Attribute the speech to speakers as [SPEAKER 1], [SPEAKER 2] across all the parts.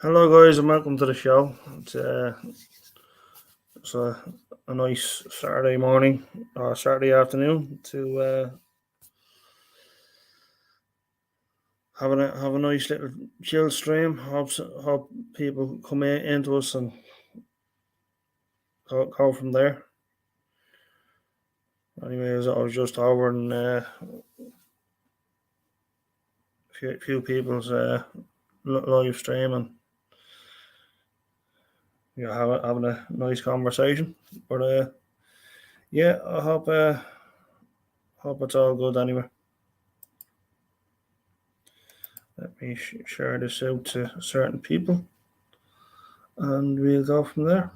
[SPEAKER 1] Hello, guys, and welcome to the show. It's a nice Saturday morning or Saturday afternoon to have a nice little chill stream. Hope people come into us and go from there. Anyways, I was just over and few people's live stream and having a nice conversation. But yeah, I hope it's all good anyway. Let me share this out to certain people, and we'll go from there.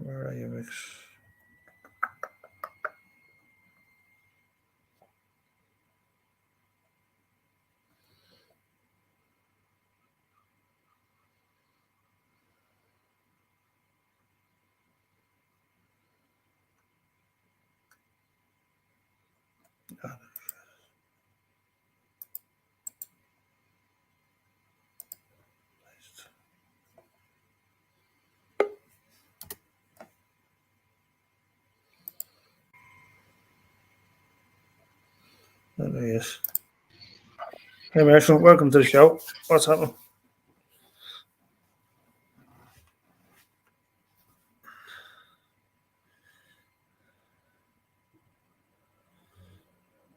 [SPEAKER 1] Where are you, Mix? There he is. Hey, Marshall, welcome to the show. What's happening?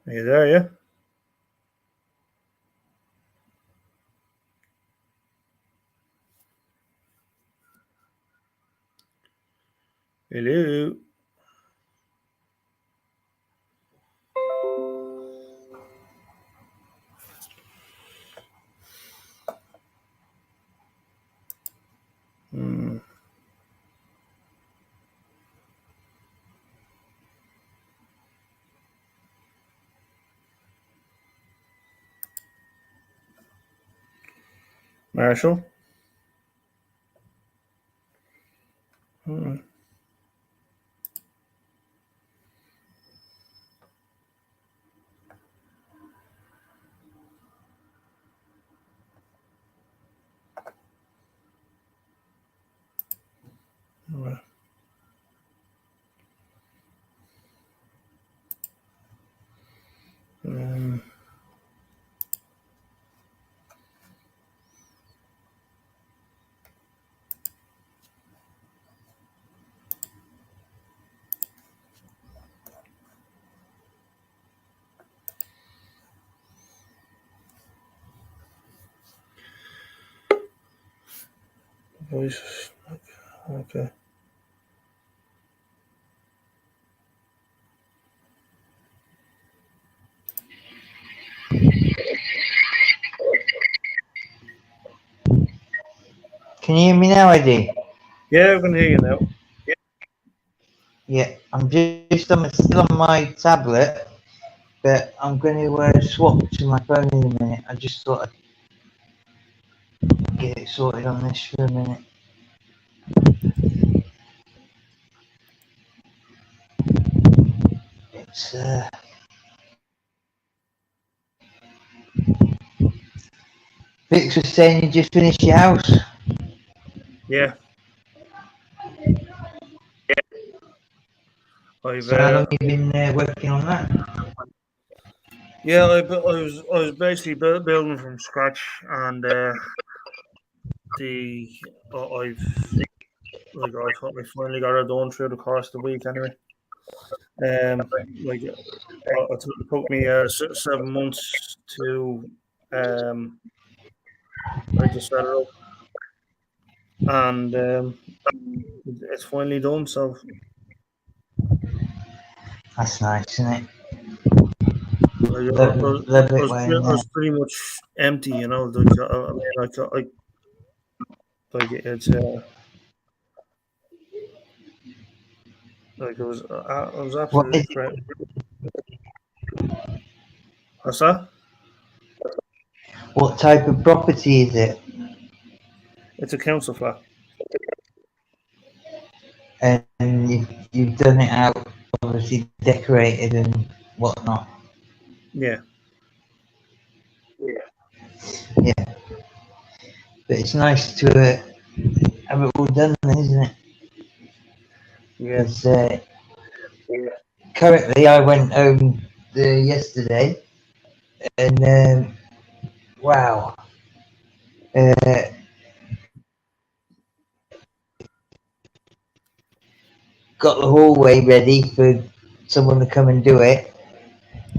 [SPEAKER 1] Are you there, yeah? Hello. Marshall? Voices. Okay.
[SPEAKER 2] Can you hear me now, Eddie?
[SPEAKER 1] Yeah, I can hear you now.
[SPEAKER 2] Yeah, I'm still on my tablet, but I'm going to swap to my phone in a minute. I just thought I'd get it sorted on this for a minute. It's Vix was saying you just finished your house.
[SPEAKER 1] Yeah.
[SPEAKER 2] So how long have you been working on that?
[SPEAKER 1] Yeah, I was basically building from scratch, and I've I finally got it done through the course of the week anyway. Like it took me 7 months to to set it up, and it's finally done. So
[SPEAKER 2] That's nice, isn't it?
[SPEAKER 1] like,
[SPEAKER 2] Love it when
[SPEAKER 1] I was pretty much empty, you know. Like it's like it was
[SPEAKER 2] what
[SPEAKER 1] absolutely
[SPEAKER 2] is
[SPEAKER 1] great. What's that?
[SPEAKER 2] What type of property is it?
[SPEAKER 1] It's a council flat.
[SPEAKER 2] And you've done it out, obviously decorated and whatnot.
[SPEAKER 1] Yeah.
[SPEAKER 2] Yeah. But it's nice to have it all done, isn't it?
[SPEAKER 1] Yeah.
[SPEAKER 2] Because currently I went home yesterday and wow. Got the hallway ready for someone to come and do it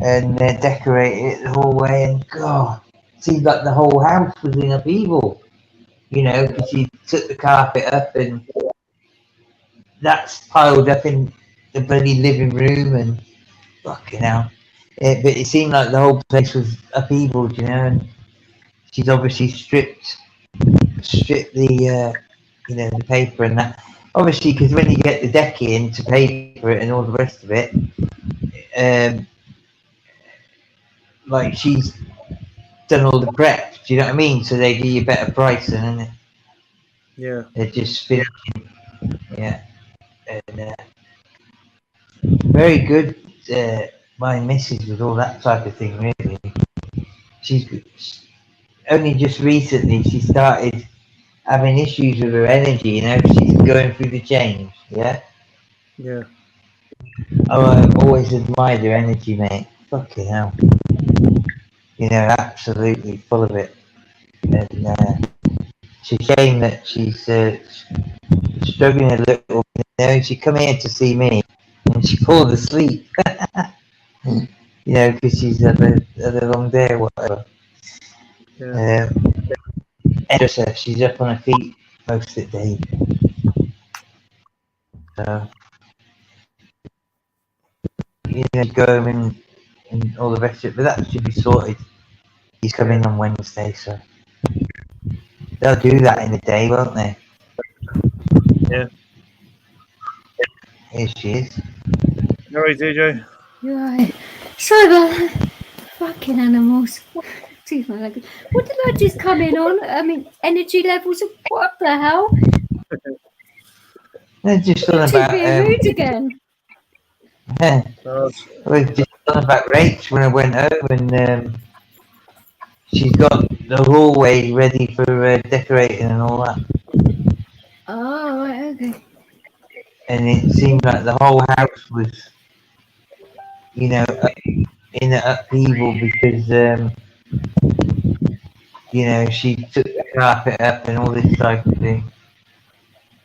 [SPEAKER 2] and decorate it, the hallway, and God, it seemed like the whole house was in upheaval, you know, because she took the carpet up and that's piled up in the bloody living room and fucking hell. But it seemed like the whole place was upheaval, you know, and she's obviously stripped the you know, the paper and that. Obviously, because when you get the deck in to paper it and all the rest of it, like she's done all the prep. Do you know what I mean? So they give you better pricing, and
[SPEAKER 1] Yeah.
[SPEAKER 2] they're just finishing. Yeah, and very good. My missus with all that type of thing. Really, she's only just recently she started having issues with her energy. You know, she's going through the change. Yeah.
[SPEAKER 1] Yeah.
[SPEAKER 2] Oh, I've always admired her energy, mate. Fucking hell. You know, absolutely full of it. And it's a shame that she's struggling a little. You know, she come here to see me and she falls asleep. You know, because she's had a long day or whatever.
[SPEAKER 1] Yeah.
[SPEAKER 2] Edison, she's up on her feet most of the day. So, you know, go home and all the rest of it. But that should be sorted. He's coming on Wednesday, so they'll do that in a day, won't they?
[SPEAKER 1] Yeah.
[SPEAKER 2] Here she is.
[SPEAKER 1] All right, DJ.
[SPEAKER 3] You're right. Sorry about that. Fucking animals. Excuse my language. What did I just come in on? I mean, energy levels of what the hell?
[SPEAKER 2] They're just
[SPEAKER 3] You're
[SPEAKER 2] on
[SPEAKER 3] too
[SPEAKER 2] about.
[SPEAKER 3] being rude again.
[SPEAKER 2] We're just on about Rach when I went home, and she's got the hallway ready for decorating and all that.
[SPEAKER 3] Oh, right, okay.
[SPEAKER 2] And it seemed like the whole house was, you know, in an upheaval because, you know, she took the carpet up and all this type of thing.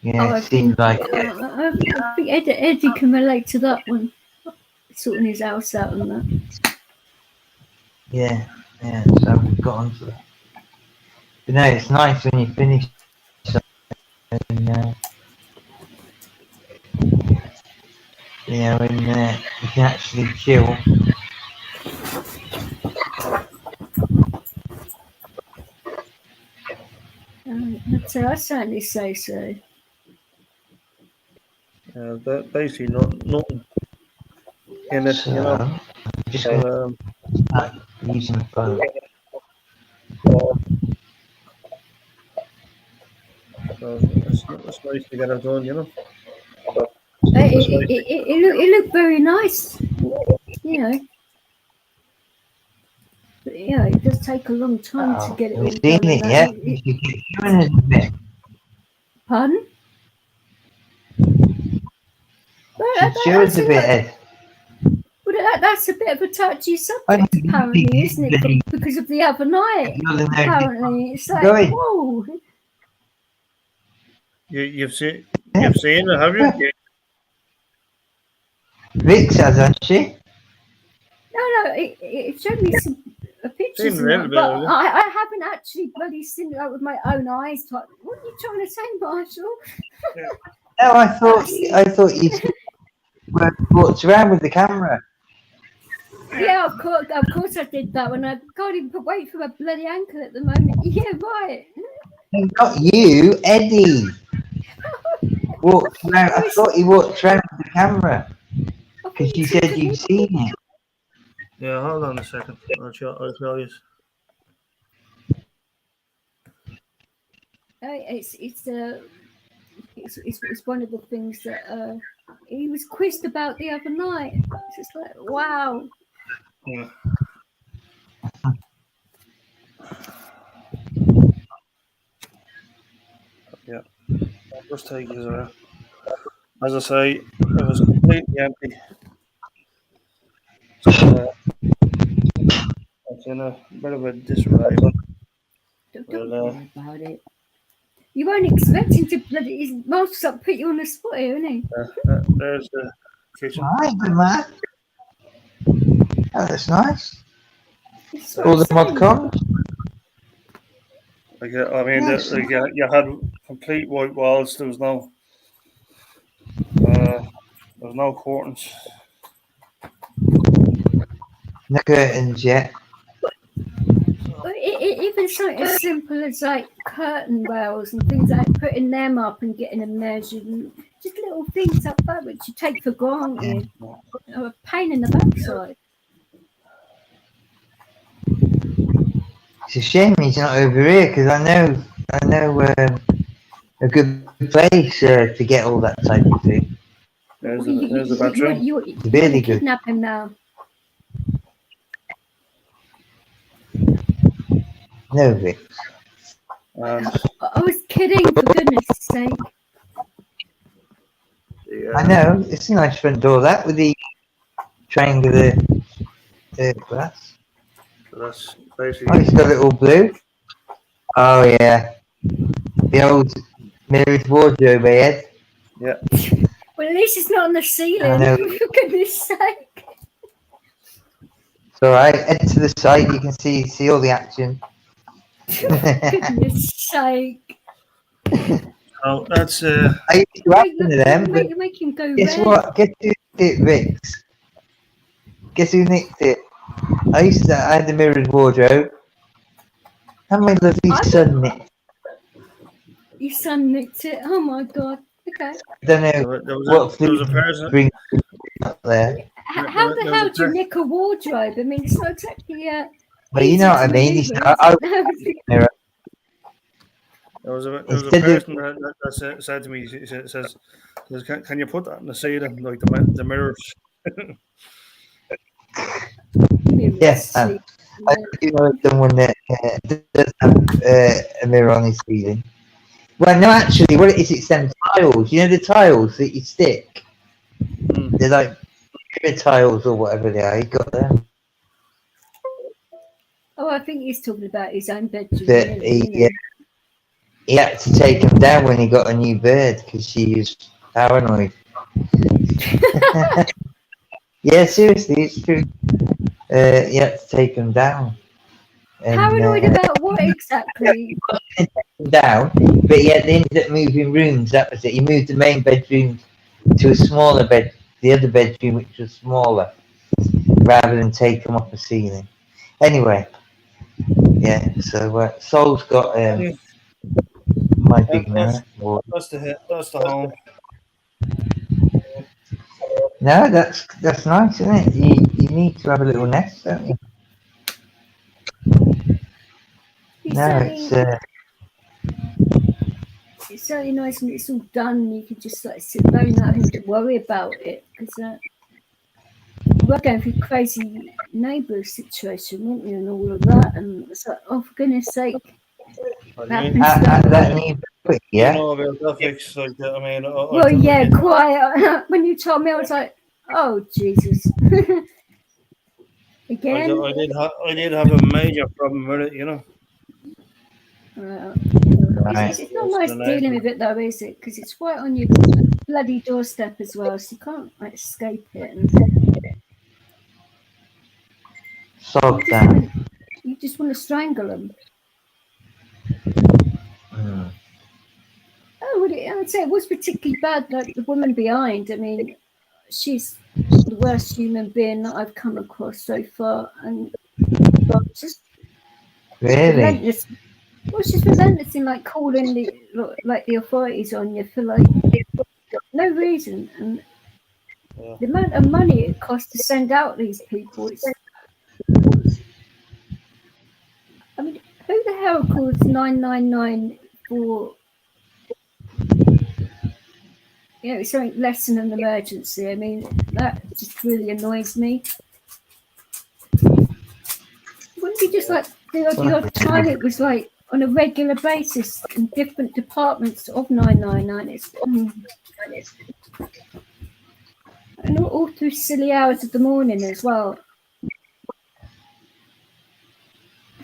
[SPEAKER 2] You know,
[SPEAKER 3] Oh,
[SPEAKER 2] it seemed like.
[SPEAKER 3] I think Eddie can relate to that one. Sorting his house out and that.
[SPEAKER 2] Yeah, so we've got onto that. But no, it's nice when you finish and, you know, and you can actually chill.
[SPEAKER 3] I certainly say so.
[SPEAKER 1] Basically, nothing in it,
[SPEAKER 2] So,
[SPEAKER 1] you know.
[SPEAKER 2] I'm just
[SPEAKER 1] So,
[SPEAKER 2] going to start using the phone.
[SPEAKER 1] so it's nice to get it done, you know.
[SPEAKER 3] It looked very nice, you know. But yeah, it does take a long time to get it all
[SPEAKER 2] Have you
[SPEAKER 3] done.
[SPEAKER 2] seen it yet? You should get showing us a bit.
[SPEAKER 3] Pardon?
[SPEAKER 2] Show us a bit, Ed.
[SPEAKER 3] Well, that's a bit of a touchy subject, apparently, isn't it? Because of the other night. Apparently, it's like, whoa.
[SPEAKER 1] You've seen it, have you? Yeah.
[SPEAKER 2] Vix has, hasn't she?
[SPEAKER 3] No, it showed me some pictures, but I haven't actually bloody seen it with my own eyes. What are you trying to say, Marshall?
[SPEAKER 2] No, I thought you walked around with the camera.
[SPEAKER 3] Yeah, of course I did that one. I can't even wait for my bloody ankle at the moment. Yeah, right.
[SPEAKER 2] Not you, Eddie. Walked around. I thought you walked around with the camera because you said you'd seen it.
[SPEAKER 1] Yeah, hold on a second. I'll show you.
[SPEAKER 3] It's one of the things that he was quizzed about the other night. It's just like, wow.
[SPEAKER 1] Yeah. Yeah. Just take his as I say, it was completely empty. So, it's in a bit of a disarray.
[SPEAKER 3] Don't
[SPEAKER 1] Well,
[SPEAKER 3] worry about it. You weren't expecting to bloody his mouth's up, put you on the spot here, isn't he?
[SPEAKER 1] There's the kitchen.
[SPEAKER 2] Hi, good man. Oh, that's nice.
[SPEAKER 3] It's
[SPEAKER 2] All the
[SPEAKER 3] what I'm
[SPEAKER 2] mod
[SPEAKER 3] saying.
[SPEAKER 2] cons.
[SPEAKER 1] Like, I mean,
[SPEAKER 2] Yes.
[SPEAKER 1] you had complete white walls. There was no curtains.
[SPEAKER 2] No curtains yet.
[SPEAKER 3] Even something as simple as like curtain rails and things like putting them up and getting them measured, and just little things like that which you take for granted, are a pain in the backside.
[SPEAKER 2] It's a shame he's not over here because I know a good place to get all that type of thing.
[SPEAKER 1] There's the bathroom.
[SPEAKER 3] You
[SPEAKER 2] Really good.
[SPEAKER 3] kidnap him now.
[SPEAKER 2] No, Vic.
[SPEAKER 1] And
[SPEAKER 3] I was kidding, for goodness sake.
[SPEAKER 2] I know. It's a nice front door, that, with the triangular glass.
[SPEAKER 1] So that's
[SPEAKER 2] Oh,
[SPEAKER 1] basically.
[SPEAKER 2] it's got a little blue. Oh, yeah. The old mirrored wardrobe, Ed.
[SPEAKER 1] Yeah.
[SPEAKER 3] Well, at least it's not on the
[SPEAKER 2] I
[SPEAKER 3] ceiling,
[SPEAKER 2] know.
[SPEAKER 3] for goodness sake.
[SPEAKER 2] It's alright. Head to the side, you can see all the action.
[SPEAKER 3] Goodness sake.
[SPEAKER 1] Oh, that's
[SPEAKER 2] I used to happen to them, but
[SPEAKER 3] Make him go
[SPEAKER 2] guess
[SPEAKER 3] red.
[SPEAKER 2] what? Guess who nicked it, Vix? Guess who nicked it? I had the mirrored wardrobe. And my lovely son nicked.
[SPEAKER 3] Your son nicked it. Oh my god. Okay.
[SPEAKER 2] I don't know
[SPEAKER 1] there was
[SPEAKER 2] what
[SPEAKER 1] a
[SPEAKER 2] food
[SPEAKER 1] person.
[SPEAKER 2] bring up there.
[SPEAKER 3] How the hell do you nick a wardrobe? I mean, it's not exactly
[SPEAKER 2] Well, you know what I mean.
[SPEAKER 3] easy to
[SPEAKER 2] mirror.
[SPEAKER 1] There was a
[SPEAKER 2] Instead of-
[SPEAKER 1] person that said to me, he says, can you put that in the ceiling, like the mirrors?
[SPEAKER 2] Yes, I do know someone that does have a mirror on his ceiling. Well, no, actually, what it is, it's them tiles. You know the tiles that you stick? They're like mirror tiles or whatever they are. He got them.
[SPEAKER 3] Oh, I think he's talking about his own bedroom.
[SPEAKER 2] That he had to take them down when he got a new bird because she was paranoid. Yeah, seriously, it's true. He had to take them down. And,
[SPEAKER 3] Paranoid about what exactly?
[SPEAKER 2] down, but he ended up moving rooms. That was it. He moved the main bedroom to a smaller bed, the other bedroom which was smaller, rather than take them off the ceiling. Anyway, yeah. So Sol's got my big mirror.
[SPEAKER 1] That's the home.
[SPEAKER 2] No, that's nice, isn't it? You need to have a little nest, don't you? No,
[SPEAKER 3] it's certainly nice when it's all done and you can just like sit there and not have to worry about it, because we're going through crazy neighbour situation, weren't we, and all of that, and it's like, oh, for goodness sake.
[SPEAKER 2] That new quick, yeah.
[SPEAKER 1] You know about graphics like that. I mean,
[SPEAKER 3] well, yeah, quite. When you told me, I was like, oh Jesus. Again.
[SPEAKER 1] I did have a major problem with it, you know.
[SPEAKER 3] It's not nice dealing with it though, is it? Because it's right on your bloody doorstep as well, so you can't like escape it. And you just want to strangle them. Oh, I would say it was particularly bad. Like the woman behind. I mean, she's the worst human being that I've come across so far, and just relentless. Well, she's relentless in like calling the authorities on you for like no reason, and the amount of money it costs to send out these people. I mean, who the hell calls 999 for something less than an emergency. I mean, that just really annoys me. Wouldn't you just like the odd time it was like on a regular basis in different departments of 999? And all through silly hours of the morning as well.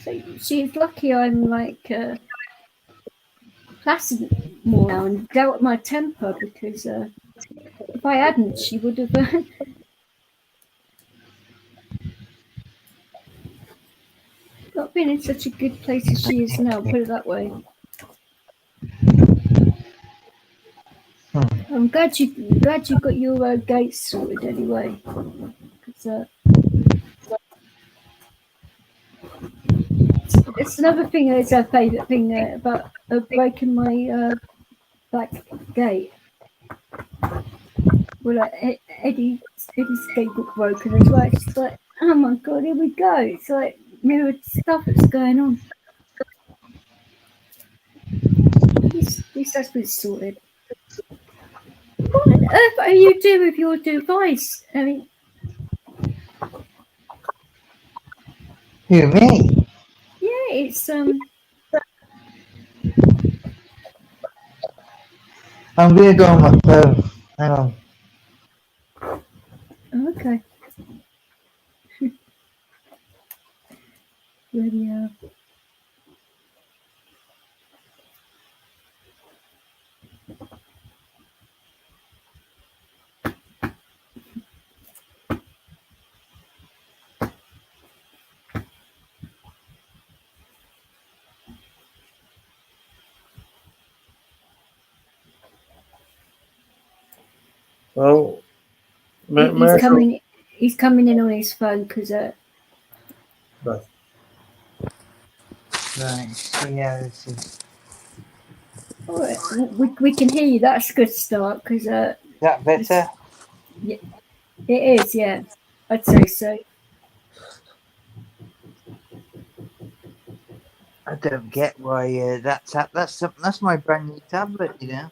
[SPEAKER 3] So she's lucky I'm like placid more now and dealt with my temper, because if I hadn't, she would have not been in such a good place as she is now, put it that way. I'm glad you got your gates sorted anyway. 'Cause, it's another thing. It's her favourite thing about breaking my back gate. Well, like, Eddie's gate got broken as well. It's like, oh my god, here we go. It's like mirrored stuff that's going on. At least that's been sorted. What on earth are you doing with your device? I mean,
[SPEAKER 2] Who, me?
[SPEAKER 3] yeah, it's
[SPEAKER 2] I'm gonna go on my phone. Hang on.
[SPEAKER 3] okay. Radio.
[SPEAKER 1] Well,
[SPEAKER 3] He's coming in on his phone because
[SPEAKER 1] Right.
[SPEAKER 2] Right. Yeah, this is.
[SPEAKER 3] we can hear you. That's a good start because
[SPEAKER 2] Is that better?
[SPEAKER 3] it is. Yeah, I'd say so.
[SPEAKER 2] I don't get why that's my brand new tablet, you know.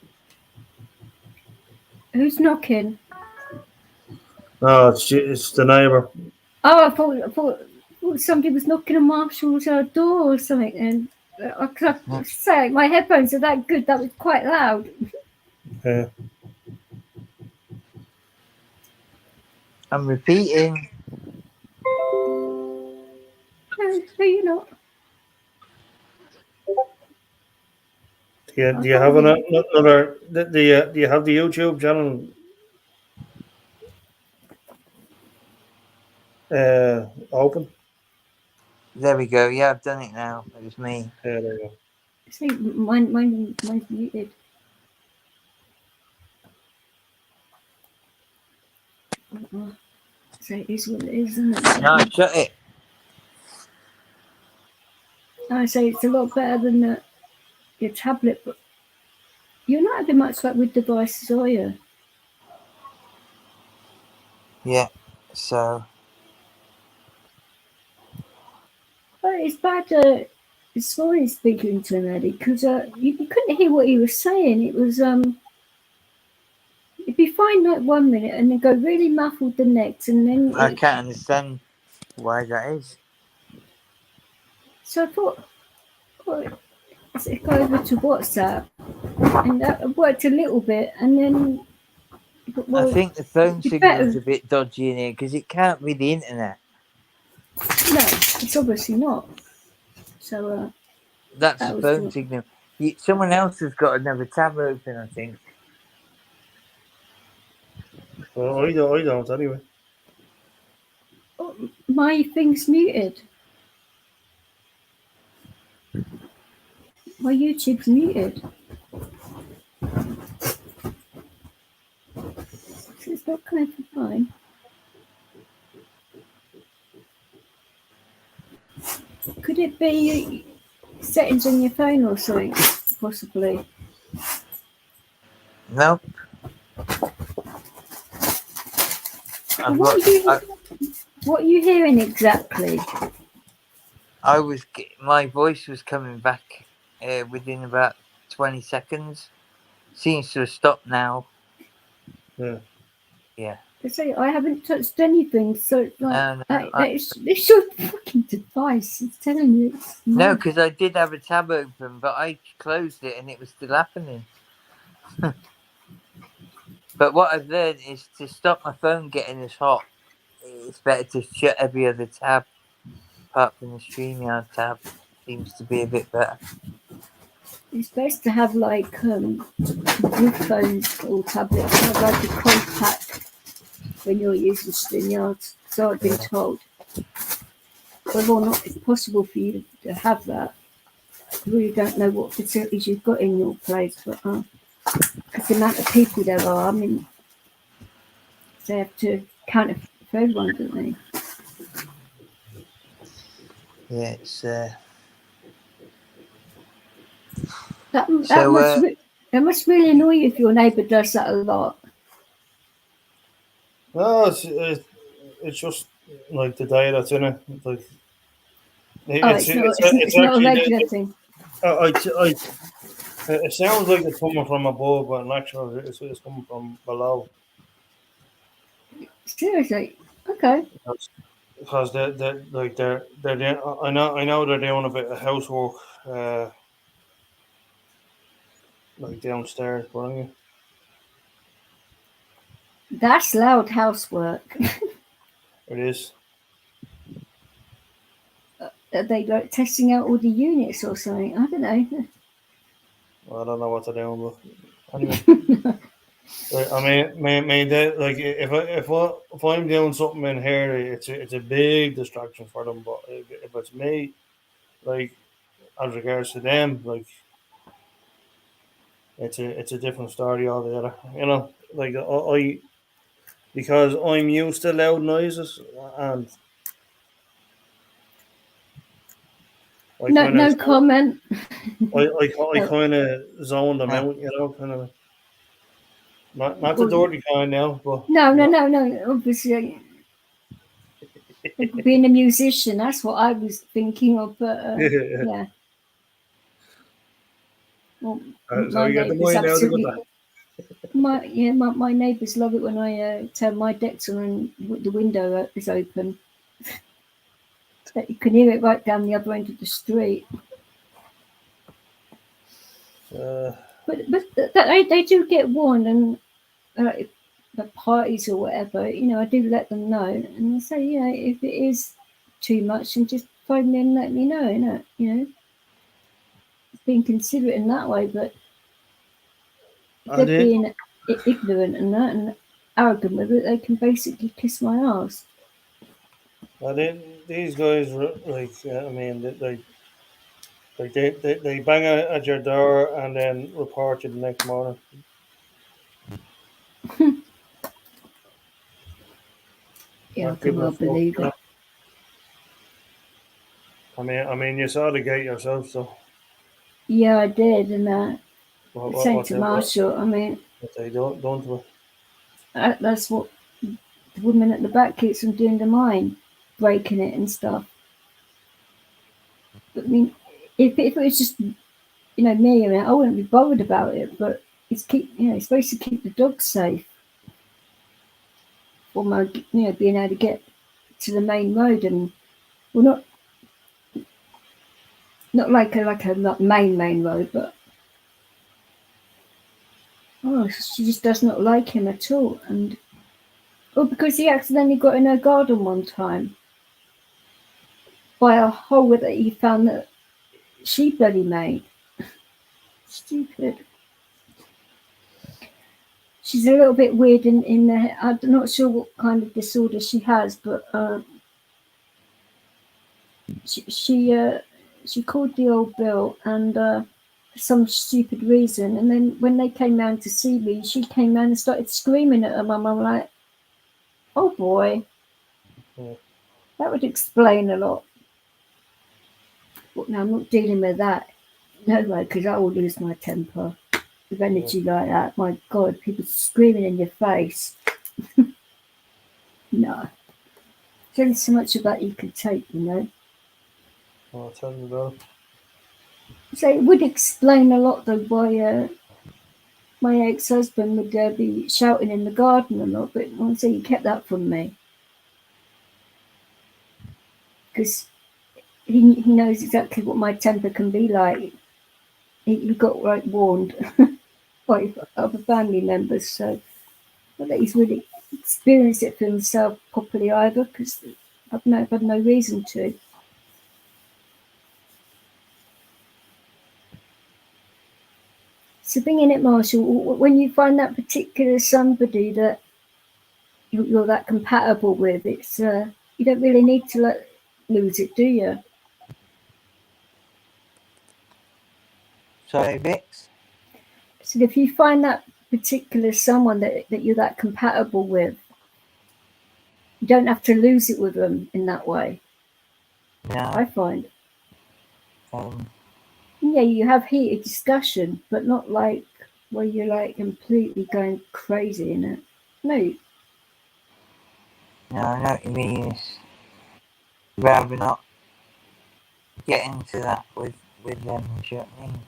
[SPEAKER 3] Who's knocking?
[SPEAKER 1] No, it's the neighbour.
[SPEAKER 3] Oh, I thought somebody was knocking on Marshall's door or something, and I could say my headphones are that good. That was quite loud.
[SPEAKER 1] Yeah.
[SPEAKER 2] I'm repeating.
[SPEAKER 3] No, you're not.
[SPEAKER 1] Do you have another? Do you have the YouTube channel open?
[SPEAKER 2] There we go. Yeah, I've done it now. It was me.
[SPEAKER 1] Yeah, there you go.
[SPEAKER 3] See, mine's muted. So it is what it is, isn't it?
[SPEAKER 2] No, shut it.
[SPEAKER 3] I say it's a lot better than your tablet, but you're not having much luck with devices, are you?
[SPEAKER 2] Yeah. So.
[SPEAKER 3] Well, it's bad. This morning speaking to him, Eddie, because you couldn't hear what he was saying. It was it'd be fine like 1 minute and then go really muffled the next, and then
[SPEAKER 2] I can't understand why that is.
[SPEAKER 3] So I thought, let's go over to WhatsApp, and that worked a little bit, and then.
[SPEAKER 2] I think the phone signal's a bit dodgy in here because it can't be the internet.
[SPEAKER 3] No, it's obviously not. So
[SPEAKER 2] that's the phone signal. Someone else has got another tab open, I think.
[SPEAKER 1] Well, I don't anyway.
[SPEAKER 3] Oh, my thing's muted. My YouTube's muted. So it's not coming from mine. Could it be settings on your phone or something, possibly?
[SPEAKER 2] Nope.
[SPEAKER 3] What are you hearing exactly?
[SPEAKER 2] My voice was coming back within about 20 seconds. Seems to have stopped now.
[SPEAKER 1] Yeah.
[SPEAKER 2] Yeah.
[SPEAKER 3] I say I haven't touched anything, so it's like
[SPEAKER 2] No,
[SPEAKER 3] it's your fucking device. It's telling you. It's
[SPEAKER 2] no,
[SPEAKER 3] not.
[SPEAKER 2] because I did have a tab open, but I closed it and it was still happening. But what I've learned is to stop my phone getting as hot, it's better to shut every other tab, apart from the StreamYard tab. Seems to be a bit better.
[SPEAKER 3] It's best to have like with phones or tablets, have like a cold pack when you're using StreamYard. So I've been told. Whether or not it's possible for you to have that, I really don't know what facilities you've got in your place, but because the amount of people there are, I mean, they have to count it for everyone, don't they?
[SPEAKER 2] Yeah, it's
[SPEAKER 3] That must really annoy you if your neighbour does that a lot.
[SPEAKER 1] No, it's just like the day that's in it. Like it's
[SPEAKER 3] Not a
[SPEAKER 1] actually
[SPEAKER 3] regular thing.
[SPEAKER 1] it sounds like it's coming from above, but in actual it's coming from below.
[SPEAKER 3] Seriously, okay.
[SPEAKER 1] Because I know they're doing a bit of housework like downstairs, but anyway.
[SPEAKER 3] That's loud housework.
[SPEAKER 1] It is.
[SPEAKER 3] Are they like testing out all the units or something? I don't know.
[SPEAKER 1] Well, I don't know what they're doing, but anyway. I mean, like if I'm doing something in here, it's a big distraction for them. But if it's me, like as regards to them, like it's a different story altogether. You know, like I because I'm used to loud noises, and I kind of
[SPEAKER 3] No comment.
[SPEAKER 1] I kind of zone them out. You know, kind of not the dirty kind now, but
[SPEAKER 3] No. Obviously, being a musician, that's what I was thinking of. But yeah. Well,
[SPEAKER 1] so
[SPEAKER 3] my
[SPEAKER 1] you get the
[SPEAKER 3] neighbours
[SPEAKER 1] mind out of
[SPEAKER 3] absolutely.
[SPEAKER 1] that.
[SPEAKER 3] My neighbours love it when I turn my decks on and the window is open. You can hear it right down the other end of the street. But they do get warned, and if the parties or whatever, you know, I do let them know, and I say, yeah, if it is too much, and just phone me and let me know, you know, being considerate in that way. But if they're being ignorant and that and arrogant with it, they can basically kiss my ass.
[SPEAKER 1] Well, these guys, like, I mean, they bang at your door and then report you the next morning.
[SPEAKER 3] Yeah, I
[SPEAKER 1] Not
[SPEAKER 3] can
[SPEAKER 1] giving a
[SPEAKER 3] well
[SPEAKER 1] fuck,
[SPEAKER 3] believe
[SPEAKER 1] you know?
[SPEAKER 3] it.
[SPEAKER 1] I mean, you saw the gate yourself, so
[SPEAKER 3] Yeah, I did, and saying to
[SPEAKER 1] what
[SPEAKER 3] Marshall, I mean,
[SPEAKER 1] they don't do it.
[SPEAKER 3] that's what the woman at the back keeps on doing to mine, breaking it and stuff. But, I mean, if it was just, you know, me, I mean, I wouldn't be bothered about it, but it's supposed to keep the dogs safe. For my, you know, being able to get to the main road, and well, not like a main road, but she just does not like him at all, and because he accidentally got in her garden one time by a hole that he found that she bloody made. Stupid. She's a little bit weird in the head. I'm not sure what kind of disorder she has, but she called the old Bill, and for some stupid reason, and then when they came round to see me, she came round and started screaming at her mum. I'm like, oh boy, that would explain a lot. But no, I'm not dealing with that. No way, because I will lose my temper with energy like that. My God, people screaming in your face. No. There's only so much of that you can take, you know.
[SPEAKER 1] I'll tell you about it.
[SPEAKER 3] So it would explain a lot though why my ex-husband would be shouting in the garden a lot, but honestly, he kept that from me because he knows exactly what my temper can be like. He got right warned by other family members, so not that he's really experienced it for himself properly either, because I've had no reason to. So being in it, Marshall, when you find that particular somebody that you're that compatible with, it's you don't really need to lose it, do you?
[SPEAKER 2] Sorry, Vix.
[SPEAKER 3] So if you find that particular someone that you're that compatible with, you don't have to lose it with them in that way.
[SPEAKER 2] No.
[SPEAKER 3] I find.
[SPEAKER 2] Um,
[SPEAKER 3] Yeah, you have heated discussion, but not like where you're like completely going crazy in it. No,
[SPEAKER 2] no, I know what you mean. It's rather not get into that with them. You know what I mean?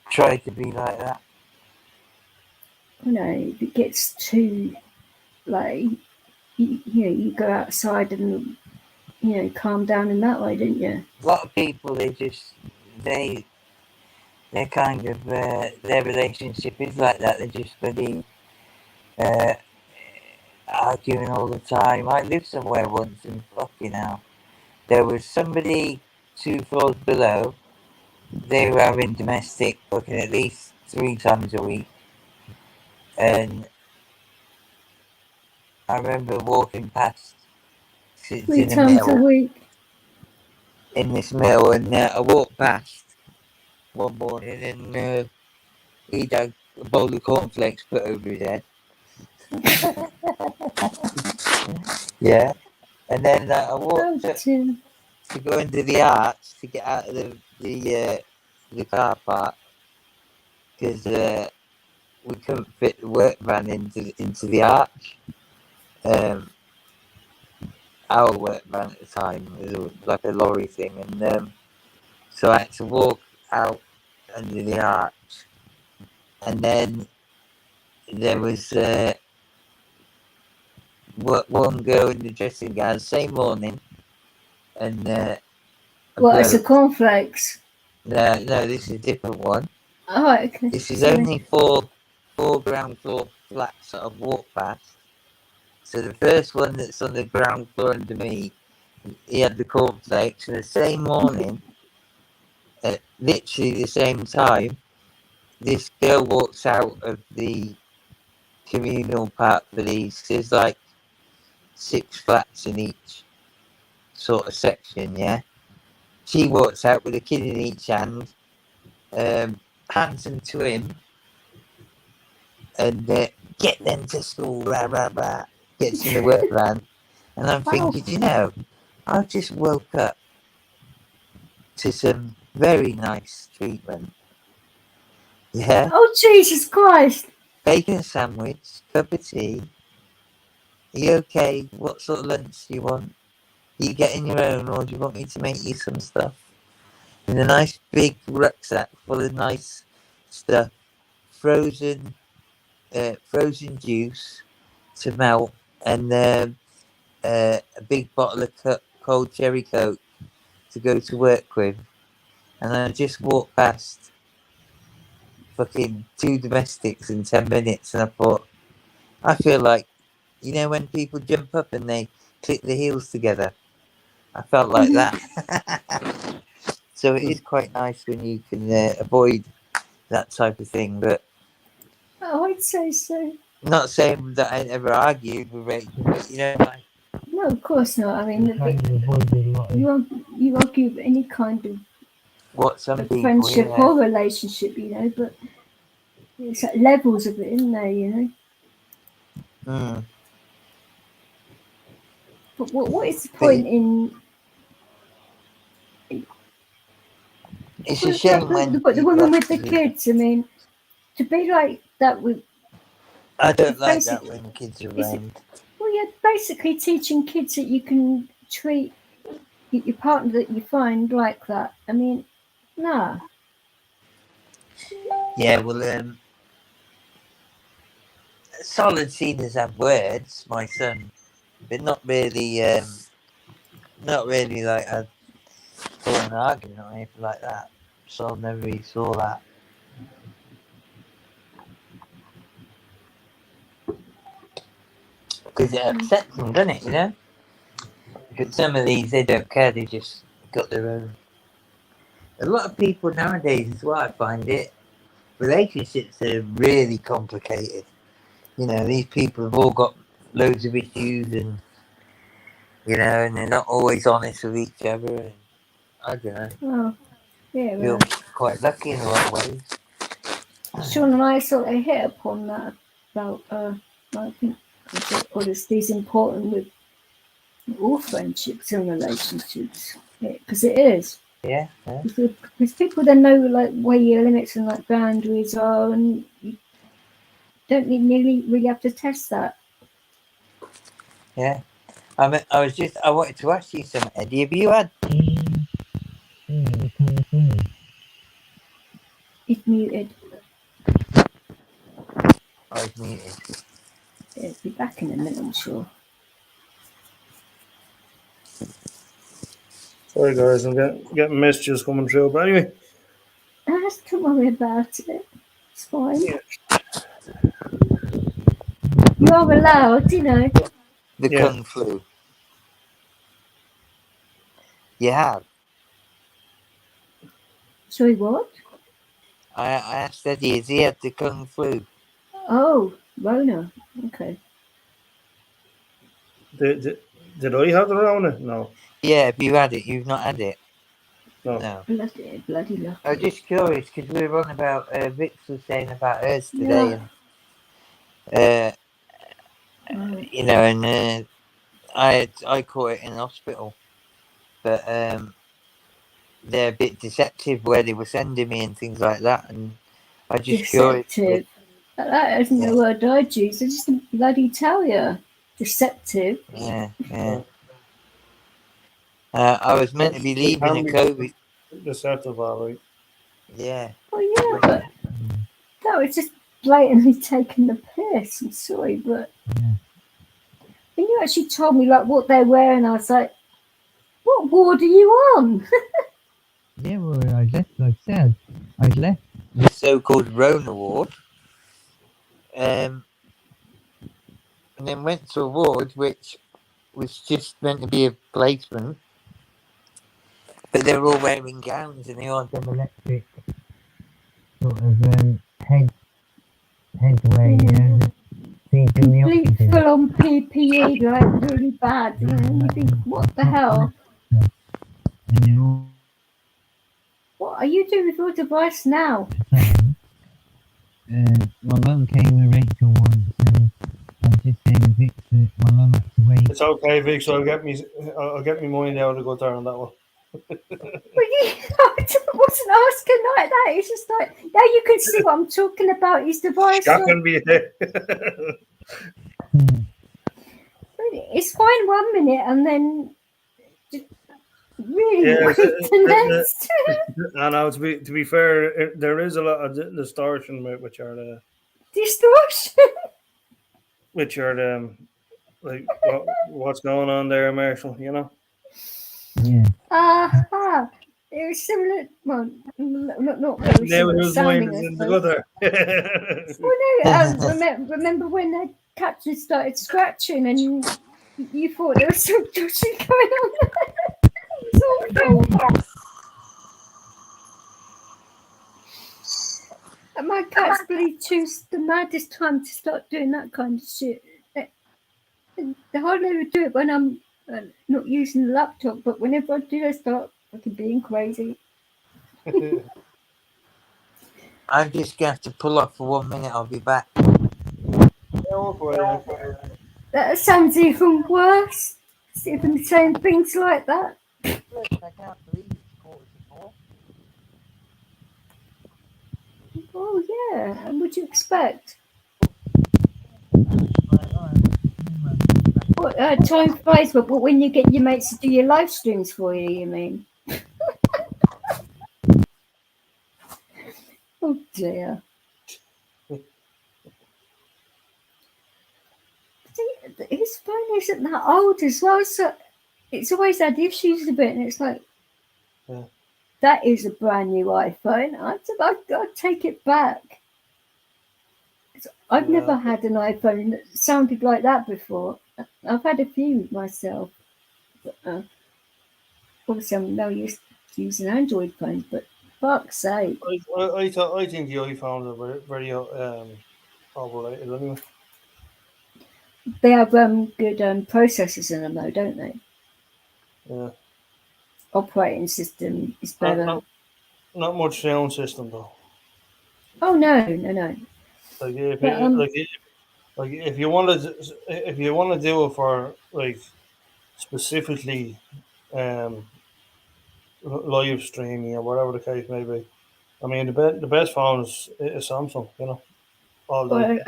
[SPEAKER 2] Try to be like that.
[SPEAKER 3] if it gets too like you go outside and calm down in that way, didn't you?
[SPEAKER 2] A lot of people, they're kind of their relationship is like that. They're just bloody uh, arguing all the time. I lived somewhere once and fucking hell, there was somebody 2 floors below. They were having domestic fucking at least 3 times a week, and I remember walking past. It's
[SPEAKER 3] 3 times a week.
[SPEAKER 2] in this mill, and I walked past one morning, and he'd had a bowl of cornflakes put over his head. Yeah, and then I walked
[SPEAKER 3] Oh, Tim.
[SPEAKER 2] to go into the arch to get out of the car park because we couldn't fit the work van into the arch. Our work van at the time was like a lorry thing, and so I had to walk out under the arch, and then there was one girl in the dressing gown same morning, and a
[SPEAKER 3] What? It's the
[SPEAKER 2] bloke.
[SPEAKER 3] cornflakes.
[SPEAKER 2] No, this is a different one.
[SPEAKER 3] Oh, okay.
[SPEAKER 2] This is
[SPEAKER 3] Sorry.
[SPEAKER 2] only four ground floor flats that I've walked past. So the first one that's on the ground floor under me, he had the cornflakes, and the same morning, at literally the same time, this girl walks out of the communal part for these. There's like 6 flats in each sort of section, yeah. She walks out with a kid in each hand, hands them to him, and get them to school, rah, rah, rah. Gets in the work van. And I'm
[SPEAKER 3] Wow.
[SPEAKER 2] thinking, I just woke up to some very nice treatment. Yeah.
[SPEAKER 3] Oh, Jesus Christ.
[SPEAKER 2] Bacon sandwich, cup of tea. Are you okay? What sort of lunch do you want? Are you getting your own, or do you want me to make you some stuff? In a nice big rucksack full of nice stuff. Frozen juice to melt, and a big bottle of cold cherry coke to go to work with. And I just walked past fucking 2 domestics in 10 minutes, and I thought, I feel like, when people jump up and they click their heels together. I felt like that. So it is quite nice when you can avoid that type of thing, but
[SPEAKER 3] Oh, I'd say so.
[SPEAKER 2] not saying that I ever argued with Rachel, but
[SPEAKER 3] No, of course not. I mean,
[SPEAKER 2] kind of avoided a lot of
[SPEAKER 3] you argue with any kind
[SPEAKER 2] what some
[SPEAKER 3] of
[SPEAKER 2] people,
[SPEAKER 3] friendship or relationship, but there's levels of it in there,
[SPEAKER 2] Mm.
[SPEAKER 3] But what is the point in
[SPEAKER 2] It's a shame when
[SPEAKER 3] the woman with the kids? I mean, to be like that with
[SPEAKER 2] I don't like
[SPEAKER 3] basic,
[SPEAKER 2] that when kids are
[SPEAKER 3] is it,
[SPEAKER 2] around.
[SPEAKER 3] well, you're basically teaching kids that you can treat your partner that you find like that. I mean, No.
[SPEAKER 2] Yeah, well, solid seeders have words, my son, but not really like a full-on argument or anything like that. So I never really saw that. Because it upsets them, doesn't it, you know? But some of these, they don't care, they just got their own. A lot of people nowadays, is what I find it, relationships are really complicated. You know, these people have all got loads of issues and, you know, and they're not always honest with each other. And I don't know,
[SPEAKER 3] Oh, yeah.
[SPEAKER 2] feel
[SPEAKER 3] Well,
[SPEAKER 2] quite lucky in a lot of ways.
[SPEAKER 3] Sean and I sort of hit upon that about, I think, honesty is important with all friendships and relationships. Because it is.
[SPEAKER 2] Yeah.
[SPEAKER 3] Because people then know like where your limits and like boundaries are, and you don't really have to test that.
[SPEAKER 2] Yeah. I wanted to ask you something, Eddie. Have you had
[SPEAKER 3] It's muted.
[SPEAKER 2] I was muted.
[SPEAKER 3] It'll be back in a minute, I'm sure.
[SPEAKER 1] Sorry, guys, I'm getting messages coming through. But anyway,
[SPEAKER 3] Don't worry about it. It's fine.
[SPEAKER 1] Yeah.
[SPEAKER 3] You are allowed, you know.
[SPEAKER 2] The
[SPEAKER 1] Yeah.
[SPEAKER 2] Kung Flu. You have.
[SPEAKER 3] Sorry, what?
[SPEAKER 2] I asked Eddie, has he had the Kung Flu?
[SPEAKER 3] Oh, Rona. Okay.
[SPEAKER 1] Did I have the Rona? No.
[SPEAKER 2] Yeah, have you had it? You've not had it?
[SPEAKER 1] No.
[SPEAKER 2] No.
[SPEAKER 3] Bloody lucky.
[SPEAKER 2] I was just curious because we were on about Vix was saying about hers today,
[SPEAKER 3] Yeah.
[SPEAKER 2] and you know, and I caught it in hospital, but they're a bit deceptive where they were sending me and things like that, and I just curious.
[SPEAKER 3] Deceptive. That isn't the word I'd use. I just bloody tell you. Deceptive.
[SPEAKER 2] Yeah. I was meant to be leaving a COVID.
[SPEAKER 1] Deceptive, all right.
[SPEAKER 2] Yeah.
[SPEAKER 3] Oh yeah, but that was just blatantly taking the piss. I'm sorry, but when you actually told me like what they're wearing, I was like, "What ward are you on?"
[SPEAKER 2] Yeah, well, I left, like I said, I left the so-called Rona ward, and then went to a ward which was just meant to be a placement, but they were all wearing gowns and they all had them electric sort of headway, you know,
[SPEAKER 3] Complete full-on PPE, like really bad. You know, and you think, what the hell? What are you doing with your device now?
[SPEAKER 2] My mum came with Rachel once, and I was just saying, Vic, that my mum had to wait.
[SPEAKER 1] It's okay, Vic. So I'll get me money now to go there on that one.
[SPEAKER 3] Well, I wasn't asking like that. It's just like, now you can see what I'm talking about. His device.
[SPEAKER 1] That can be it.
[SPEAKER 3] It's fine 1 minute and then just really
[SPEAKER 1] Yeah,
[SPEAKER 3] weak the next.
[SPEAKER 1] I know. To be fair, there is a lot of distortion which are the
[SPEAKER 3] Distortion.
[SPEAKER 1] like what's going on there, Marshall. You know.
[SPEAKER 3] Yeah. It was similar. Well, not very similar sounding. Remember when the captain started scratching and you thought there was some dodgy going on? It was awful. And my cats really choose the maddest time to start doing that kind of shit. They hardly ever do it when I'm not using the laptop, but whenever I do, I start fucking being crazy.
[SPEAKER 2] I'm just going to have to pull off for 1 minute. I'll be back.
[SPEAKER 3] That sounds even worse. It's even saying things like that.
[SPEAKER 2] I can't believe it's 3:45.
[SPEAKER 3] Oh yeah, and what'd you expect? What time flies, but when you get your mates to do your live streams for you, you mean? Oh dear. See, his phone isn't that old as well, so it's always had issues a bit, and it's like,
[SPEAKER 1] Yeah.
[SPEAKER 3] that is a brand new iPhone. I'd take it back. I've
[SPEAKER 1] Yeah.
[SPEAKER 3] never had an iPhone that sounded like that before. I've had a few myself. But, obviously, I'm now used to using Android phones, but fuck's sake.
[SPEAKER 1] I think the iPhones are very overrated anyway.
[SPEAKER 3] They have good processors in them, though, don't they?
[SPEAKER 1] Yeah.
[SPEAKER 3] Operating system is
[SPEAKER 1] Not,
[SPEAKER 3] better.
[SPEAKER 1] not not much sound system though.
[SPEAKER 3] Oh no.
[SPEAKER 1] Like if
[SPEAKER 3] But
[SPEAKER 1] it, like if you want to do it for like specifically um live streaming or whatever the case may be. I mean the best phone is Samsung, you know, all day.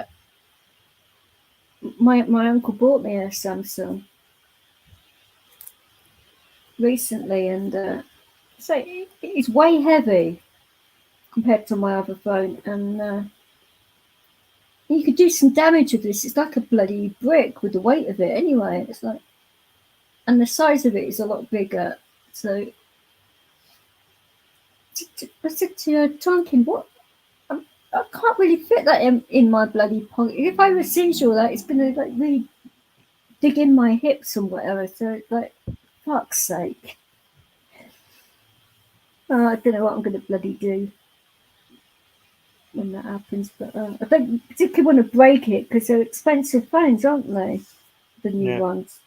[SPEAKER 3] well, my uncle bought me a Samsung recently, and so it's way heavy compared to my other phone, and you could do some damage with this. It's like a bloody brick with the weight of it. Anyway, it's like, and the size of it is a lot bigger. So I said to Tonkin, "What? I can't really fit that in my bloody pocket. If I was all that, it's gonna like really dig in my hips and whatever." So it's like, fuck's sake. I don't know what I'm gonna bloody do when that happens, but I don't particularly want to break it because they're expensive phones, aren't they? The new
[SPEAKER 1] Yeah.
[SPEAKER 3] ones.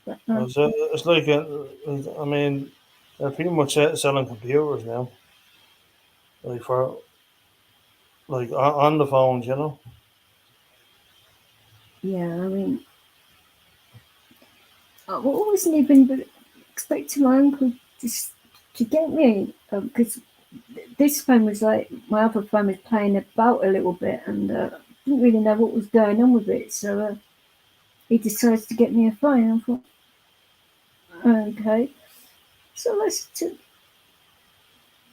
[SPEAKER 3] But,
[SPEAKER 1] It's like I mean they're pretty much selling computers now. Like for like on the phones, you know.
[SPEAKER 3] yeah, I mean, I wasn't even expecting my uncle to get me because this phone was like my other phone was playing about a little bit and didn't really know what was going on with it. So he decides to get me a phone. I thought, okay. So I said,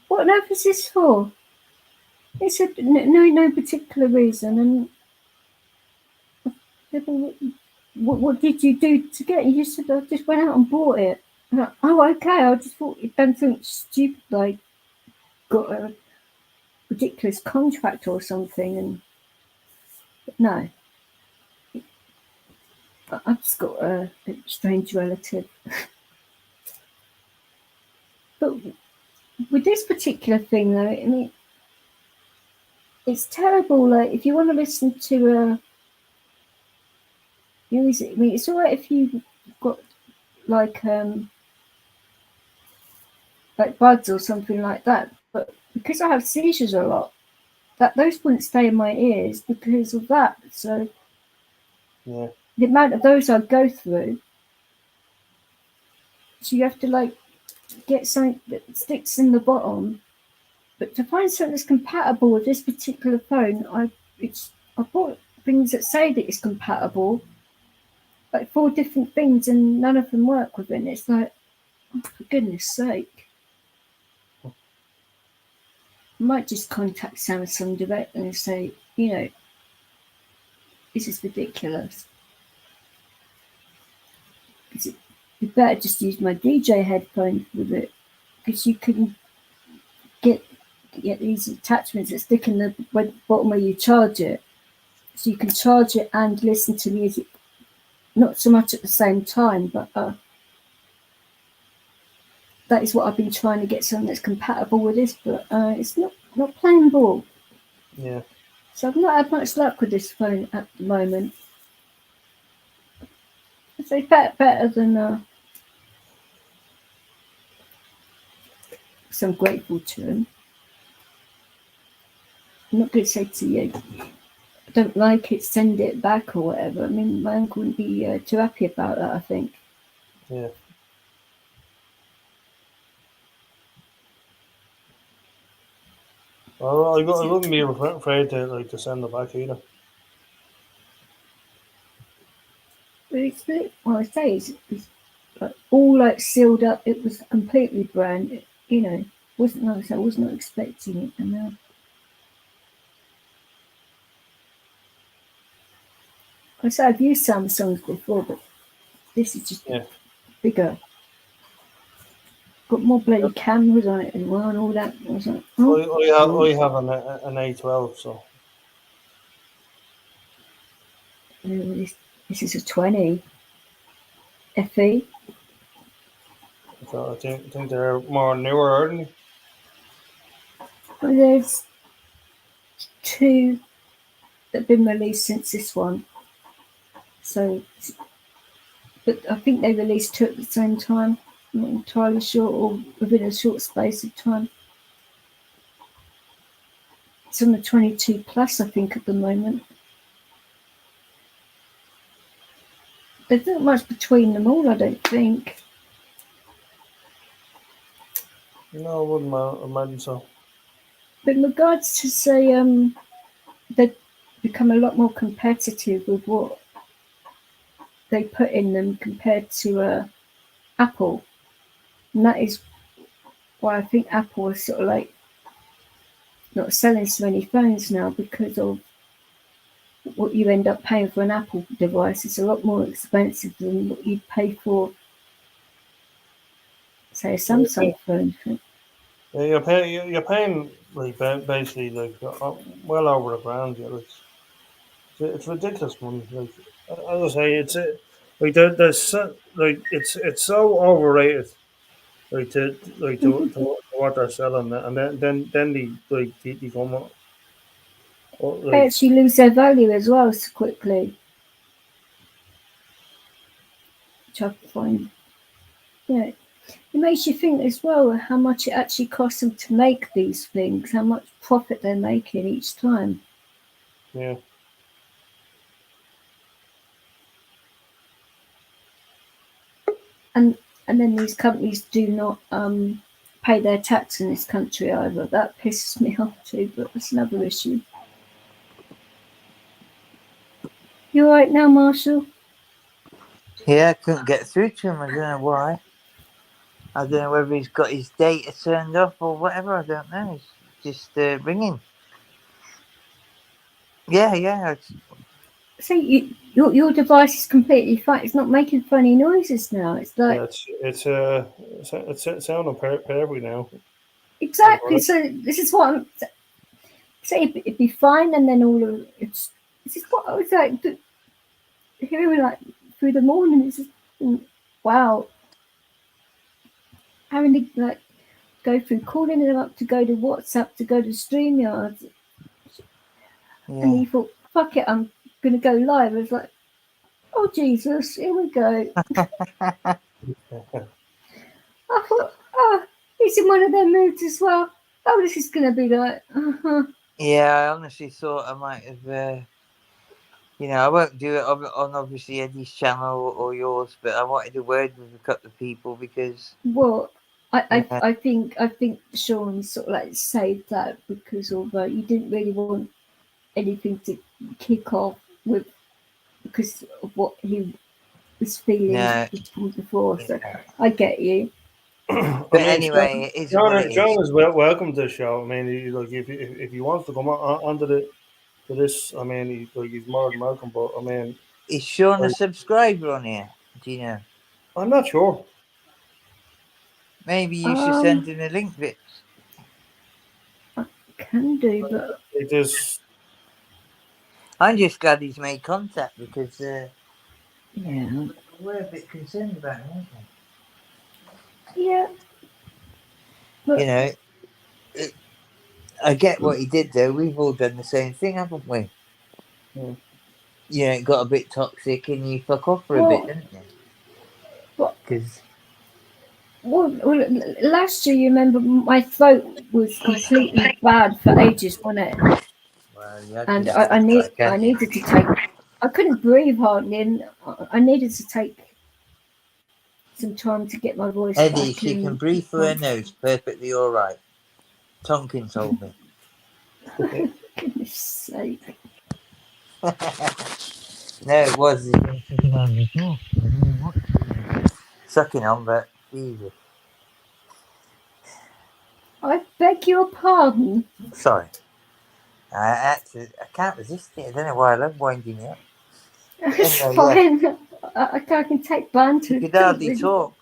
[SPEAKER 3] what on earth is this for? He said, no particular reason. And I said, well, what did you do to get it? He just said, I just went out and bought it. And oh, okay. I just thought you'd done something stupid, like got a ridiculous contract or something. And no, I've just got a strange relative. But with this particular thing, though, I mean, it's terrible. Like, if you want to listen to music, I mean, it's all right if you've got like buds or something like that. But because I have seizures a lot, that those wouldn't stay in my ears because of that. So
[SPEAKER 1] Yeah.
[SPEAKER 3] the amount of those I go through, so you have to like get something that sticks in the bottom. But to find something that's compatible with this particular phone, I bought things that say that it's compatible, like 4 different things, and none of them work with it. And it's like, oh, for goodness sake. I might just contact Samsung direct and say, this is ridiculous. You better just use my DJ headphones with it, because you can get these attachments that stick in the bottom where you charge it, so you can charge it and listen to music, not so much at the same time, but that is what I've been trying to get, something that's compatible with this, but it's not playing ball.
[SPEAKER 1] Yeah.
[SPEAKER 3] So I've not had much luck with this phone at the moment. I'd say better than so I'm grateful to him. I'm not going to say to you, I don't like it, send it back or whatever. I mean, my uncle wouldn't be too happy about that, I think.
[SPEAKER 1] Yeah. I wouldn't be afraid to send it back either.
[SPEAKER 3] But well, I say it's all like sealed up. It was completely brand, I was not expecting it. And I say I've used Samsungs before, but this is just
[SPEAKER 1] Yeah.
[SPEAKER 3] bigger. Got more bloody cameras on it as well, and all that. I was like,
[SPEAKER 1] I have an A12, so
[SPEAKER 3] this is a 20 FE.
[SPEAKER 1] I think they're more newer, aren't they?
[SPEAKER 3] Well, there's 2 that have been released since this one. So, but I think they released 2 at the same time. I'm not entirely sure, or within a short space of time. It's on the 22 plus, I think, at the moment. There's not much between them all, I don't think.
[SPEAKER 1] No, I wouldn't imagine so.
[SPEAKER 3] But in regards to say, they've become a lot more competitive with what they put in them compared to Apple, and that is why I think Apple is sort of like not selling so many phones now, because of what you end up paying for an Apple device. It's a lot more expensive than what you'd pay for, say, a Samsung phone.
[SPEAKER 1] Yeah, you're paying like basically like well over $1,000. Yeah, like, it's ridiculous money. Like as I say, like like it's so overrated. Like to what they're selling, and then they come up.
[SPEAKER 3] They
[SPEAKER 1] Like
[SPEAKER 3] actually lose their value as well so quickly, which I find, yeah, it makes you think as well how much it actually costs them to make these things, how much profit they're making each time.
[SPEAKER 1] yeah.
[SPEAKER 3] And then these companies do not pay their tax in this country either. That pisses me off too, but that's another issue. You all right now, Marshall?
[SPEAKER 2] Yeah, I couldn't get through to him. I don't know why. I don't know whether he's got his data turned off or whatever. I don't know. He's just ringing. Yeah.
[SPEAKER 3] So your device is completely fine. It's not making funny noises now. It's like,
[SPEAKER 1] Yeah, it's sounding perfect now.
[SPEAKER 3] exactly. So this is what I'm saying. It'd be fine, and then all of it's. This is what I was like hearing like through the morning. It's just, wow. Having to like go through calling them up to go to WhatsApp to go to StreamYard, and you thought, fuck it, I'm gonna go live. I was like, oh Jesus, here we go. I thought, oh, he's in one of their moods as well. Oh, this is gonna be like,
[SPEAKER 2] Yeah, I honestly thought I might have. I won't do it on obviously Eddie's channel or yours, but I wanted a word with a couple of people because.
[SPEAKER 3] Well, I think Sean sort of like saved that because of you didn't really want anything to kick off with because of what he was feeling from before. So I get you.
[SPEAKER 2] But anyway, it is what it is.
[SPEAKER 1] John is welcome to the show. I mean, if he wants to come onto to this, I mean, he's more than welcome. But I mean,
[SPEAKER 2] is Sean a subscriber on here? Do you know?
[SPEAKER 1] I'm not sure.
[SPEAKER 2] Maybe you should send him a link, Vic.
[SPEAKER 3] I can do, but
[SPEAKER 1] it is.
[SPEAKER 2] I'm just glad he's made contact because
[SPEAKER 3] yeah,
[SPEAKER 2] we're a bit concerned about him, aren't we?
[SPEAKER 3] Yeah. But,
[SPEAKER 2] I get what he did though. We've all done the same thing, haven't we?
[SPEAKER 1] Yeah.
[SPEAKER 2] It got a bit toxic and you fuck off for a bit, didn't you? Because.
[SPEAKER 3] Well, last year, you remember, my throat was completely bad for ages, wasn't it?
[SPEAKER 2] Well,
[SPEAKER 3] and I needed to take. I couldn't breathe hardly, and I needed to take some time to get my voice
[SPEAKER 2] Eddie,
[SPEAKER 3] back.
[SPEAKER 2] she can breathe through her nose perfectly all right. Tonkin told me.
[SPEAKER 3] Goodness sake.
[SPEAKER 2] No, it was. Sucking on, but Jesus.
[SPEAKER 3] I beg your pardon.
[SPEAKER 2] Sorry. I can't resist it. I don't know why I love winding you up.
[SPEAKER 3] It's
[SPEAKER 2] Anyway,
[SPEAKER 3] fine. I can take banter.
[SPEAKER 2] You could hardly talk.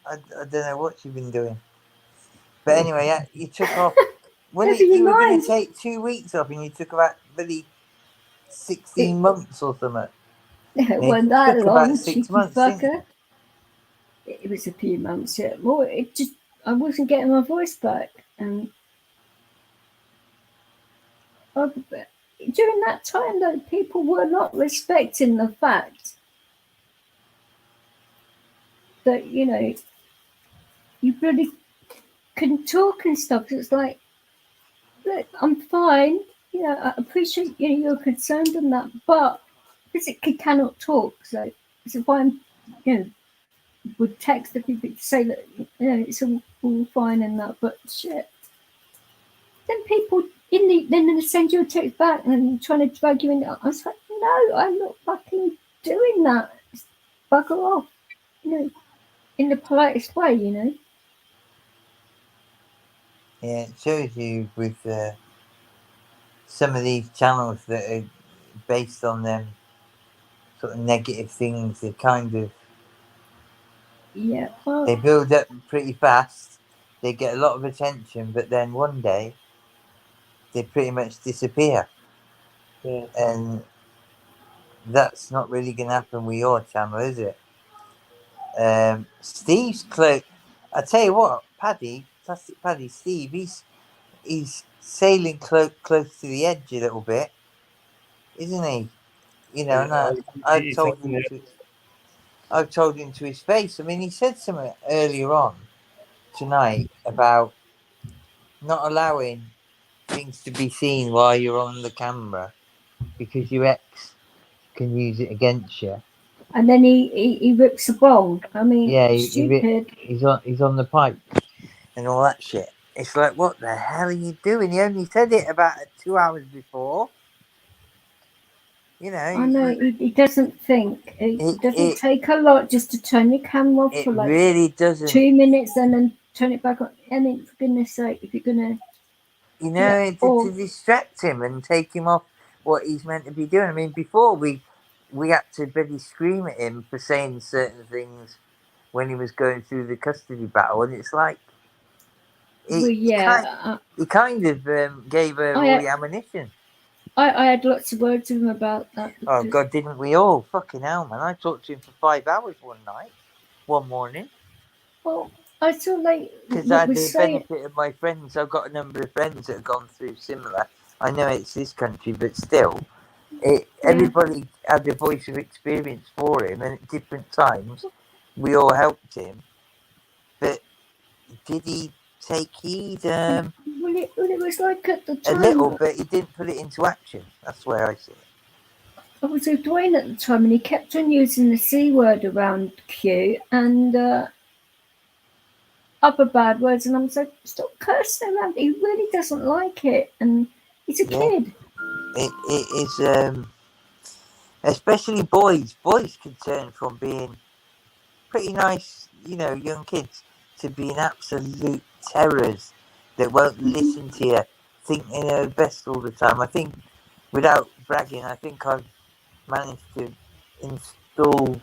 [SPEAKER 2] I don't know what you've been doing. But anyway, yeah, you took off.
[SPEAKER 3] Never you
[SPEAKER 2] You were going
[SPEAKER 3] mind.
[SPEAKER 2] to take 2 weeks off, and you took about really 16
[SPEAKER 3] It-
[SPEAKER 2] months or something.
[SPEAKER 3] It
[SPEAKER 2] It
[SPEAKER 3] wasn't that
[SPEAKER 2] took
[SPEAKER 3] long,
[SPEAKER 2] about 6
[SPEAKER 3] cheeky
[SPEAKER 2] months, didn't
[SPEAKER 3] fucker. It was a few months. Yeah. Well, it just I wasn't getting my voice back, and during that time, though, people were not respecting the fact that you really can talk and stuff. It's like, look, I'm fine. I appreciate you're concerned in that, but physically cannot talk. So this is why I'm, would text the people to say that it's all fine and that, but shit. Then people then they send you a text back and trying to drag you in. I was like, no, I'm not fucking doing that. Just bugger off, in the politest way,
[SPEAKER 2] Yeah, it shows you with some of these channels that are based on them sort of negative things. They kind of
[SPEAKER 3] Yeah. Well,
[SPEAKER 2] they build up pretty fast. They get a lot of attention, but then one day they pretty much disappear.
[SPEAKER 1] Yeah.
[SPEAKER 2] And that's not really going to happen with your channel, is it? Steve's close. I tell you what, Plastic Paddy, Steve, he's sailing close to the edge a little bit, isn't he? And I've told him to his face. I mean, he said something earlier on tonight about not allowing things to be seen while you're on the camera because your ex can use it against you.
[SPEAKER 3] and then he rips a bong. I mean,
[SPEAKER 2] Yeah,
[SPEAKER 3] stupid.
[SPEAKER 2] he's on the pipe and all that shit. It's like, what the hell are you doing? He only said it about 2 hours before.
[SPEAKER 3] I know he doesn't think. It doesn't
[SPEAKER 2] it
[SPEAKER 3] take a lot just to turn your camera off
[SPEAKER 2] it
[SPEAKER 3] for like
[SPEAKER 2] really doesn't.
[SPEAKER 3] 2 minutes and then turn it back on. I mean, for goodness sake, if you're gonna,
[SPEAKER 2] to distract him and take him off what he's meant to be doing. I mean, before we had to really scream at him for saying certain things when he was going through the custody battle, and it's like he kind of gave her all the ammunition.
[SPEAKER 3] I had lots of words with him about that.
[SPEAKER 2] Oh God, didn't we all? Fucking hell, man! I talked to him for 5 hours one morning.
[SPEAKER 3] Well, I feel like
[SPEAKER 2] because I had the benefit of my friends. I've got a number of friends that have gone through similar. I know it's this country, but still, everybody had a voice of experience for him, and at different times, we all helped him. But did he take heed?
[SPEAKER 3] Well, it was like at the time.
[SPEAKER 2] A little, but he didn't put it into action. That's where I see it.
[SPEAKER 3] I was with Dwayne at the time, and he kept on using the C word around Q and other bad words, and I'm like, stop cursing around. He really doesn't like it, and he's a kid.
[SPEAKER 2] It is, especially boys. Boys can turn from being pretty nice, young kids, to being absolute terrors that won't listen to you, think they know best all the time. I think, without bragging, I think I've managed to install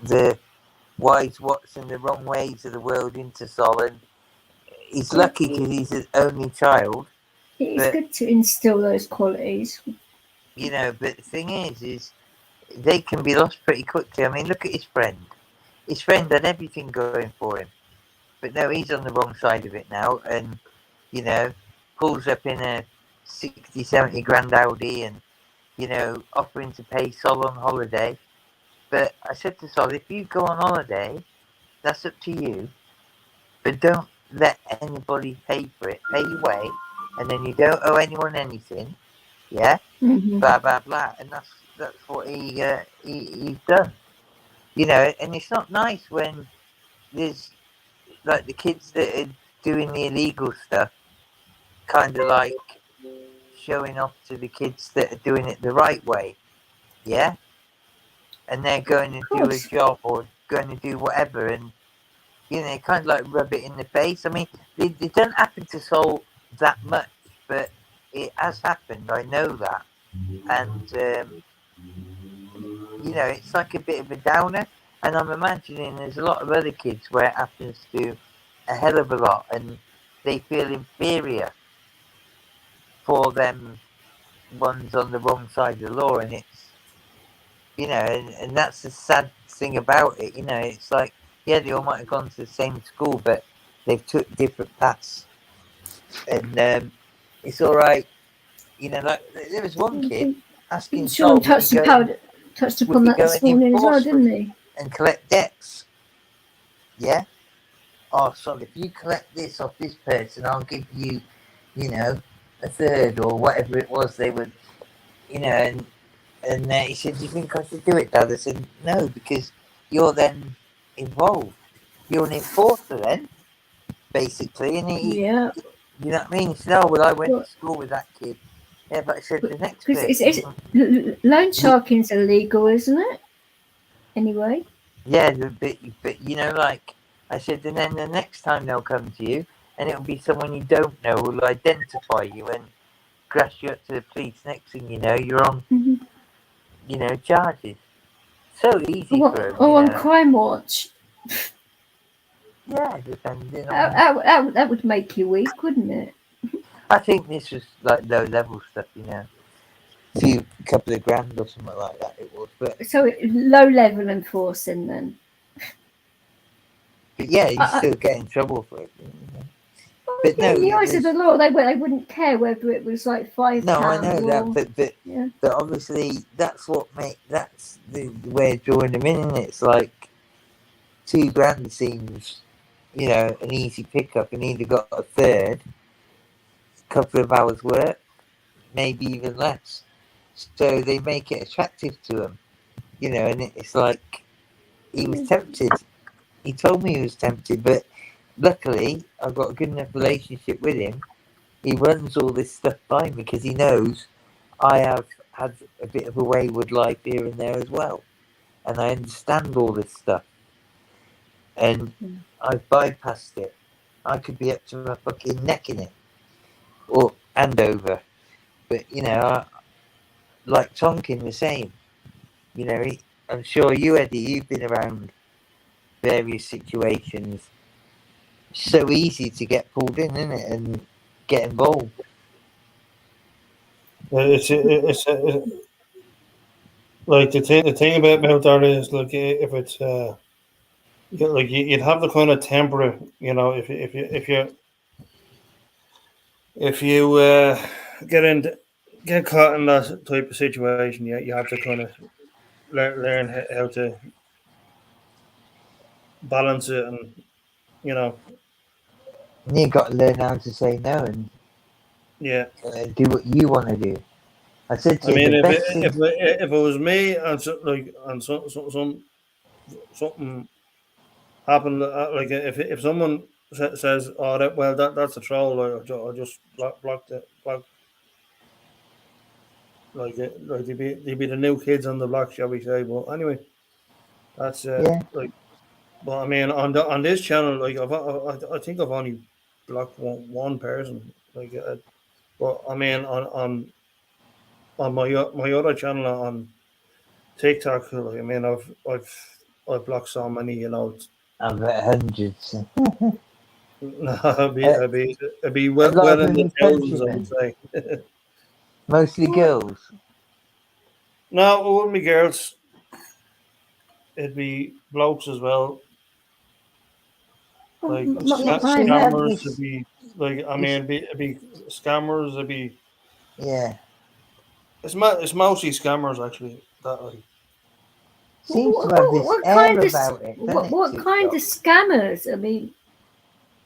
[SPEAKER 2] the wise Watson, the wrong ways of the world into Sol, and he's lucky because he's his only child.
[SPEAKER 3] It's good to instill those qualities.
[SPEAKER 2] But the thing is they can be lost pretty quickly. I mean, look at his friend. His friend had everything going for him. But no, he's on the wrong side of it now, and, pulls up in a 60, 70 grand Audi and, offering to pay Sol on holiday. But I said to Sol, if you go on holiday, that's up to you. But don't let anybody pay for it. Pay your way, and then you don't owe anyone anything. Yeah?
[SPEAKER 3] Mm-hmm.
[SPEAKER 2] Blah, blah, blah. And that's what he's done. And it's not nice when there's, like, the kids that are doing the illegal stuff, kind of like showing off to the kids that are doing it the right way. Yeah? And they're going to do a job or going to do whatever, and, kind of like rub it in the face. I mean, they don't happen to Sol that much, but it has happened. I know that, and you know, it's like a bit of a downer. And I'm imagining there's a lot of other kids where it happens to a hell of a lot, and they feel inferior for them ones on the wrong side of the law, and it's, you know, and that's the sad thing about it. You know, it's like, yeah, they all might have gone to the same school, but they've took different paths, and it's all right. You know, like there was one kid asking
[SPEAKER 3] Sean
[SPEAKER 2] Sol,
[SPEAKER 3] touched
[SPEAKER 2] would
[SPEAKER 3] upon
[SPEAKER 2] he
[SPEAKER 3] that
[SPEAKER 2] go
[SPEAKER 3] this
[SPEAKER 2] and
[SPEAKER 3] morning as well,
[SPEAKER 2] enforce
[SPEAKER 3] didn't he?
[SPEAKER 2] and collect debts? Yeah. Oh, Sol, if you collect this off this person, I'll give you, you know, a third or whatever it was they would, you know, and he said, do you think I should do it, Dad? I said, no, because you're then involved. You're an enforcer then, basically. And he,
[SPEAKER 3] Yeah.
[SPEAKER 2] you know what I mean? He said, oh, well, I went
[SPEAKER 3] Well,
[SPEAKER 2] to school with that kid. Yeah, but I said, the next
[SPEAKER 3] because
[SPEAKER 2] person.
[SPEAKER 3] loan sharking's illegal, isn't it? Anyway.
[SPEAKER 2] Yeah, but you know, like I said, and then the next time they'll come to you, and it'll be someone you don't know who will identify you and crash you up to the police. Next thing you know, you're on,
[SPEAKER 3] Mm-hmm.
[SPEAKER 2] you know, charges. So easy for them,
[SPEAKER 3] Oh,
[SPEAKER 2] you
[SPEAKER 3] on
[SPEAKER 2] know.
[SPEAKER 3] Crime Watch.
[SPEAKER 2] Yeah, depending on.
[SPEAKER 3] That would make you weak, wouldn't it?
[SPEAKER 2] I think this was like low level stuff, you know, couple of grand or something like that. It was, but
[SPEAKER 3] So low level enforcing then.
[SPEAKER 2] yeah, you still get in trouble for it. You know? But
[SPEAKER 3] Yeah,
[SPEAKER 2] no,
[SPEAKER 3] in the eyes of the law, they wouldn't care whether it was like £5.
[SPEAKER 2] no, I know
[SPEAKER 3] or,
[SPEAKER 2] that,
[SPEAKER 3] yeah.
[SPEAKER 2] but obviously that's that's the way of drawing them in. Isn't it? It's like £2 seems, you know, an easy pickup, and either got a third, couple of hours work, maybe even less. So they make it attractive to them, you know, and it's like he was tempted. He told me he was tempted, but luckily I've got a good enough relationship with him. He runs all this stuff by me because he knows I have had a bit of a wayward life here and there as well, and I understand all this stuff, and I've bypassed it. I could be up to my fucking neck in it, or and over. But you know, like Tonkin was saying, you know, I'm sure you, Eddie, you've been around various situations. So easy to get pulled in, isn't it, and get involved.
[SPEAKER 1] It's like the thing about that is, like, if it's like you'd have the kind of temper, you know, if you get caught in that type of situation, you have to kind of learn how to balance it, and you know,
[SPEAKER 2] And you've got to learn how to say no and
[SPEAKER 1] yeah.
[SPEAKER 2] do what you want to do. I said to
[SPEAKER 1] I
[SPEAKER 2] you,
[SPEAKER 1] mean,
[SPEAKER 2] the
[SPEAKER 1] if
[SPEAKER 2] best thing.
[SPEAKER 1] it was me and something happened, like if someone says, "Oh, that's a troll," I just block like they'd be the new kids on the block, shall we say? But anyway, that's
[SPEAKER 2] Yeah.
[SPEAKER 1] like. But I mean, on this channel, like I think I've only blocked one person, like. But I mean, on my other channel on TikTok, like, I mean, I've blocked so many, you know.
[SPEAKER 2] I've got hundreds.
[SPEAKER 1] I'd be
[SPEAKER 2] A lot
[SPEAKER 1] well
[SPEAKER 2] of
[SPEAKER 1] in the
[SPEAKER 2] them
[SPEAKER 1] thousands, I
[SPEAKER 2] countrymen,
[SPEAKER 1] would say.
[SPEAKER 2] mostly girls.
[SPEAKER 1] No, it wouldn't be girls. It'd be blokes as well. Like scammers. It'd be like, I mean, it'd be scammers. It'd be.
[SPEAKER 2] Yeah.
[SPEAKER 1] It's mostly scammers, actually. That, like.
[SPEAKER 2] Seems to have this air about it.
[SPEAKER 3] What kind of scammers? I mean,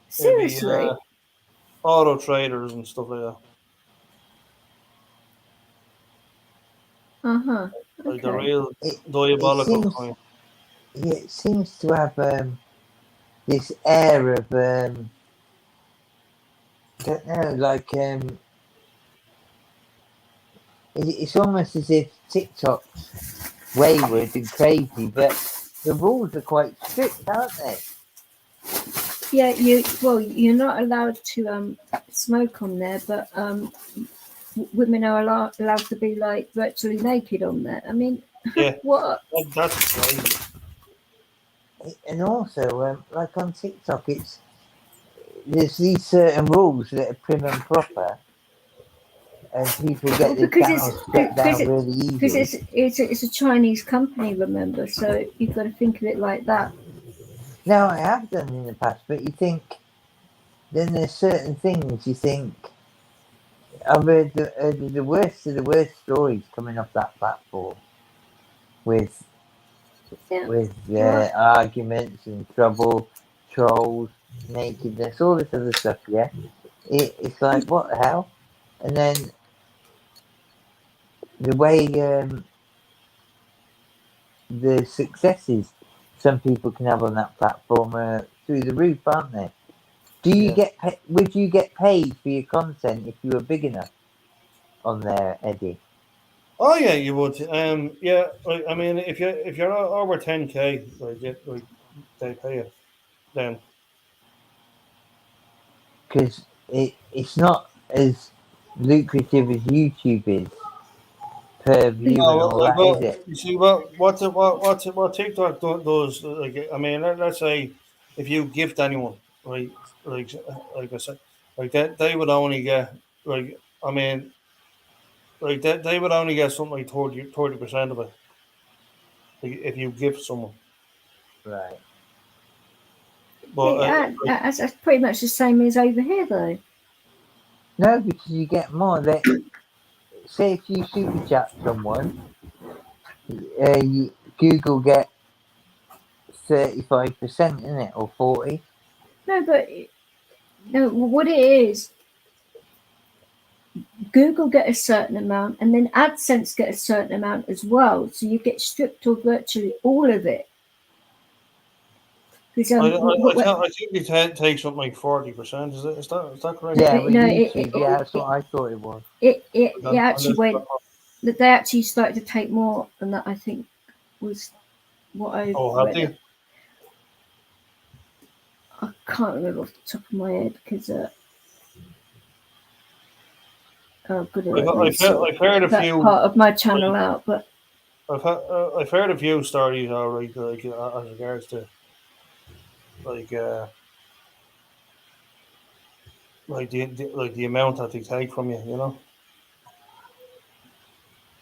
[SPEAKER 3] seriously.
[SPEAKER 1] Be, auto traders and stuff like that.
[SPEAKER 3] Okay.
[SPEAKER 1] Like the real diabolical kind.
[SPEAKER 2] Yeah, it seems to have this air of don't know, like it's almost as if TikTok's wayward and crazy, but the rules are quite strict, aren't they?
[SPEAKER 3] Yeah, you're not allowed to smoke on there, but women are allowed to be like virtually naked on there. I mean,
[SPEAKER 1] Yeah,
[SPEAKER 3] what?
[SPEAKER 1] that's crazy.
[SPEAKER 2] And also, like on TikTok, there's these certain rules that are prim and proper, and people
[SPEAKER 3] Well,
[SPEAKER 2] get their
[SPEAKER 3] because
[SPEAKER 2] channels shut down really easily.
[SPEAKER 3] it's a Chinese company, remember? So you've got to think of it like that.
[SPEAKER 2] Now, I have done in the past, but you think then there's certain things you think. I've heard the worst of the worst stories coming off that platform with
[SPEAKER 3] Yeah. Well,
[SPEAKER 2] arguments and trouble, trolls, nakedness, all this other stuff. Yeah, it's like what the hell? And then the way the successes some people can have on that platform are through the roof, aren't they? Do you
[SPEAKER 1] Yeah.
[SPEAKER 2] would you get paid for your content if you were big enough on there, Eddie?
[SPEAKER 1] Oh yeah, you would. Yeah. Like, I mean, if you're over 10K, like they pay you. Then
[SPEAKER 2] Because it's not as lucrative as YouTube is per view and
[SPEAKER 1] no,
[SPEAKER 2] all
[SPEAKER 1] like
[SPEAKER 2] that, is it?
[SPEAKER 1] you see what TikTok does. Like I mean, let's say if you gift anyone, right? Like I said, like that they would only get like I mean, like that they would only get something like 30% of it. Like, if you gift someone,
[SPEAKER 2] Right.
[SPEAKER 1] but
[SPEAKER 3] that's pretty much the same as over here, though.
[SPEAKER 2] No, because you get more. Say if you super chat someone, Google get 35%, in it, or 40.
[SPEAKER 3] No, but no, what it is, Google get a certain amount, and then AdSense get a certain amount as well. So you get stripped of virtually all of it. Because
[SPEAKER 1] I think it takes something like 40%. Is that correct?
[SPEAKER 2] Yeah, with
[SPEAKER 3] no,
[SPEAKER 2] YouTube, yeah, that's what I thought it was.
[SPEAKER 3] it actually went. That they actually started to take more, and that I think was what I
[SPEAKER 1] Oh, have
[SPEAKER 3] read.
[SPEAKER 1] they?
[SPEAKER 3] I can't remember off the top of my head because good
[SPEAKER 1] I've heard a
[SPEAKER 3] that
[SPEAKER 1] few.
[SPEAKER 3] part of my channel out, but
[SPEAKER 1] I've heard a few stories already, like as regards to like the amount that they take from you. You know.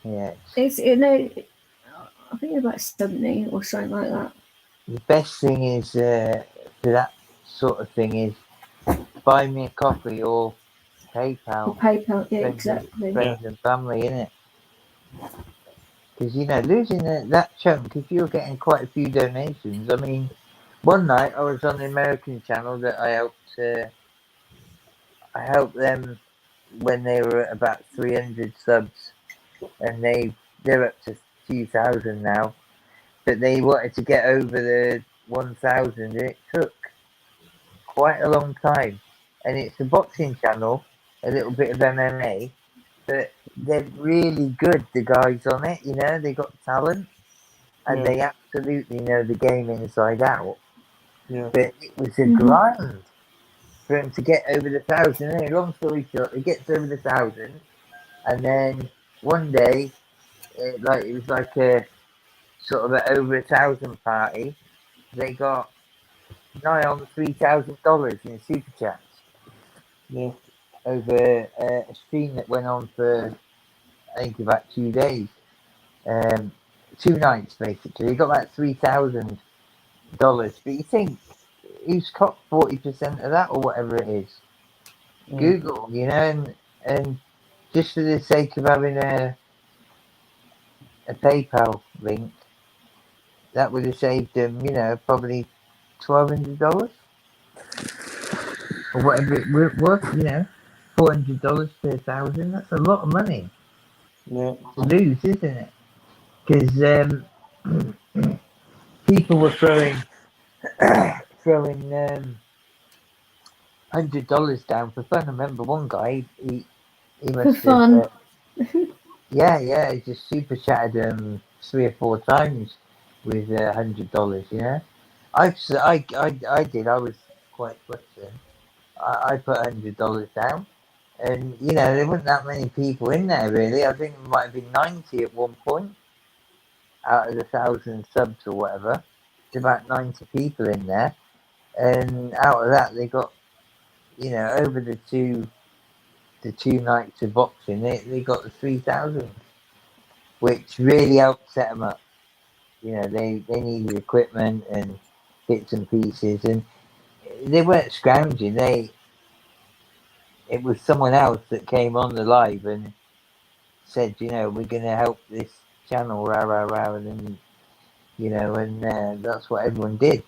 [SPEAKER 2] Yeah.
[SPEAKER 3] it's I think about 70 or something like that.
[SPEAKER 2] The best thing is for that sort of thing is buy me a coffee or PayPal.
[SPEAKER 3] Or PayPal, yeah,
[SPEAKER 2] friends
[SPEAKER 3] exactly.
[SPEAKER 2] And, friends and family, innit? Because losing that chunk, if you're getting quite a few donations. I mean, one night I was on the American channel that I helped. I helped them when they were at about 300 subs, and they're up to 2,000 now. But they wanted to get over the 1,000, and it took quite a long time. And it's a boxing channel, a little bit of MMA, but they're really good. The guys on it, they got talent, and
[SPEAKER 1] Yeah.
[SPEAKER 2] they absolutely know the game inside out.
[SPEAKER 1] Yeah.
[SPEAKER 2] But it was a grind for him to get over the 1,000. Anyway, long story short, he gets over the 1,000, and then one day, it was like a sort of an over 1,000 party. They got nigh on $3,000 in super chats.
[SPEAKER 1] Yeah.
[SPEAKER 2] Over a stream that went on for I think about 2 days, 2 nights basically. He got about $3,000, but you think who's got 40% of that or whatever it is? Google, and just for the sake of having a PayPal link, that would have saved them, probably $1,200 or whatever it was, $400 per 1,000. That's a lot of money
[SPEAKER 1] Yeah.
[SPEAKER 2] to lose, isn't it? Because people were throwing $100 down for fun. I remember one guy, he must
[SPEAKER 3] For fun.
[SPEAKER 2] He just super chatted 3 or 4 times with $100. I did. I was quite frustrating. I put $100 down, and you know there weren't that many people in there really. I think there might have been 90 at one point out of the 1,000 subs or whatever. There's about 90 people in there, and out of that they got, you know, over the two nights of boxing, they got the 3,000, which really helped set them up. You know, they needed equipment and bits and pieces, and they weren't scrounging. It was someone else that came on the live and said, you know, we're going to help this channel, rah rah rah, and then, you know, and that's what everyone did.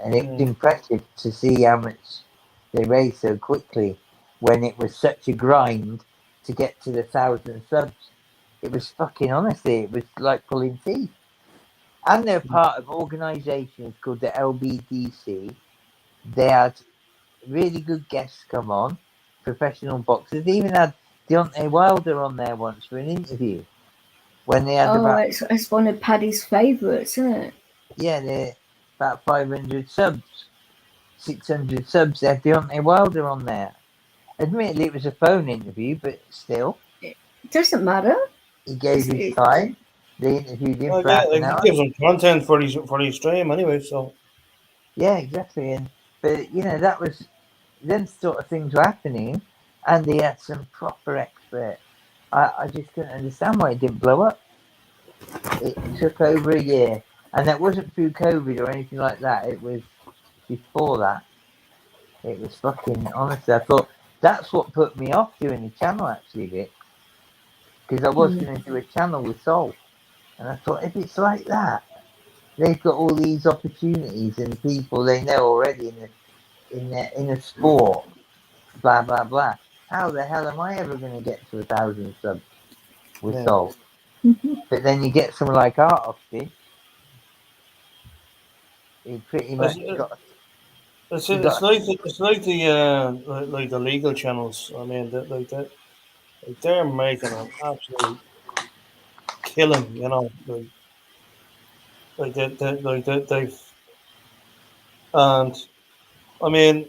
[SPEAKER 2] And it was impressive to see how much they raised so quickly when it was such a grind to get to the 1,000 subs. It was fucking, honestly, it was like pulling teeth. And they're part of organisations called the LBDC. They had really good guests come on, professional boxers. They even had Deontay Wilder on there once for an interview. When they had
[SPEAKER 3] it's one of Paddy's favourites, isn't it?
[SPEAKER 2] Yeah, they're about 500 subs, 600 subs. They had Deontay Wilder on there. Admittedly, it was a phone interview, but still.
[SPEAKER 3] It doesn't matter.
[SPEAKER 2] He gave his time. They interviewed him for half an hour.
[SPEAKER 1] He gives them content for his stream anyway, so.
[SPEAKER 2] Yeah, exactly. But, you know, that was, them sort of things were happening, and they had some proper experts. I just couldn't understand why it didn't blow up. It took over a year, and that wasn't through COVID or anything like that. It was before that. It was fucking, honestly, I thought that's what put me off doing the channel, actually, Vic. Because I was going to do a channel with Soul. And I thought, if it's like that, they've got all these opportunities and people they know already in the sport, blah, blah, blah. How the hell am I ever going to get to 1,000 subs with Soul? But then you get someone like Artofsky. He pretty much got...
[SPEAKER 1] It's like the legal channels. I mean, they're making an absolute killing. You know, they've, and I mean,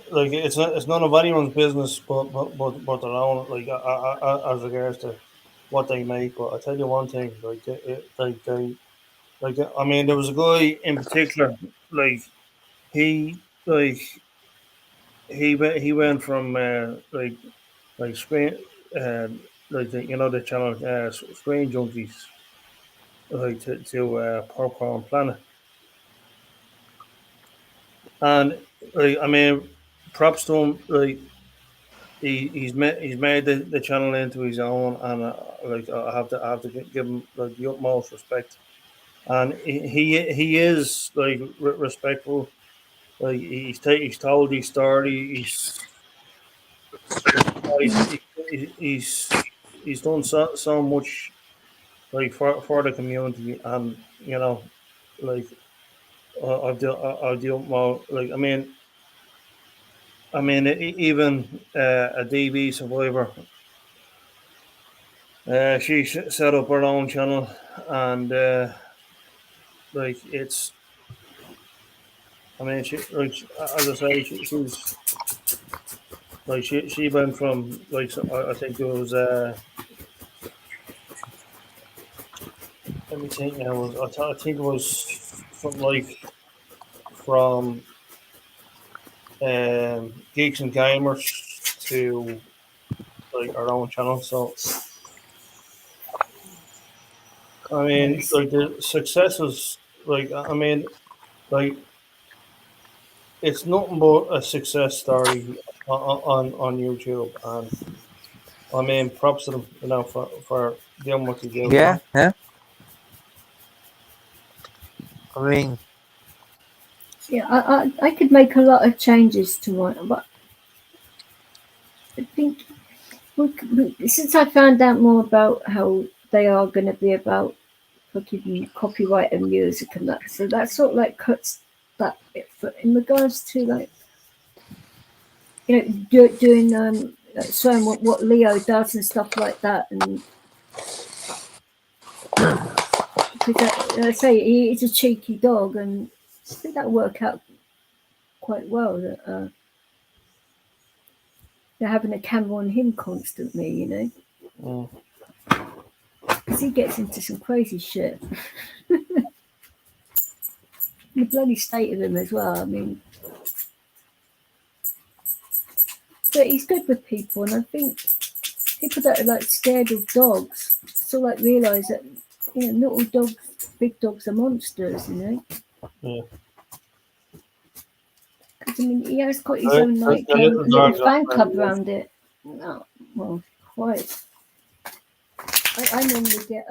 [SPEAKER 1] like it's none of anyone's business, but their own. Like as regards to what they make. But I tell you one thing, I mean, there was a guy in particular, like he went from like screen like the channel Screen Junkies like to Popcorn Planet, and like I mean, props to him. Like he's made the channel into his own, and like I have to give him like the utmost respect. And he is like respectful. Like he's told his story. He's done so much like for the community, and you know, like I'll do more. Like I mean even a DB survivor. She set up her own channel, and like it's. I mean, she like as I say, she's like she went from like I think it was let me think now. I think it was from Geeks and Gamers to like our own channel. So I mean, like the success is like I mean, like it's nothing but a success story on YouTube, and I mean, props to them, you know, for doing what they do.
[SPEAKER 2] Yeah. I mean,
[SPEAKER 3] yeah, I could make a lot of changes to it, but I think since I found out more about how they are going to be about fucking copyright and music and that, so that sort of like cuts that bit. But in regards to like, you know, doing showing what Leo does and stuff like that, and because I say he's a cheeky dog, and I think that'll work out quite well that they're having a camera on him constantly, you know,
[SPEAKER 1] Mm.
[SPEAKER 3] because he gets into some crazy shit. The bloody state of him as well. I mean, but he's good with people, and I think people that are like scared of dogs sort of like realise that, you know, not all dogs, big dogs are monsters, you know.
[SPEAKER 1] Yeah.
[SPEAKER 3] Because I mean, he has got his
[SPEAKER 1] Right,
[SPEAKER 3] own
[SPEAKER 1] the
[SPEAKER 3] like
[SPEAKER 1] little
[SPEAKER 3] little
[SPEAKER 1] dogs
[SPEAKER 3] fan
[SPEAKER 1] are
[SPEAKER 3] club
[SPEAKER 1] friendly.
[SPEAKER 3] around it. No, well, quite. I normally get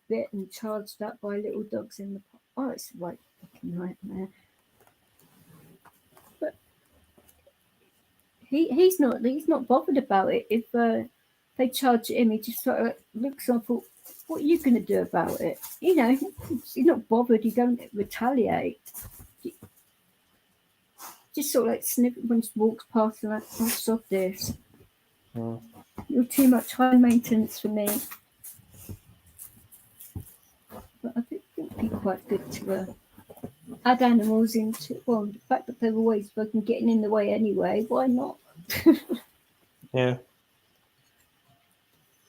[SPEAKER 3] bit and charged up by little dogs in the park. Oh, it's like fucking nightmare. But he's not bothered about it. If they charge him, he just sort of looks and thought, what are you going to do about it? You know, he's not bothered. He don't retaliate. He just sort of like sniff when he walks past and like, oh, stop this.
[SPEAKER 1] Mm.
[SPEAKER 3] You're too much high maintenance for me. But I think it'd be quite good to add animals into, well, the fact that they're always fucking getting in the way anyway, why not?
[SPEAKER 1] Yeah.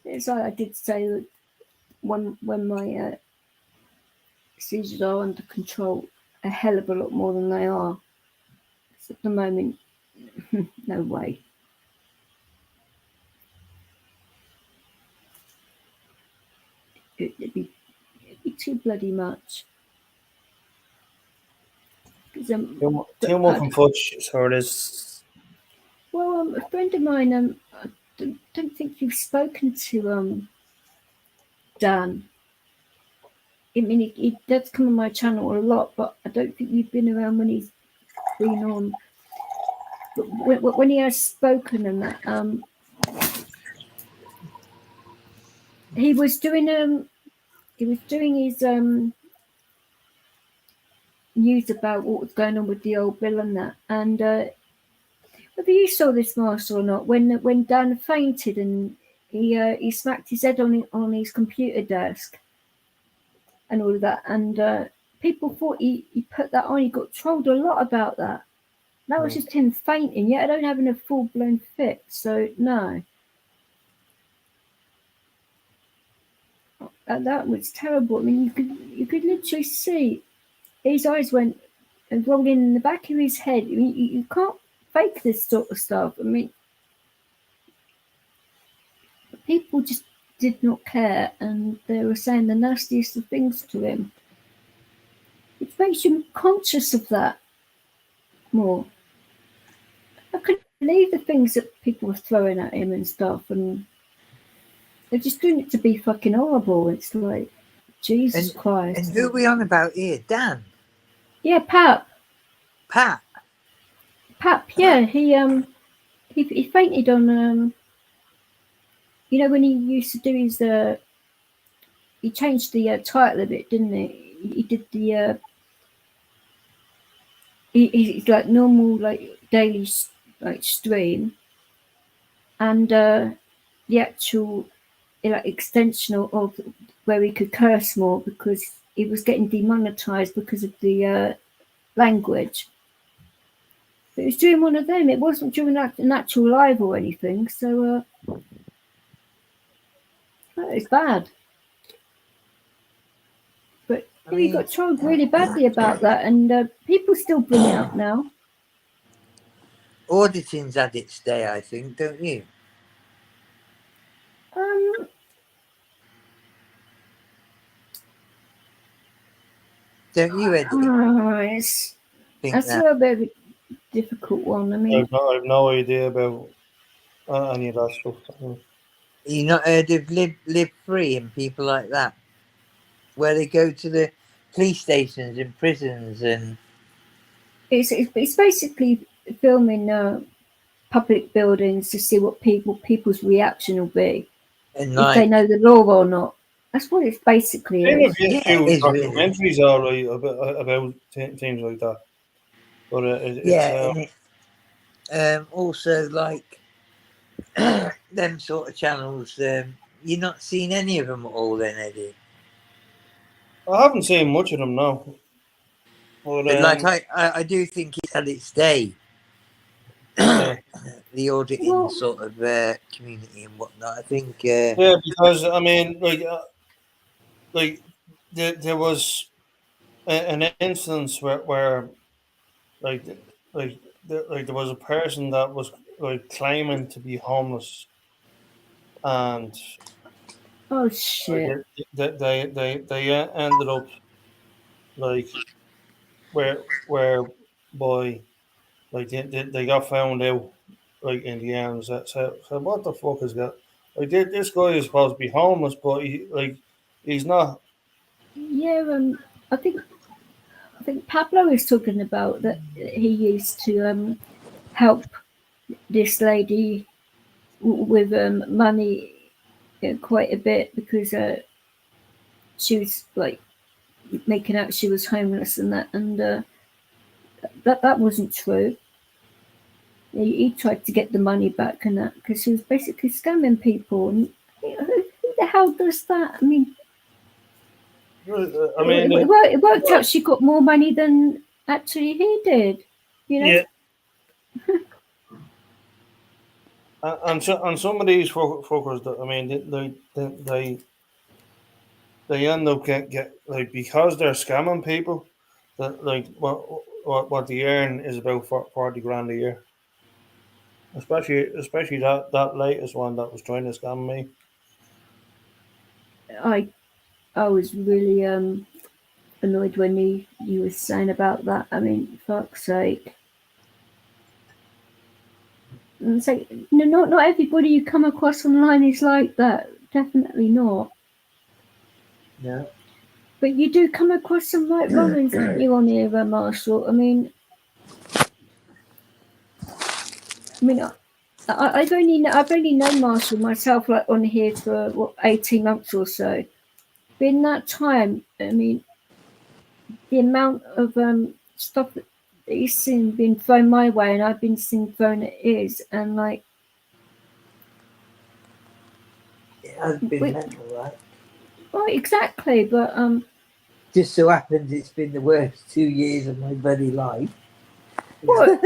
[SPEAKER 3] It's like I did say that when my seizures are under control, a hell of a lot more than they are. 'Cause at the moment, no way. It'd be too bloody much. 'Cause,
[SPEAKER 1] Too much from Fudge, so it is.
[SPEAKER 3] well, a friend of mine, I don't think you've spoken to Dan. I mean, he does come on my channel a lot, but I don't think you've been around when he's been on. But when he has spoken and that, he was doing his news about what was going on with the old bill and that. And whether you saw this, Master, or not, when Dan fainted and he smacked his head on his computer desk and all of that, and people thought he put that on. He got trolled a lot about that. That was just him fainting. Yet I don't having a full blown fit. So no, that was terrible. I mean, you could literally see his eyes went and rolled in the back of his head. I mean, you can't fake this sort of stuff. I mean, people just did not care, and they were saying the nastiest of things to him, which makes you conscious of that more. I couldn't believe the things that people were throwing at him and stuff, and they're just doing it to be fucking horrible. It's like, Jesus Christ.
[SPEAKER 2] And who are we on about here? Dan?
[SPEAKER 3] Yeah, Pap, yeah, he fainted on you know, when he used to do his he changed the title of it, didn't he? He did the he's like normal, like daily like stream, and the actual like extension of where he could curse more because he was getting demonetized because of the language. But it was during one of them. It wasn't during an actual live or anything. So that is bad. But
[SPEAKER 2] I
[SPEAKER 3] he
[SPEAKER 2] mean,
[SPEAKER 3] got trolled really badly about that, and people still bring it up now.
[SPEAKER 2] auditing's had its day, I think, don't you? Don't you, Eddie? Think
[SPEAKER 3] That's a
[SPEAKER 2] that?
[SPEAKER 3] little bit of a difficult one. I mean,
[SPEAKER 1] I've no idea about any of that stuff.
[SPEAKER 2] You not heard of Live Free and people like that, where they go to the police stations and prisons and
[SPEAKER 3] it's basically filming public buildings to see what people's reaction will be if
[SPEAKER 2] like
[SPEAKER 3] they know the law or not. That's what it's basically
[SPEAKER 1] I've
[SPEAKER 3] is.
[SPEAKER 1] seen a
[SPEAKER 2] Yeah,
[SPEAKER 1] few
[SPEAKER 2] it is really.
[SPEAKER 1] documentaries already about things like that, but
[SPEAKER 2] yeah,
[SPEAKER 1] it's
[SPEAKER 2] and also like them sort of channels. You're not seeing any of them at all, then, Eddie.
[SPEAKER 1] I haven't seen much of them now. But,
[SPEAKER 2] But like I do think it's had its day.
[SPEAKER 1] yeah.
[SPEAKER 2] The auditing
[SPEAKER 3] Well-
[SPEAKER 2] sort of community and whatnot. I think.
[SPEAKER 1] Yeah, because I mean, like there was an instance where like there was a person that was like claiming to be homeless, and
[SPEAKER 3] Oh shit.
[SPEAKER 1] they ended up like where like they got found out like in the end. So what the fuck is that? Like this guy is supposed to be homeless, but he's not.
[SPEAKER 3] Yeah, I think Pablo is talking about that he used to help this lady with money quite a bit because she was like making out she was homeless and that, and that wasn't true. He tried to get the money back and that because she was basically scamming people. And who the hell does that? I mean,
[SPEAKER 1] I mean,
[SPEAKER 3] it worked out. She got more money than actually he did. You know.
[SPEAKER 1] yeah. And some of these fuckers, I mean, they end up get like because they're scamming people, that like what they earn is about 40 grand a year. Especially that latest one that was trying to scam me.
[SPEAKER 3] I was really annoyed when you were saying about that. I mean, fuck's sake. And it's like, no, not everybody you come across online is like that. Definitely not.
[SPEAKER 2] No.
[SPEAKER 3] But you do come across some right Romans, don't you, on here, Marshall? I mean, I've only known Marshall myself, like on here for 18 months or so. But in that time, I mean, the amount of stuff that he's seen being thrown my way, and I've been seeing thrown at his, and like,
[SPEAKER 2] It has been mental, right?
[SPEAKER 3] right, exactly. But
[SPEAKER 2] Just so happens it's been the worst 2 years of my bloody life.
[SPEAKER 3] well,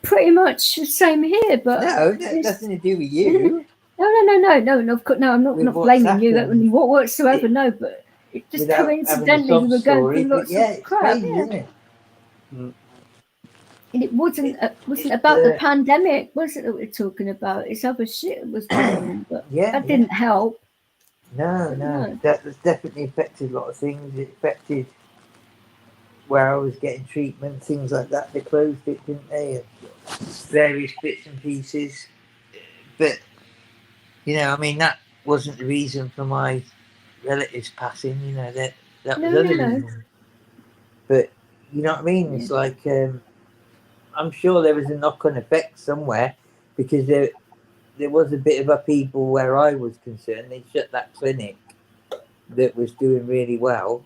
[SPEAKER 3] pretty much the same here. But
[SPEAKER 2] No, nothing to do with you.
[SPEAKER 3] No. Of course, no. I'm not
[SPEAKER 2] With what's
[SPEAKER 3] blaming you
[SPEAKER 2] happened,
[SPEAKER 3] whatsoever. No, but it just
[SPEAKER 2] without having a
[SPEAKER 3] coincidentally we
[SPEAKER 2] sob
[SPEAKER 3] were going
[SPEAKER 2] story,
[SPEAKER 3] through
[SPEAKER 2] but
[SPEAKER 3] lots
[SPEAKER 2] yeah,
[SPEAKER 3] of
[SPEAKER 2] it's
[SPEAKER 3] crap.
[SPEAKER 2] crazy,
[SPEAKER 3] Yeah.
[SPEAKER 2] isn't it?
[SPEAKER 3] And it wasn't about the pandemic, was it, that we're talking about? It's other shit that was going on, but that didn't help.
[SPEAKER 2] No. That has definitely affected a lot of things. It affected where I was getting treatment, things like that. They closed it, didn't they? And various bits and pieces. But, I mean, that wasn't the reason for my relatives passing, that was
[SPEAKER 3] No.
[SPEAKER 2] other reasons. But, you know what I mean?
[SPEAKER 3] Yeah.
[SPEAKER 2] It's like, I'm sure there was a knock-on effect somewhere because there was a bit of upheaval where I was concerned. They shut that clinic that was doing really well.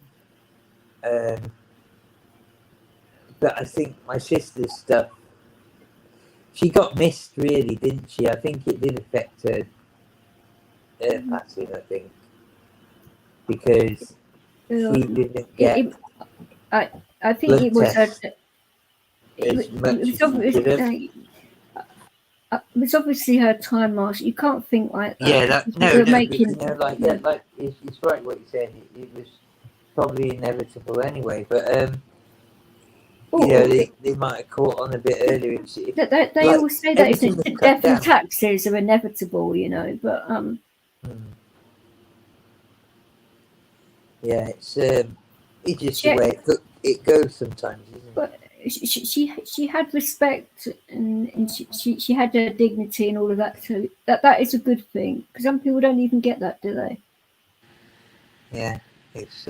[SPEAKER 2] But I think my sister's stuff, she got missed really, didn't she? I think it did affect her passing, I think. Because she didn't get
[SPEAKER 3] I think
[SPEAKER 2] blood
[SPEAKER 3] it was
[SPEAKER 2] tests
[SPEAKER 3] it
[SPEAKER 2] as much as she could have.
[SPEAKER 3] it was obviously her time, Marsh. You can't think like that.
[SPEAKER 2] Yeah, that no,
[SPEAKER 3] We're
[SPEAKER 2] no,
[SPEAKER 3] making,
[SPEAKER 2] but, like it's right what you said. It was probably inevitable anyway. But they might have caught on a bit earlier.
[SPEAKER 3] They
[SPEAKER 2] like,
[SPEAKER 3] always say that
[SPEAKER 2] everything was
[SPEAKER 3] death
[SPEAKER 2] cut
[SPEAKER 3] and
[SPEAKER 2] down.
[SPEAKER 3] taxes are inevitable, but
[SPEAKER 2] Yeah, it's just the way it goes sometimes, isn't it?
[SPEAKER 3] but she had respect and she had her dignity and all of that, so that is a good thing, because some people don't even get that, do they?
[SPEAKER 2] Yeah, it's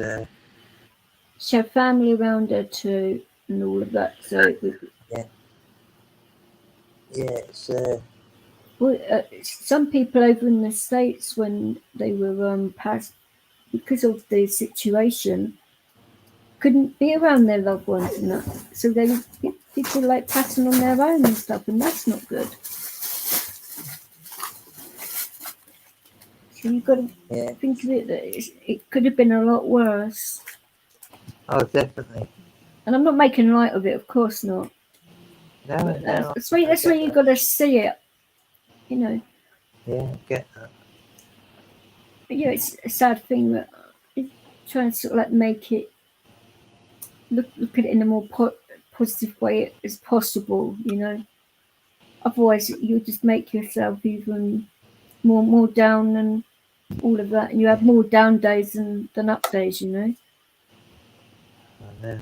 [SPEAKER 3] She had family around her too and all of that, so
[SPEAKER 2] it's
[SPEAKER 3] well, some people over in the States, when they were passed, because of the situation, couldn't be around their loved ones and that, so they people like passing on their own and stuff, and that's not good. So you've got to think of it that it could have been a lot worse.
[SPEAKER 2] oh, definitely.
[SPEAKER 3] And I'm not making light of it, of course not.
[SPEAKER 2] No,
[SPEAKER 3] But
[SPEAKER 2] no.
[SPEAKER 3] that's where you got to see it, you know.
[SPEAKER 2] Yeah, I get that.
[SPEAKER 3] But yeah, it's a sad thing that it's trying to sort of like make it look at it in a more positive way as possible, you know. Otherwise, you just make yourself even more down and all of that, and you have more down days than up days, you know.
[SPEAKER 2] I know.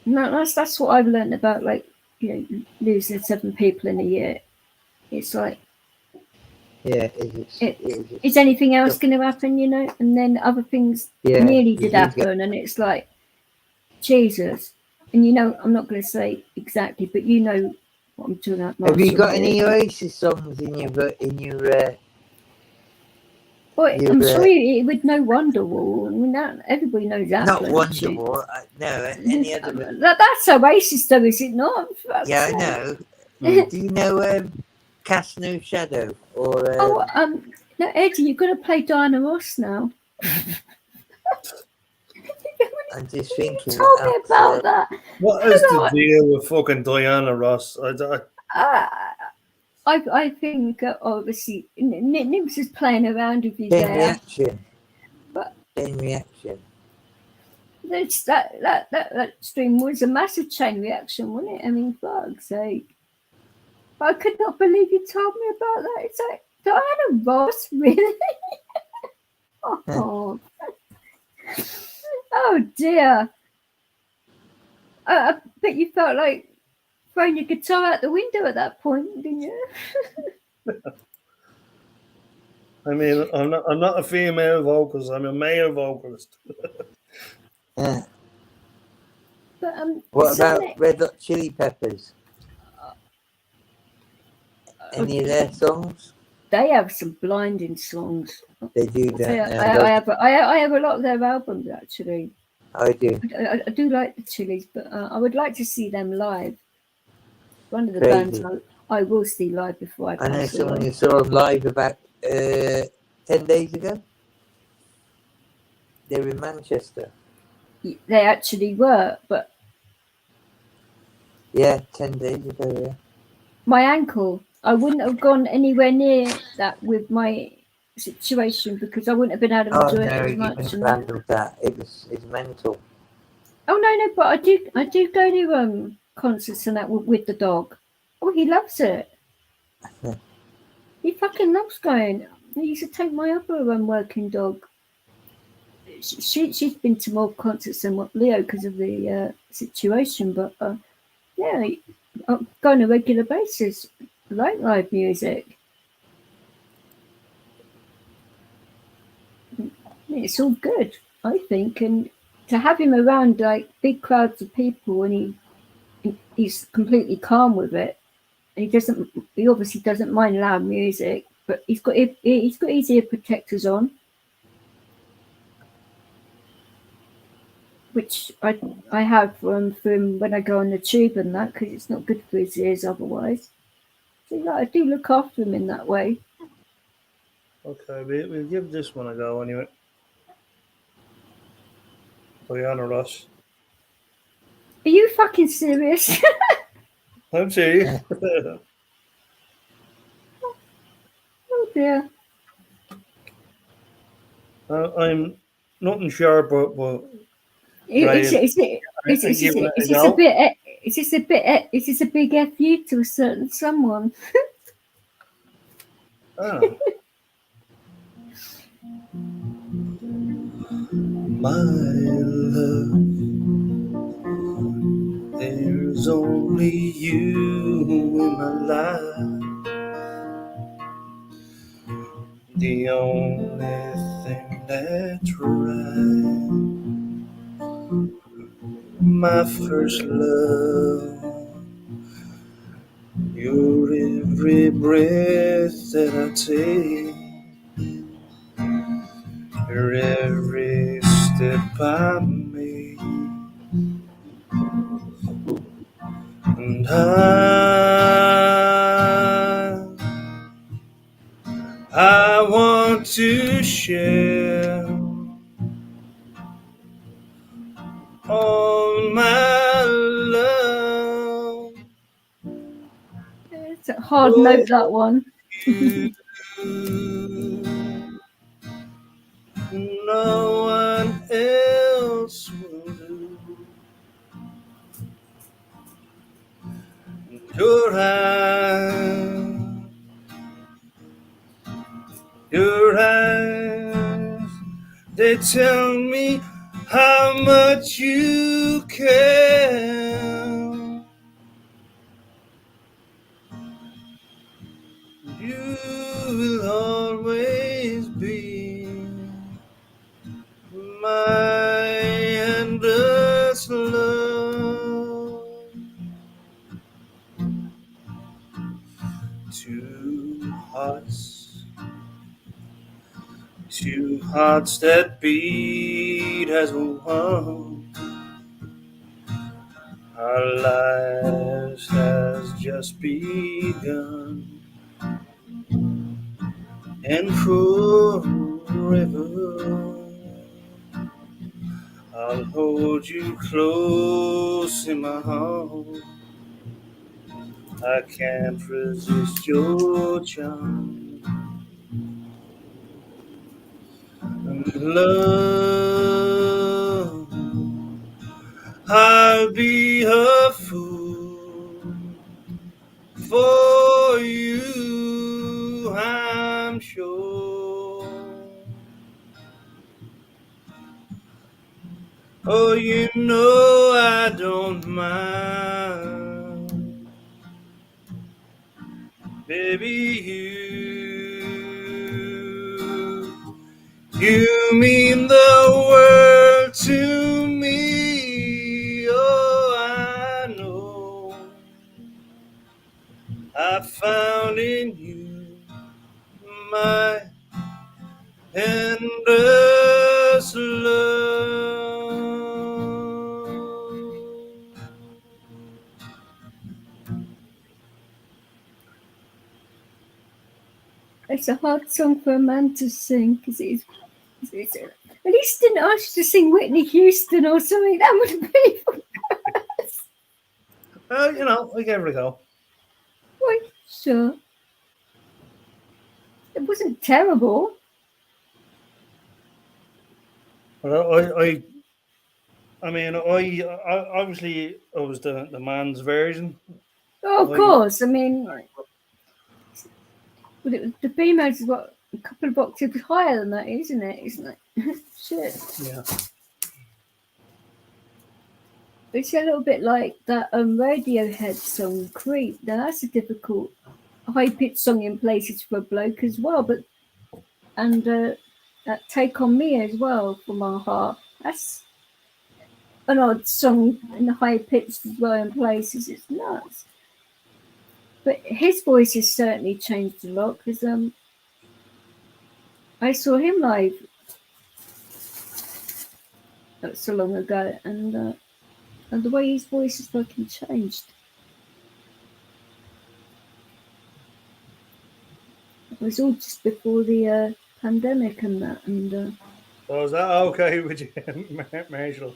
[SPEAKER 3] No, that's what I've learned about, like, you know, losing 7 people in a year. It's like,
[SPEAKER 2] Yeah,
[SPEAKER 3] is anything else going to happen, you know? And then other things nearly did happen, and it's like, Jesus. And you know, I'm not going to say exactly, but you know what I'm talking about.
[SPEAKER 2] Have you got any Oasis songs in your
[SPEAKER 3] Well, I'm sure it would know Wonderwall. I mean, that everybody knows that.
[SPEAKER 2] Not Wonderwall. No, any other.
[SPEAKER 3] That's Oasis, though, is it not?
[SPEAKER 2] Yeah, I know. Do you know Cast No Shadow or?
[SPEAKER 3] No, Eddie, you've got to play Diana Ross now.
[SPEAKER 2] I'm just thinking.
[SPEAKER 3] Told me about that.
[SPEAKER 1] What is the deal with fucking Diana Ross?
[SPEAKER 3] I think obviously Nims is playing around with his
[SPEAKER 2] reaction.
[SPEAKER 3] But
[SPEAKER 2] chain reaction.
[SPEAKER 3] That stream was a massive chain reaction, wasn't it? I mean, fuck's sake. I could not believe you told me about that. It's like, Diana Ross, really? Oh. Oh dear. I bet you felt like throwing your guitar out the window at that point, didn't you?
[SPEAKER 1] I mean, I'm not a female vocalist. I'm a male vocalist.
[SPEAKER 2] Yeah.
[SPEAKER 3] But
[SPEAKER 2] what about Red Hot Chili Peppers? Any of their songs?
[SPEAKER 3] They have some blinding songs.
[SPEAKER 2] They do that.
[SPEAKER 3] I have a lot of their albums actually.
[SPEAKER 2] I do.
[SPEAKER 3] I do like the Chili's, but I would like to see them live. One of the bands I will see live before I pass away.
[SPEAKER 2] I know someone who saw them live about 10 days ago. They were in Manchester.
[SPEAKER 3] They actually were, but
[SPEAKER 2] yeah, 10 days ago. Yeah.
[SPEAKER 3] My ankle. I wouldn't have gone anywhere near that with my situation because I wouldn't have been able to enjoy it as much.
[SPEAKER 2] That it's mental.
[SPEAKER 3] Oh no, but I do go to concerts and that with the dog. Oh, he loves it. He fucking loves going. He used to take my other working dog. She's been to more concerts than what Leo because of the situation, but yeah, I go on a regular basis. I like live music. It's all good, I think, and to have him around like big crowds of people and he's completely calm with it. He obviously doesn't mind loud music, but he's got his ear protectors on, which I have for him when I go on the tube and that because it's not good for his ears otherwise. So I do look after him in that way.
[SPEAKER 1] Okay, we'll give this one a go anyway. Diana Ross.
[SPEAKER 3] Are you fucking serious?
[SPEAKER 1] I'm serious.
[SPEAKER 3] Oh dear.
[SPEAKER 1] I'm nothing sure, but
[SPEAKER 3] Is this a big FU to a certain someone?
[SPEAKER 1] Oh. My love, there's only you in my life. The only thing that's right. My first love, your every breath that I take, your every step I make, and I want to share all
[SPEAKER 3] hard note, that one.
[SPEAKER 1] No one else will do. Your eyes, they tell me how much you care. You will always be my endless love. Two hearts that beat as one. Our lives has just begun, and forever I'll hold you close in my arms. I can't resist your charm. And love, I'll be a fool for you, I'm sure. Oh, you know I don't mind, baby. You mean the world to me. Oh, I know I found in you my endless love.
[SPEAKER 3] It's a hard song for a man to sing because it's at least didn't ask you to sing Whitney Houston or something. That would have been
[SPEAKER 1] Well, you know, I gave it a go.
[SPEAKER 3] quite sure. It wasn't terrible.
[SPEAKER 1] But I mean, obviously it was the man's version.
[SPEAKER 3] Oh, of
[SPEAKER 1] Like-
[SPEAKER 3] course. I mean, the females has got a couple of octaves higher than that, isn't it? Isn't it? Shit.
[SPEAKER 1] Yeah.
[SPEAKER 3] It's a little bit like that Radiohead song, Creep. Now, that's a difficult high-pitched song in places for a bloke as well. And that Take On Me as well, From Our Heart. That's an odd song and high pitched as well in places. It's nuts. But his voice has certainly changed a lot because I saw him live not so long ago, and the way his voice has fucking changed. It was all just before the pandemic and that, and
[SPEAKER 1] So is that okay with you, Marshall?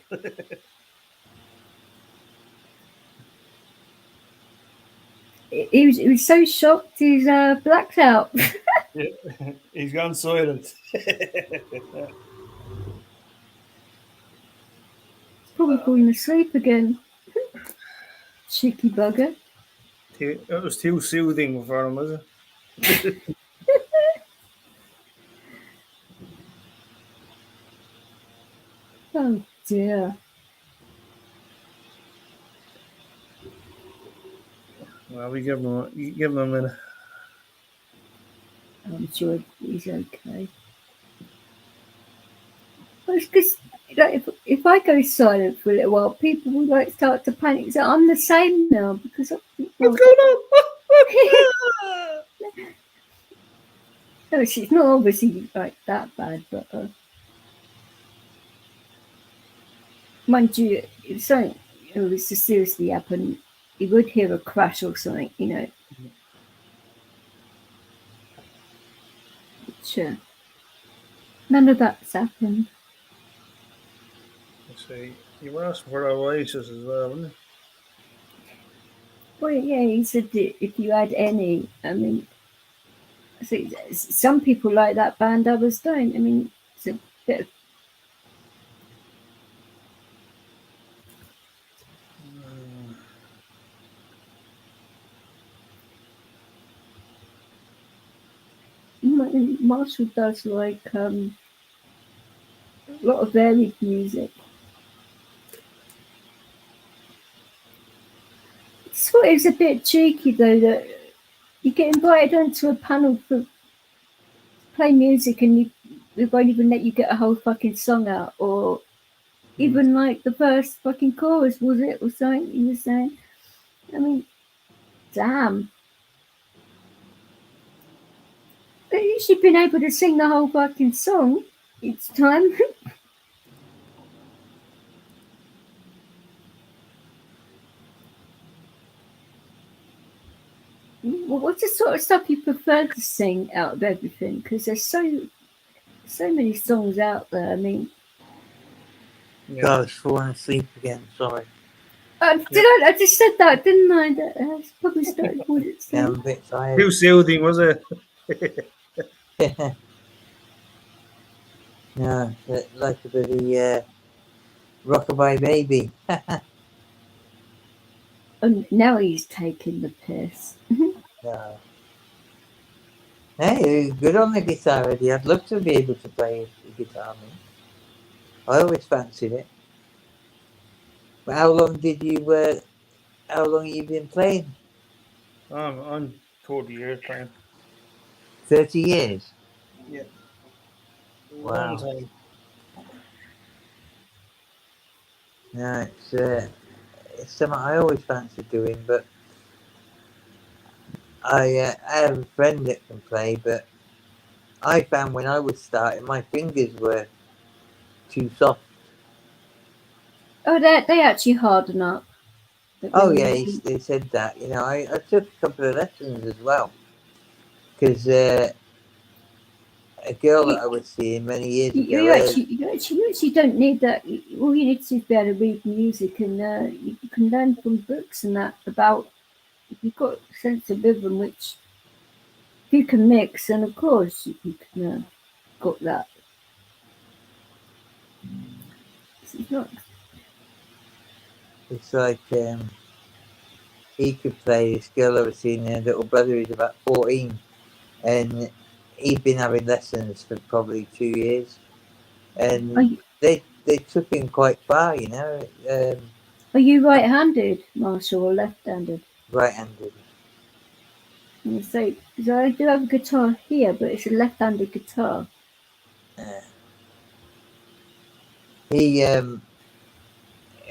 [SPEAKER 3] he was so shocked he's blacked out.
[SPEAKER 1] He's gone silent.
[SPEAKER 3] Probably falling asleep again. Cheeky bugger.
[SPEAKER 1] It was too soothing for him, was it?
[SPEAKER 3] Oh dear.
[SPEAKER 1] Well, we give him a minute.
[SPEAKER 3] I'm sure he's okay. Well, it's because if I go silent for a little while, people will like start to panic. So I'm the same now because
[SPEAKER 1] What's going on?
[SPEAKER 3] no, she's not obviously like that bad, but mind you, if something was to seriously happen, you would hear a crash or something, you know. Which, none of that's happened.
[SPEAKER 1] Let's see. You were asking for Oasis as well, weren't
[SPEAKER 3] Well, yeah, he said that if you had any, I mean, so some people like that band, others don't. I mean, it's a bit of, Marshall does like a lot of varied music. I thought it was a bit cheeky though that you get invited onto a panel for play music and they won't even let you get a whole fucking song out, or even like the first fucking chorus, was it, or something he was saying. I mean, damn. You should have been able to sing the whole fucking song each time. Well, what's the sort of stuff you prefer to sing out of everything? Because there's so many songs out there. I mean,
[SPEAKER 2] God, I was falling asleep again. Sorry.
[SPEAKER 3] I just said that, didn't I? That probably started what it
[SPEAKER 2] Yeah, I'm
[SPEAKER 3] said.
[SPEAKER 2] a bit tired.
[SPEAKER 1] Too soothing, was it?
[SPEAKER 2] No, like a bit of Rockabye Baby.
[SPEAKER 3] And now he's taking the piss.
[SPEAKER 2] No. Hey, good on the guitar, Eddie. I'd love to be able to play the guitar, man. I always fancied it. But how long have you been playing?
[SPEAKER 1] I'm 40 years playing.
[SPEAKER 2] 30 years?
[SPEAKER 1] Yeah. Long
[SPEAKER 2] Wow.
[SPEAKER 1] time.
[SPEAKER 2] No, it's something I always fancied doing, but I have a friend that can play, but I found when I was starting, my fingers were too soft.
[SPEAKER 3] Oh, they actually harden up. But
[SPEAKER 2] Oh
[SPEAKER 3] when
[SPEAKER 2] yeah,
[SPEAKER 3] you,
[SPEAKER 2] they said that. You know, I took a couple of lessons as well because a girl that I was seeing many years ago.
[SPEAKER 3] you actually don't need that. All you need to do is be able to read music, and you can learn from books and that about. If you've got a sense of rhythm, which you can mix, and of course you can got that. It's not.
[SPEAKER 2] It's like he could play. This girl I was seeing, her little brother is about 14, and he'd been having lessons for probably 2 years,
[SPEAKER 3] Are
[SPEAKER 2] and
[SPEAKER 3] you,
[SPEAKER 2] they took him quite far. You know,
[SPEAKER 3] are you right-handed, Marshall, or left-handed?
[SPEAKER 2] right-handed.
[SPEAKER 3] And so I do have a guitar here, but it's a left-handed guitar.
[SPEAKER 2] He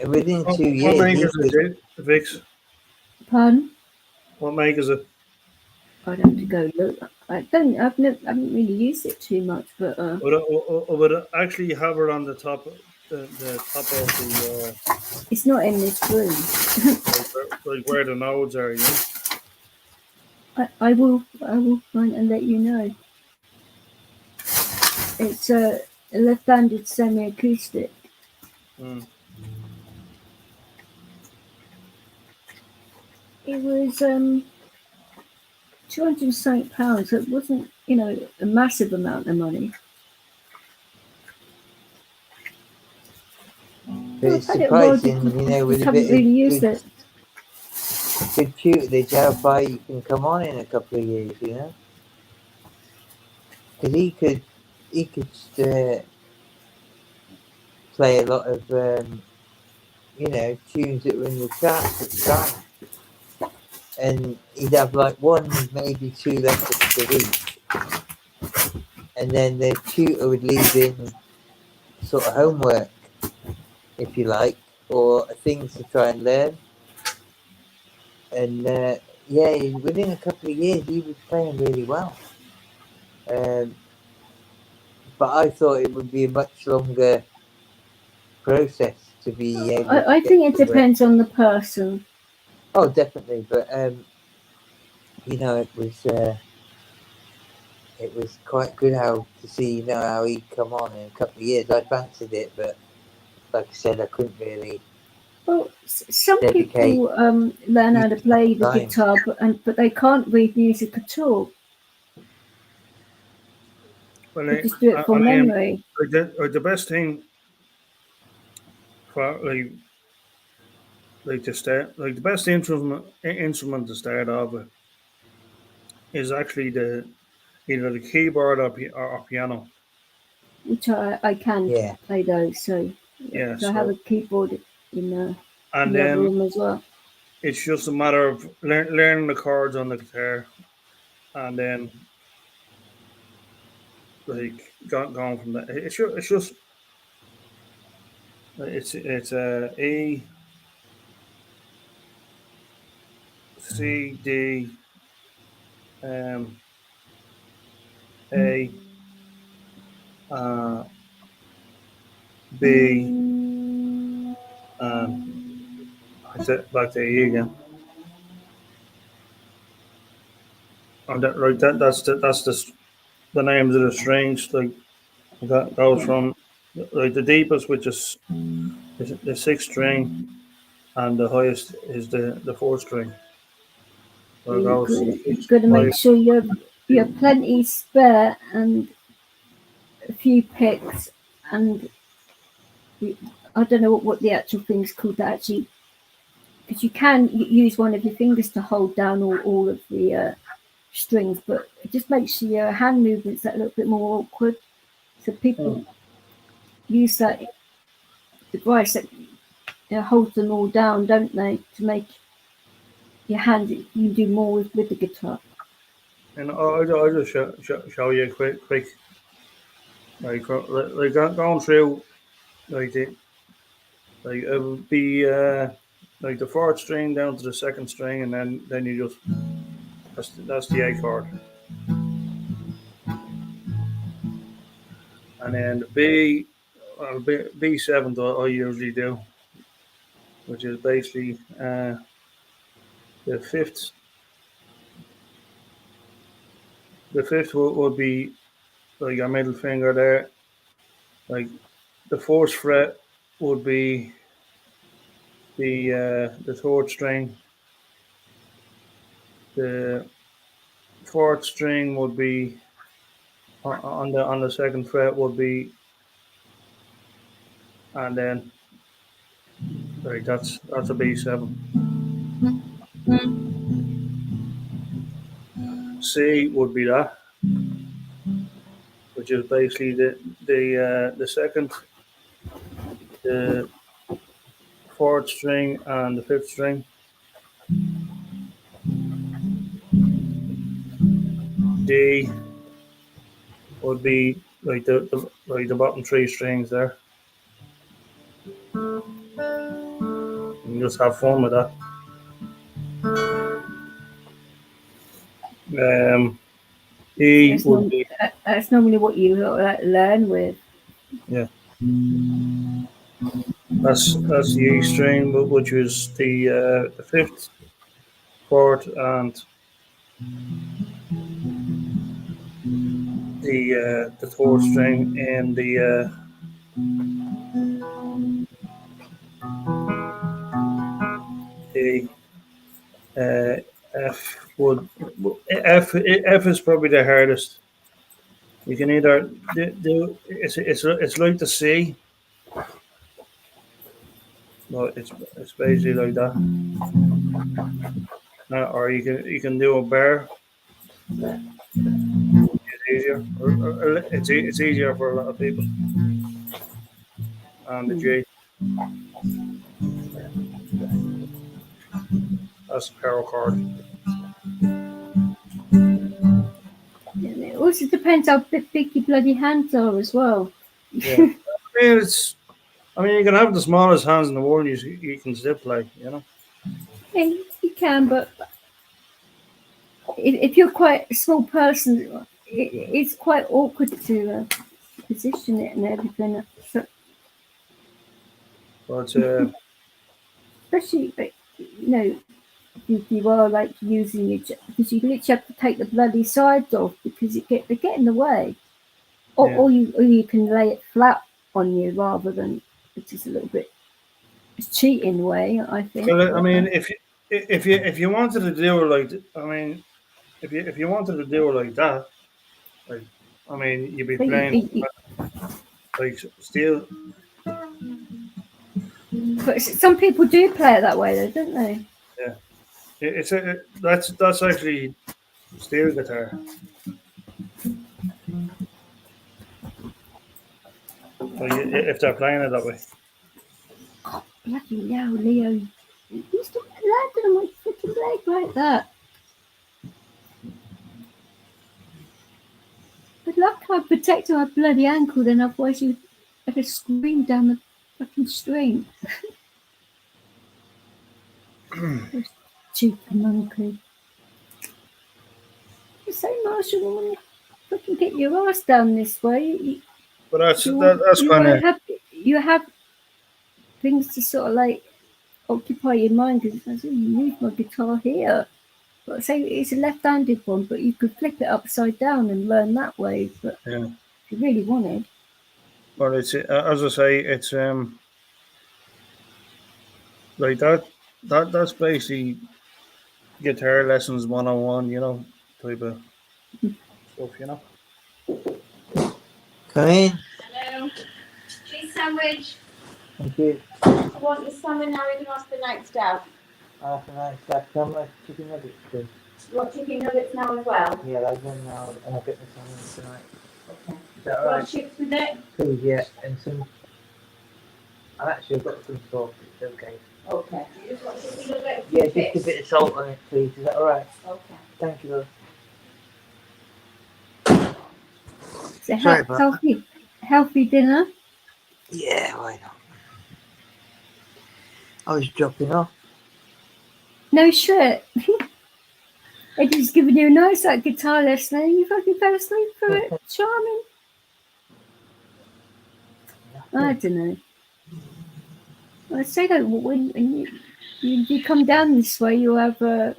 [SPEAKER 2] within
[SPEAKER 1] What
[SPEAKER 2] 2 years
[SPEAKER 1] make
[SPEAKER 2] he
[SPEAKER 1] is
[SPEAKER 2] could.
[SPEAKER 1] it, Vix?
[SPEAKER 3] Pardon?
[SPEAKER 1] What make is it?
[SPEAKER 3] I'd have to go look. I haven't really used it too much, but
[SPEAKER 1] Would it actually have it on the top, the top of the
[SPEAKER 3] it's not in this room.
[SPEAKER 1] like where the nodes are, you know?
[SPEAKER 3] I will find and let you know. It's a left-handed semi-acoustic.
[SPEAKER 1] Mm.
[SPEAKER 3] It was £200 It wasn't a massive amount of money.
[SPEAKER 2] But
[SPEAKER 3] I've
[SPEAKER 2] it's
[SPEAKER 3] had it well,
[SPEAKER 2] surprising, you know,
[SPEAKER 3] just
[SPEAKER 2] with a
[SPEAKER 3] haven't
[SPEAKER 2] bit of
[SPEAKER 3] really used it.
[SPEAKER 2] good tutelage how far you can come on in a couple of years, you know. Because he could play a lot of tunes that were in the charts at the time, and he'd have like one, maybe two lessons a week, and then the tutor would leave in sort of homework, if you like, or things to try and learn. And yeah, within a couple of years, he was playing really well. But I thought it would be a much longer process to be able to
[SPEAKER 3] I
[SPEAKER 2] get
[SPEAKER 3] think it
[SPEAKER 2] to where.
[SPEAKER 3] depends on the person.
[SPEAKER 2] Oh, definitely. But you know, it was quite good how to see, you know, how he'd come on in a couple of years. I fancied it, but like I said, I couldn't really
[SPEAKER 3] Well, some
[SPEAKER 2] Dedicate
[SPEAKER 3] people learn how to play the
[SPEAKER 2] time.
[SPEAKER 3] guitar, but they can't read music at all.
[SPEAKER 1] Well,
[SPEAKER 3] They just do it from memory.
[SPEAKER 1] the best thing for to start, the best instrument to start off with is actually the either the keyboard or piano.
[SPEAKER 3] Which I can
[SPEAKER 2] Yeah.
[SPEAKER 3] play those. So
[SPEAKER 1] Yeah,
[SPEAKER 3] 'cause I have a
[SPEAKER 1] so
[SPEAKER 3] keyboard in
[SPEAKER 1] and
[SPEAKER 3] the other
[SPEAKER 1] then
[SPEAKER 3] room as well.
[SPEAKER 1] it's just a matter of learning the chords on the guitar, and then going from that. It's just it's A, C, D, um, A, uh, B, and back to E again. And the names of the strings. Like that goes from like the deepest, which is the sixth string, and the highest is the fourth string. So it goes
[SPEAKER 3] You've got to make sure you have plenty spare and a few picks, and I don't know what the actual thing's called that actually, because you can use one of your fingers to hold down all of the strings, but it just makes your hand movements that a little bit more awkward. So people use that device that holds them all down, don't they, to make your hand you do more with the guitar.
[SPEAKER 1] And I'll just show you a quick like going through like it would be like the fourth string down to the second string, and then you just that's the A chord, and then the B seventh I usually do, which is basically the fifth. The fifth would be like your middle finger there. Like the fourth fret would be the third string. The fourth string would be on the second fret would be, and then right that's a B7. C would be that, which is basically the second, the fourth string, and the fifth string. D would be like the bottom three strings there. You just have fun with that. E would be
[SPEAKER 3] That's normally what you learn with.
[SPEAKER 1] yeah. That's the E string, which is the fifth, fourth, and the fourth string, and the F would F is probably the hardest. You can either do it's like the C, but it's basically like that. Or you can do a bar. It's easier. It's easier for a lot of people. And the G. That's the power chord.
[SPEAKER 3] It also depends how big your bloody hands are as well.
[SPEAKER 1] Yeah. I mean, you can have the smallest hands in the world. You can still play. You know.
[SPEAKER 3] Yeah, you can, but if you're quite a small person, it's quite awkward to position it and everything. So,
[SPEAKER 1] But
[SPEAKER 3] especially, if you are like using it, because you literally have to take the bloody sides off because they get in the way. Or you can lay it flat on you rather than it's just a little bit cheating way, I think.
[SPEAKER 1] But I mean, if you wanted to do it like, I mean, if you wanted to do it like that, like, I mean, you'd be
[SPEAKER 3] But
[SPEAKER 1] playing like still.
[SPEAKER 3] but some people do play it that way, though, don't they?
[SPEAKER 1] Yeah, that's actually steel guitar. Like, if they're playing it that way.
[SPEAKER 3] Bloody hell, Leo! You used to land on my freaking leg like that. Good luck I protected my bloody ankle, then otherwise you'd have scream down the fucking street. Cheeky monkey. You say, Marshall, when you fucking get your ass down this way,
[SPEAKER 1] But that's
[SPEAKER 3] you
[SPEAKER 1] kind of
[SPEAKER 3] you have things to sort of like occupy your mind because I say, you need my guitar here. But say it's a left-handed one, but you could flip it upside down and learn that way. But
[SPEAKER 1] yeah.
[SPEAKER 3] if you really wanted,
[SPEAKER 1] But it's as I say, it's like that's basically guitar lessons 101, you know, type of stuff, you know.
[SPEAKER 2] Come in.
[SPEAKER 4] Hello. Cheese sandwich.
[SPEAKER 2] Thank you.
[SPEAKER 4] I want your salmon now in the night stout.
[SPEAKER 2] Half a nice stack. Come with chicken nuggets, please.
[SPEAKER 4] You want chicken nuggets now as well?
[SPEAKER 2] Yeah, that's one now, and I'll get the salmon tonight.
[SPEAKER 4] Okay.
[SPEAKER 2] Is that
[SPEAKER 4] You want
[SPEAKER 2] alright?
[SPEAKER 4] chips with it?
[SPEAKER 2] Please, yeah, and some. I've got some sauce. It's okay.
[SPEAKER 4] Okay. You just want chicken nuggets?
[SPEAKER 2] Yeah,
[SPEAKER 4] with
[SPEAKER 2] just a
[SPEAKER 4] bits?
[SPEAKER 2] bit of salt on it, please. Is that alright?
[SPEAKER 4] Okay.
[SPEAKER 2] Thank you, love.
[SPEAKER 3] it's a
[SPEAKER 2] Sorry about
[SPEAKER 3] healthy dinner.
[SPEAKER 2] Yeah, why not? I was dropping off.
[SPEAKER 3] No shit. Eddie's giving you a nice like guitar lesson and you fucking fell asleep for it. Charming. I don't know. I say that when you come down this way, you have a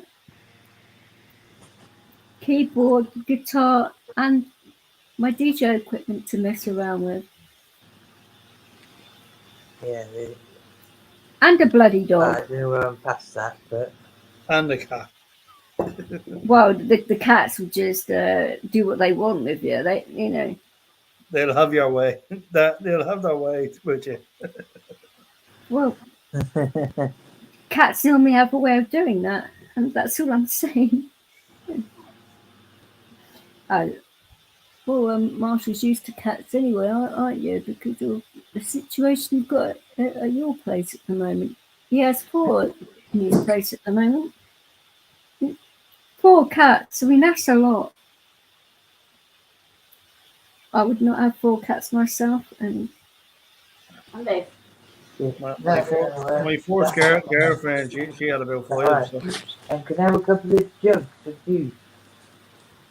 [SPEAKER 3] keyboard, guitar, and my DJ equipment to mess around with,
[SPEAKER 2] Yeah, really.
[SPEAKER 3] and a bloody
[SPEAKER 2] I
[SPEAKER 3] dog.
[SPEAKER 2] don't know where I'm past that, but
[SPEAKER 1] And the cat.
[SPEAKER 3] Well, the cats will just do what they want with you. They, you know.
[SPEAKER 1] They'll have your way. They'll have their way with you.
[SPEAKER 3] Well, cats normally have a way of doing that, and that's all I'm saying. Oh, well, Marshall's used to cats anyway, aren't you? Because of the situation you've got at your place at the moment. He has 4 in his place at the moment. 4 cats. I mean, that's a lot. I would not have 4 cats myself, and
[SPEAKER 4] And this.
[SPEAKER 1] My first girlfriend, she had about 5.
[SPEAKER 2] Alright.
[SPEAKER 1] So.
[SPEAKER 2] And can I have a couple of jugs of juice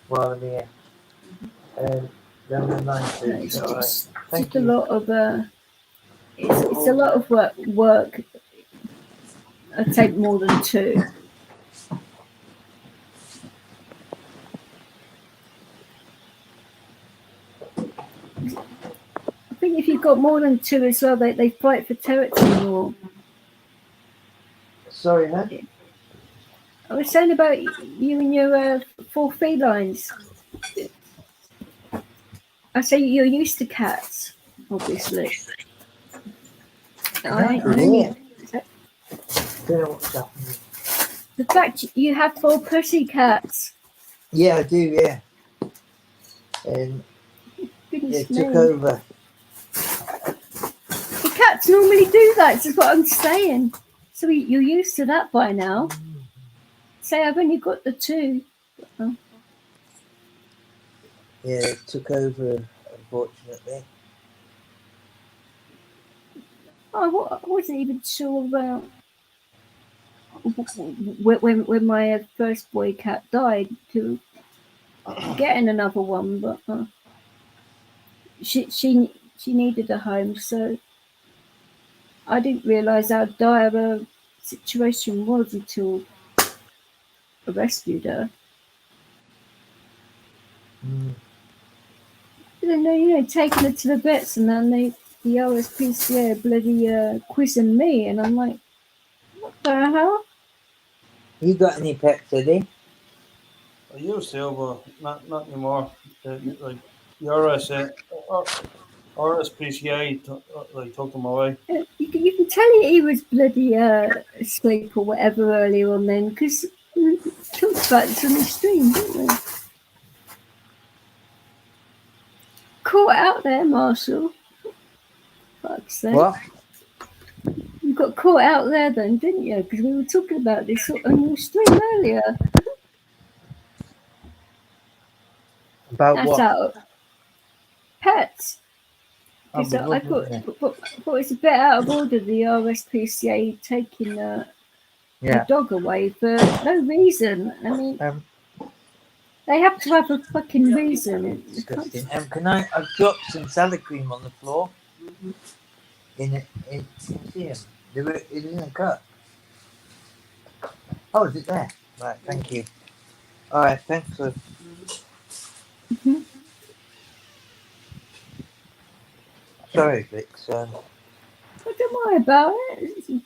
[SPEAKER 2] while I'm here? Down the line,
[SPEAKER 3] no,
[SPEAKER 2] please.
[SPEAKER 3] it's
[SPEAKER 2] Alright.
[SPEAKER 3] just
[SPEAKER 2] Thank
[SPEAKER 3] a
[SPEAKER 2] you.
[SPEAKER 3] lot of it's a lot of work. I take more than 2. I think if you've got more than 2 as well, they fight for territory more.
[SPEAKER 2] Sorry, huh?
[SPEAKER 3] I was saying about you and your 4 felines. I say you're used to cats, obviously. I
[SPEAKER 2] Yeah. Don't know what's happening.
[SPEAKER 3] the fact you have 4 pussy cats.
[SPEAKER 2] Yeah, I do, yeah. And they
[SPEAKER 3] Goodness
[SPEAKER 2] took
[SPEAKER 3] me.
[SPEAKER 2] over.
[SPEAKER 3] The cats normally do that, is what I'm saying. So you're used to that by now. Say I've only got the 2.
[SPEAKER 2] Yeah, they took over, unfortunately.
[SPEAKER 3] I wasn't even sure about when my first boy cat died to getting another one, but she needed a home, so I didn't realise how dire her situation was until I rescued her.
[SPEAKER 2] Mm.
[SPEAKER 3] And then, taking her to the vets, and then they the RSPCA are bloody quizzing me, and I'm like, what the hell?
[SPEAKER 2] You got any pets, Eddie?
[SPEAKER 1] I used to, but not anymore. Like the RSPCA like took them away.
[SPEAKER 3] You can tell he was bloody asleep or whatever earlier on then, because talked about this on the stream, didn't we? Caught out there, Marshall. Fuck's sake.
[SPEAKER 2] What?
[SPEAKER 3] You got caught out there then, didn't you? Because we were talking about this on your stream earlier.
[SPEAKER 2] About
[SPEAKER 3] That's
[SPEAKER 2] what?
[SPEAKER 3] out. Pets.
[SPEAKER 2] Oh,
[SPEAKER 3] Because I
[SPEAKER 2] yeah.
[SPEAKER 3] thought it's a bit out of order, the RSPCA taking the dog away for no reason. I mean, they have to have a fucking reason.
[SPEAKER 2] Disgusting. I've dropped some salad cream on the floor. In see 'em. It was in a cup. Oh, is it there? Right, thank you. All right, thanks for.
[SPEAKER 3] Mhm.
[SPEAKER 2] Sorry, Vix.
[SPEAKER 3] But don't worry about it.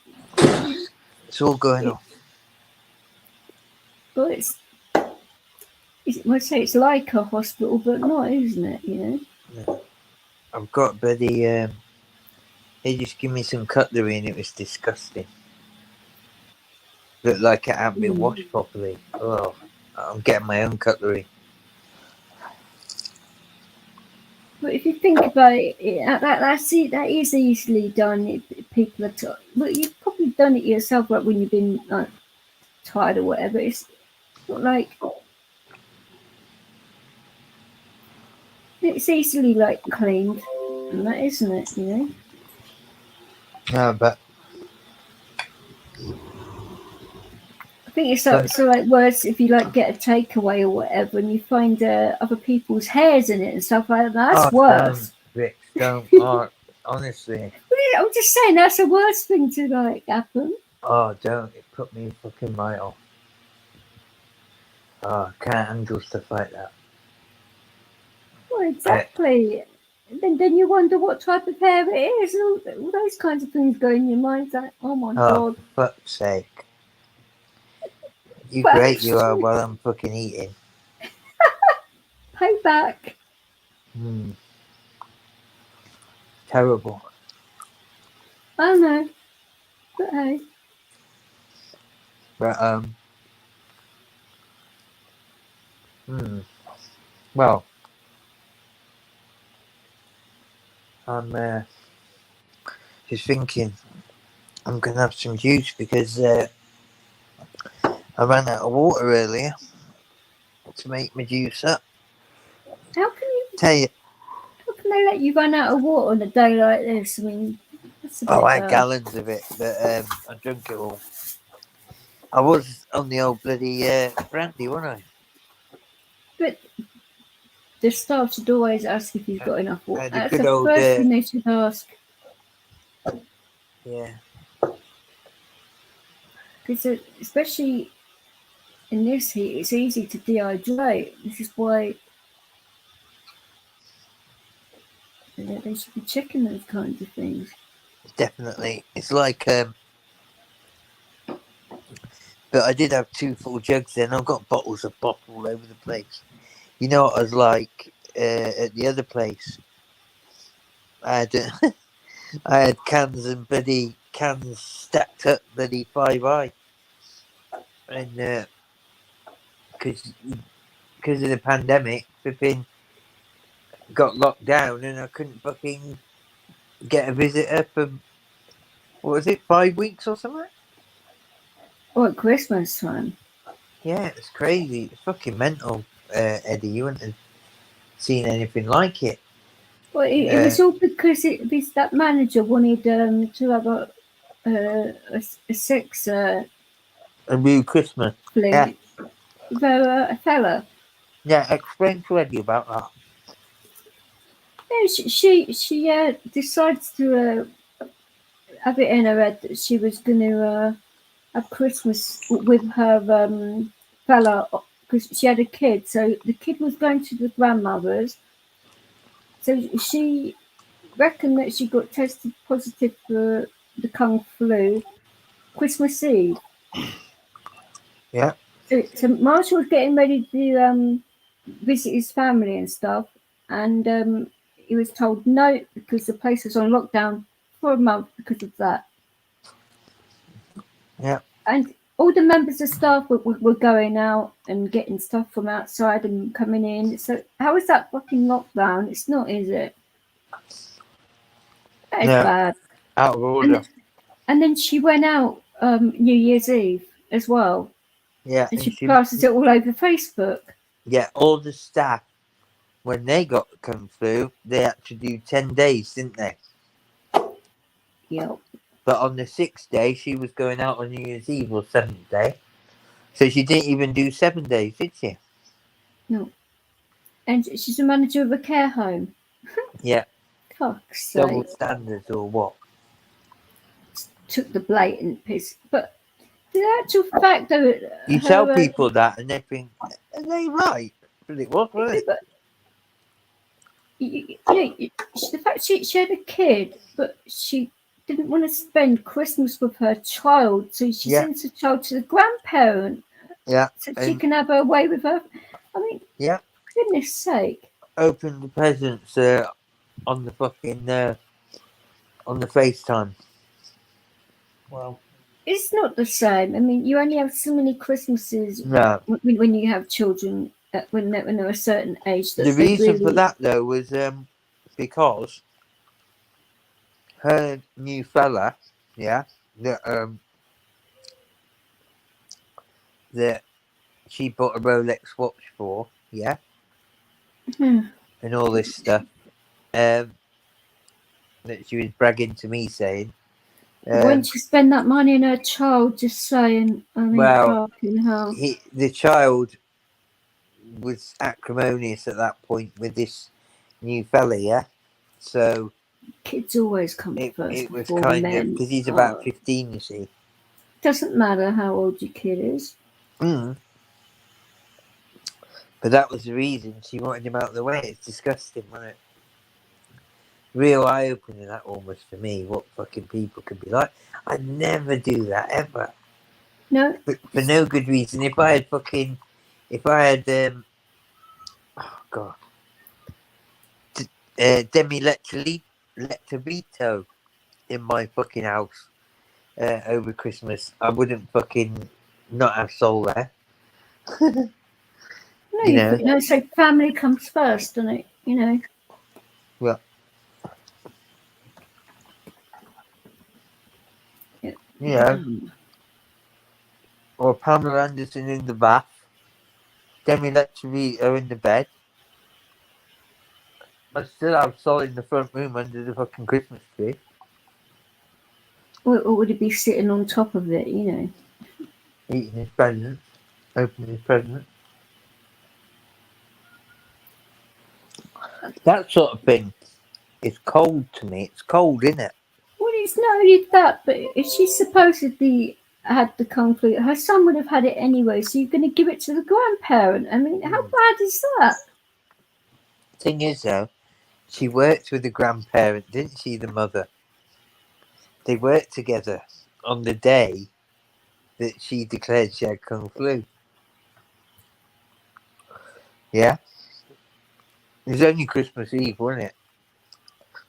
[SPEAKER 2] It's all going on.
[SPEAKER 3] Well, I'd say it's like a hospital, but not, isn't it? You know.
[SPEAKER 2] I've got bloody. They just give me some cutlery and it was disgusting. Looked like it hadn't been washed properly. Oh, I'm getting my own cutlery.
[SPEAKER 3] But if you think about it, that is easily done. If people are well, you've probably done it yourself, like when you've been like tired or whatever. It's not like it's easily like cleaned, and that isn't it? You know.
[SPEAKER 2] No, but
[SPEAKER 3] I think it's like worse if you like get a takeaway or whatever, and you find other people's hairs in it and stuff like that. That's worse.
[SPEAKER 2] Rick, don't. Honestly.
[SPEAKER 3] I'm just saying that's a worse thing to like happen.
[SPEAKER 2] Oh, don't. It put me fucking right off. Oh, I can't handle stuff like that.
[SPEAKER 3] Well, exactly. Then you wonder what type of hair it is. All those kinds of things go in your mind. Like, oh my god.
[SPEAKER 2] For fuck's sake. You
[SPEAKER 3] Well,
[SPEAKER 2] great you are while I'm fucking eating.
[SPEAKER 3] Payback.
[SPEAKER 2] Terrible.
[SPEAKER 3] I know. But hey.
[SPEAKER 2] But well, I'm just thinking I'm gonna have some juice because I ran out of water earlier to make my juice up.
[SPEAKER 3] How can
[SPEAKER 2] they
[SPEAKER 3] let you run out of water on a day like this? I mean, that's a bit,
[SPEAKER 2] I had gallons of it, but I drank it all. I was on the old bloody brandy, wasn't I?
[SPEAKER 3] But the staff should always ask if you've got enough water. That's the
[SPEAKER 2] old,
[SPEAKER 3] first thing they should ask.
[SPEAKER 2] Yeah.
[SPEAKER 3] Because especially in this heat, it's easy to dehydrate. This is why they should be checking those kinds of things.
[SPEAKER 2] Definitely. It's like, but I did have 2 full jugs then. I've got bottles of pop all over the place. You know what I was like at the other place? I had cans and bloody cans stacked up bloody 5 high. And because of the pandemic, flipping got locked down and I couldn't fucking get a visitor for, what was it, 5 weeks or something?
[SPEAKER 3] Oh, at Christmas time.
[SPEAKER 2] Yeah, it's crazy. It's fucking mental, Eddie. You wouldn't have seen anything like it.
[SPEAKER 3] Well, it was all because that manager wanted to have a sex
[SPEAKER 2] a real Christmas
[SPEAKER 3] fling for a fella.
[SPEAKER 2] Yeah, explain to Eddie about that.
[SPEAKER 3] Yeah, she decides to have it in her head that she was going to have Christmas with her fella because she had a kid. So the kid was going to the grandmother's. So she reckon that she got tested positive for the Kung flu Christmas Eve.
[SPEAKER 2] Yeah.
[SPEAKER 3] So Marshall was getting ready to visit his family and stuff, and he was told no because the place was on lockdown for a month because of that.
[SPEAKER 2] Yeah.
[SPEAKER 3] And all the members of staff were going out and getting stuff from outside and coming in. So how is that fucking lockdown? It's not, is it? That is
[SPEAKER 2] No.
[SPEAKER 3] bad.
[SPEAKER 2] Out of order.
[SPEAKER 3] And then she went out New Year's Eve as well,
[SPEAKER 2] Yeah.
[SPEAKER 3] and
[SPEAKER 2] And
[SPEAKER 3] she passes it all over Facebook.
[SPEAKER 2] yeah, all the staff, when they got the Kung flu, they had to do 10 days, didn't they?
[SPEAKER 3] Yep.
[SPEAKER 2] But on the 6th day, she was going out on New Year's Eve, or 7th day. So she didn't even do 7 days, did she?
[SPEAKER 3] No. And she's a manager of a care home.
[SPEAKER 2] Yeah.
[SPEAKER 3] Fuck's
[SPEAKER 2] Double
[SPEAKER 3] sake.
[SPEAKER 2] standards or what?
[SPEAKER 3] Took the blatant piss. But the actual fact that
[SPEAKER 2] You tell people that and they think, are they right? But it was, wasn't it?
[SPEAKER 3] But the fact she had a kid, but she didn't want to spend Christmas with her child, so she
[SPEAKER 2] Yeah.
[SPEAKER 3] sends the child to the grandparent.
[SPEAKER 2] Yeah.
[SPEAKER 3] So she
[SPEAKER 2] And
[SPEAKER 3] can have her way with her. I mean,
[SPEAKER 2] yeah.
[SPEAKER 3] goodness sake.
[SPEAKER 2] Open the presents on the fucking on the FaceTime.
[SPEAKER 1] Wow.
[SPEAKER 3] It's not the same. I mean, you only have so many Christmases
[SPEAKER 2] No.
[SPEAKER 3] when you have children when they're a certain age.
[SPEAKER 2] The reason for that though was because her new fella, yeah, that she bought a Rolex watch for, yeah,
[SPEAKER 3] Hmm.
[SPEAKER 2] and all this stuff, that she was bragging to me saying,
[SPEAKER 3] When she spend that money on her child, just saying, I mean,
[SPEAKER 2] well,
[SPEAKER 3] fucking hell.
[SPEAKER 2] the child was acrimonious at that point with this new fella, yeah. So
[SPEAKER 3] Kids always come first
[SPEAKER 2] it was
[SPEAKER 3] before
[SPEAKER 2] kind
[SPEAKER 3] men.
[SPEAKER 2] of because he's about 15, you see.
[SPEAKER 3] Doesn't matter how old your kid is.
[SPEAKER 2] Mm. But that was the reason she wanted him out of the way. It's disgusting, wasn't it? Real eye opening that almost for me. What fucking people could be like. I'd never do that ever.
[SPEAKER 3] No,
[SPEAKER 2] But for no good reason. If I had oh god, Demi Letterito in my fucking house over Christmas, I wouldn't fucking not have soul there.
[SPEAKER 3] no,
[SPEAKER 2] You know.
[SPEAKER 3] no. So family comes first, doesn't it? You know.
[SPEAKER 2] Well. Yeah. Or Pamela Anderson in the bath, Demi Letterito in the bed. I still have Sol in the front room under the fucking Christmas tree.
[SPEAKER 3] Or would he be sitting on top of it? You know.
[SPEAKER 2] Eating his present, opening his present. That sort of thing is cold to me. It's cold, isn't it?
[SPEAKER 3] Well, it's not only that, but if she supposedly had the Kung flu, her son would have had it anyway. So you're going to give it to the grandparent? I mean, how bad is that?
[SPEAKER 2] Thing is, though, she worked with the grandparent, didn't she? The mother. They worked together on the day that she declared she had Kung flu. Yeah. It was only Christmas Eve, wasn't it?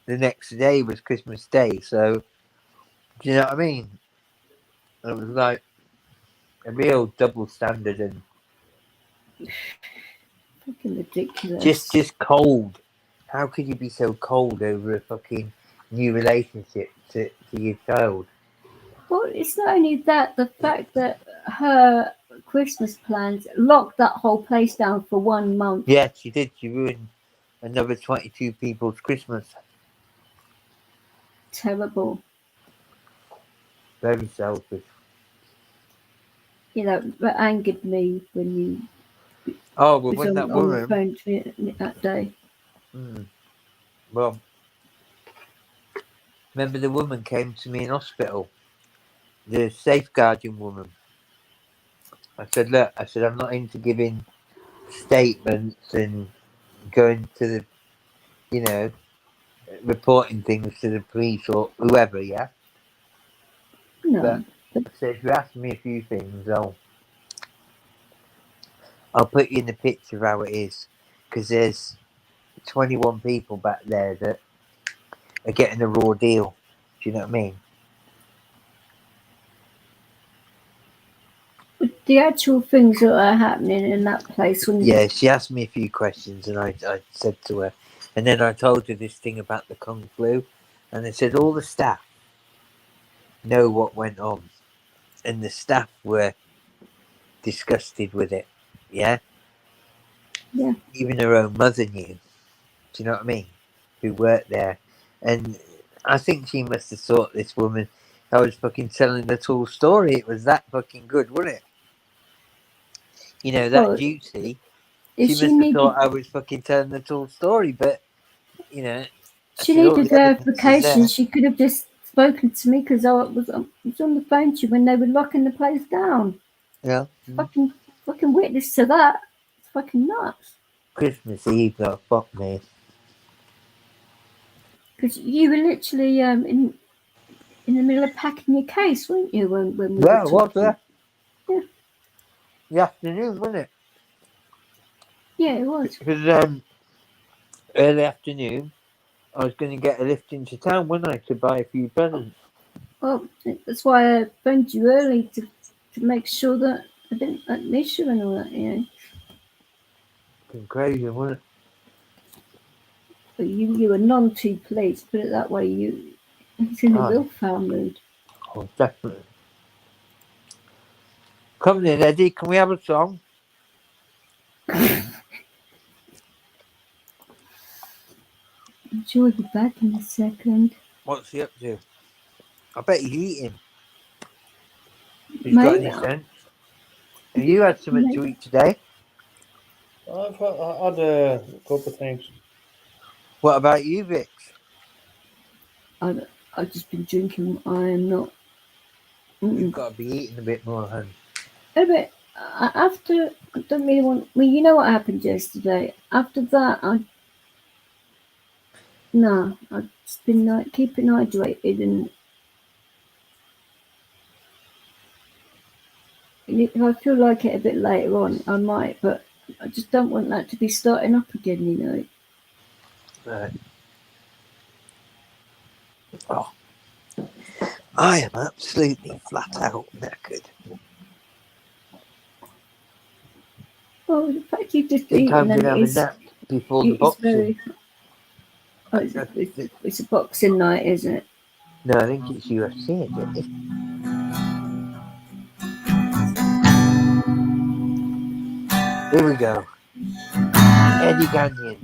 [SPEAKER 2] The next day was Christmas Day, so do you know what I mean? It was like a real double standard and
[SPEAKER 3] Fucking ridiculous.
[SPEAKER 2] just cold. How could you be so cold over a fucking new relationship to your child?
[SPEAKER 3] Well, it's not only that, the fact that her Christmas plans locked that whole place down for 1 month.
[SPEAKER 2] Yeah, she did. She ruined another 22 people's Christmas.
[SPEAKER 3] Terrible.
[SPEAKER 2] Very selfish.
[SPEAKER 3] You know, that angered me when you
[SPEAKER 2] Oh, well,
[SPEAKER 3] was
[SPEAKER 2] when that
[SPEAKER 3] on the
[SPEAKER 2] woman...
[SPEAKER 3] phone to me that day.
[SPEAKER 2] Well, remember the woman came to me in hospital? The safeguarding woman. I said, look, I'm not into giving statements and going to the, reporting things to the police or whoever, yeah?
[SPEAKER 3] No.
[SPEAKER 2] So if you ask me a few things, I'll put you in the picture of how it is. Because there's 21 people back there that are getting a raw deal. Do you know what I mean?
[SPEAKER 3] But the actual things that are happening in that place, when
[SPEAKER 2] Yeah, she asked me a few questions and I said to her, and then I told her this thing about the Kung Flu, and I said all the staff know what went on, and the staff were disgusted with it. Yeah?
[SPEAKER 3] Yeah.
[SPEAKER 2] Even her own mother knew. Do you know what I mean? Who worked there. And I think she must have thought this woman, I was fucking telling the whole story. It was that fucking good, wasn't it? You know, that
[SPEAKER 3] Well,
[SPEAKER 2] duty.
[SPEAKER 3] if
[SPEAKER 2] She
[SPEAKER 3] she
[SPEAKER 2] must have
[SPEAKER 3] needed,
[SPEAKER 2] thought I was fucking telling the whole story, but, you know, I
[SPEAKER 3] she
[SPEAKER 2] said all
[SPEAKER 3] needed
[SPEAKER 2] the evidence is
[SPEAKER 3] verification.
[SPEAKER 2] there.
[SPEAKER 3] She could have just spoken to me because I was on the phone to you when they were locking the place down.
[SPEAKER 2] Yeah.
[SPEAKER 3] Fucking witness to that. It's fucking nuts.
[SPEAKER 2] Christmas Eve, though, fuck me.
[SPEAKER 3] Because you were literally in the middle of packing your case, weren't you? When we
[SPEAKER 2] Yeah,
[SPEAKER 3] were
[SPEAKER 2] it was
[SPEAKER 3] talking.
[SPEAKER 2] there.
[SPEAKER 3] Yeah.
[SPEAKER 2] The afternoon, wasn't it?
[SPEAKER 3] Yeah, it was.
[SPEAKER 2] Because early afternoon, I was going to get a lift into town, wasn't I, to buy a few presents.
[SPEAKER 3] Well, that's why I phoned you early to make sure that I didn't miss you and all that. You know,
[SPEAKER 2] Fucking crazy, wasn't it?
[SPEAKER 3] but you were none too pleased. Put it that way. It's in a
[SPEAKER 2] Oh.
[SPEAKER 3] real foul mood.
[SPEAKER 2] Oh, definitely. Come in, Eddie. Can we have a song?
[SPEAKER 3] I'm sure he'll be back in a second.
[SPEAKER 2] What's he up to? I bet he's eating. He's got any
[SPEAKER 3] Maybe.
[SPEAKER 2] sense. Have you had something to eat today?
[SPEAKER 1] I've had a couple of things.
[SPEAKER 2] What about you, Vix?
[SPEAKER 3] I've just been drinking. I am not.
[SPEAKER 2] You've got to be eating a bit more, hun.
[SPEAKER 3] A bit. After, I don't really want. Well, you know what happened yesterday. After that, I've just been like keeping hydrated, and if I feel like it a bit later on, I might, but I just don't want that to be starting up again, you know.
[SPEAKER 2] Right. Oh, I am absolutely flat out knackered.
[SPEAKER 3] Well, the fact you've just
[SPEAKER 2] I think I'm
[SPEAKER 3] eaten
[SPEAKER 2] going to have a nap before the
[SPEAKER 3] it's
[SPEAKER 2] boxing.
[SPEAKER 3] very. Oh, it's a boxing night, isn't it?
[SPEAKER 2] No, I think it's UFC, isn't it? Here we go. Eddie Gagnon.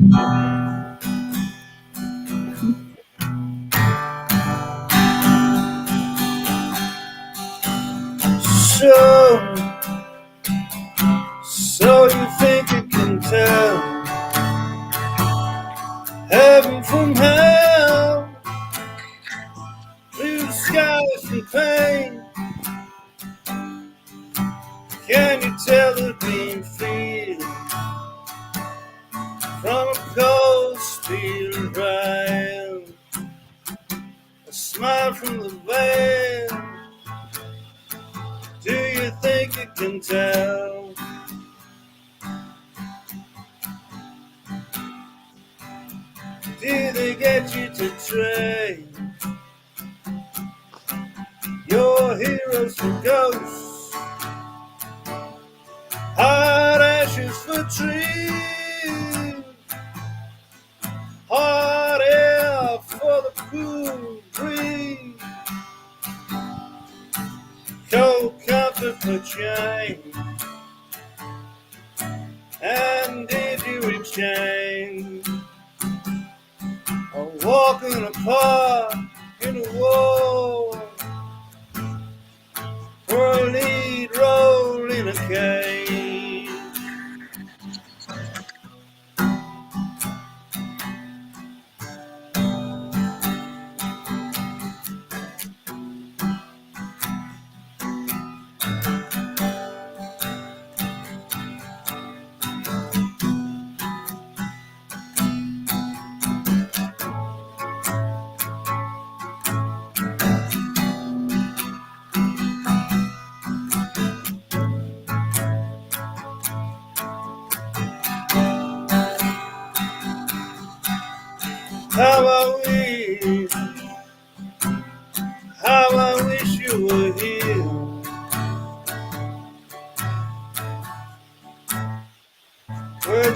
[SPEAKER 1] So you think you can tell heaven from hell through the skies from pain? Can you tell the green field from a cold steel rail? A smile from the veil. Do you think you can tell? Do they get you to trade your heroes for ghosts, hot ashes for trees, hot air for the cool breeze, cold comfort for change? And did you exchange a walking apart in a war for a lead role in a cage?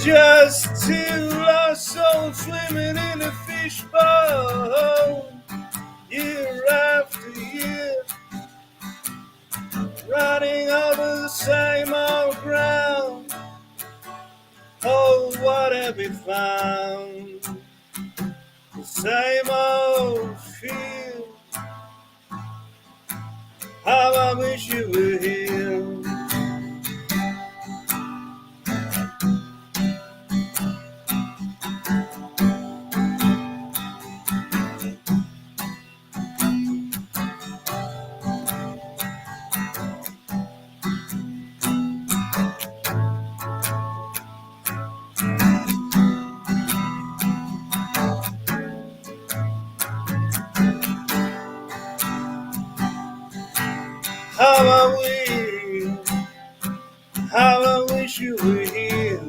[SPEAKER 1] just two lost souls swimming in a fishbowl, year after year, running over the same old ground. Oh, what have we found? The same old field. How I wish you were here. How I wish you were here.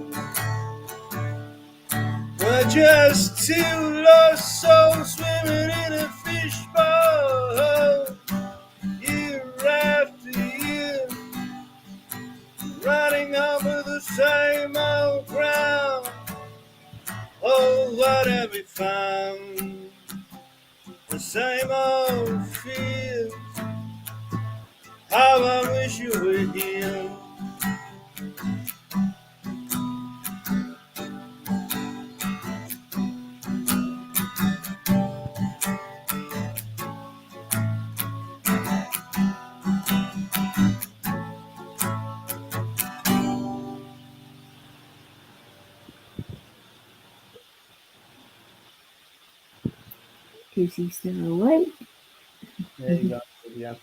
[SPEAKER 1] We're just two lost souls swimming in a fishbowl, year after year, riding over the same old ground. Oh, what have we found? The same old fields. How I wish you were here.
[SPEAKER 3] Is he still awake?
[SPEAKER 1] There you go. Yeah.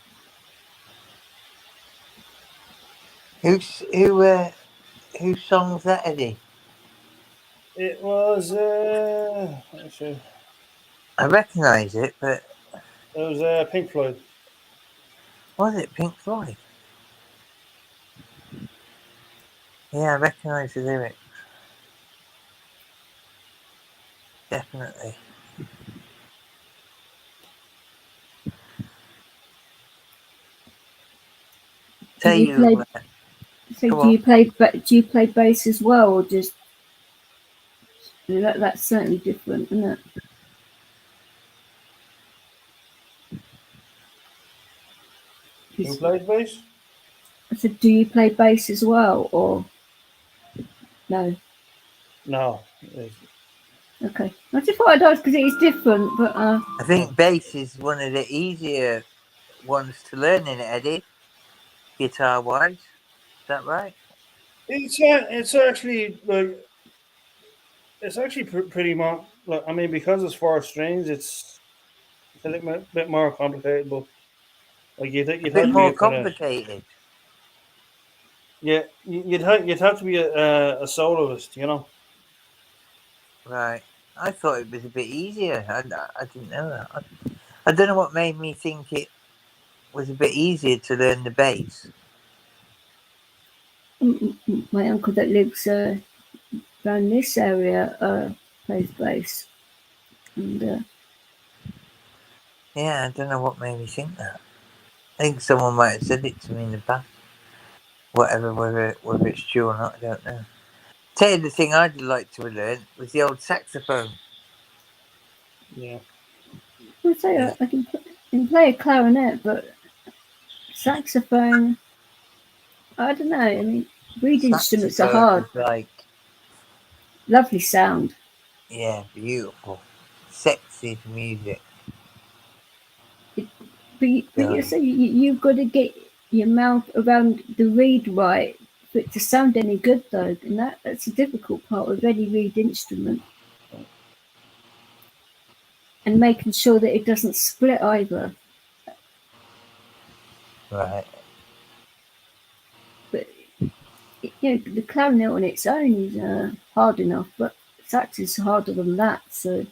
[SPEAKER 2] Whose song's that, Eddie?
[SPEAKER 1] It was actually,
[SPEAKER 2] I recognise it, but
[SPEAKER 1] it was Pink Floyd.
[SPEAKER 2] was it Pink Floyd? Yeah, I recognise the lyrics. Definitely. Tell
[SPEAKER 3] you
[SPEAKER 2] you,
[SPEAKER 3] play- So
[SPEAKER 2] Come
[SPEAKER 3] do you play bass as well, or just that's certainly different, isn't it?
[SPEAKER 1] Who plays bass?
[SPEAKER 3] I said, do you play bass as well, or no?
[SPEAKER 1] No.
[SPEAKER 3] Okay, I just thought I'd ask because it is different, but
[SPEAKER 2] I think bass is one of the easier ones to learn in it, Eddie. Guitar-wise, is that right?
[SPEAKER 1] It's actually like it's actually pretty much like, I mean, because it's 4 strings, it's a little bit more complicated, but like you'd
[SPEAKER 2] A
[SPEAKER 1] have
[SPEAKER 2] bit
[SPEAKER 1] to
[SPEAKER 2] more
[SPEAKER 1] be kind of,
[SPEAKER 2] complicated.
[SPEAKER 1] yeah, you'd have to be a soloist, you know.
[SPEAKER 2] Right. I thought it was a bit easier. I didn't know that. I don't know what made me think it was a bit easier to learn the bass.
[SPEAKER 3] my uncle that lives around this area plays bass, and
[SPEAKER 2] Yeah, I don't know what made me think that. I think someone might have said it to me in the past. Whatever, whether it's true or not, I don't know. Tell you the thing I'd like to have learned was the old saxophone.
[SPEAKER 1] Yeah.
[SPEAKER 3] I'll say
[SPEAKER 2] Yeah.
[SPEAKER 3] I can play a clarinet, but saxophone, I don't know. I mean, reed instruments are
[SPEAKER 2] Saxophone
[SPEAKER 3] hard.
[SPEAKER 2] is like,
[SPEAKER 3] Lovely sound.
[SPEAKER 2] yeah, beautiful, sexy music.
[SPEAKER 3] But you say you've got to get your mouth around the reed right for it to sound any good, though, and that's a difficult part of any reed instrument. And making sure that it doesn't split either.
[SPEAKER 2] Right.
[SPEAKER 3] But the clarinet on its own is hard enough, but sax is harder than that. So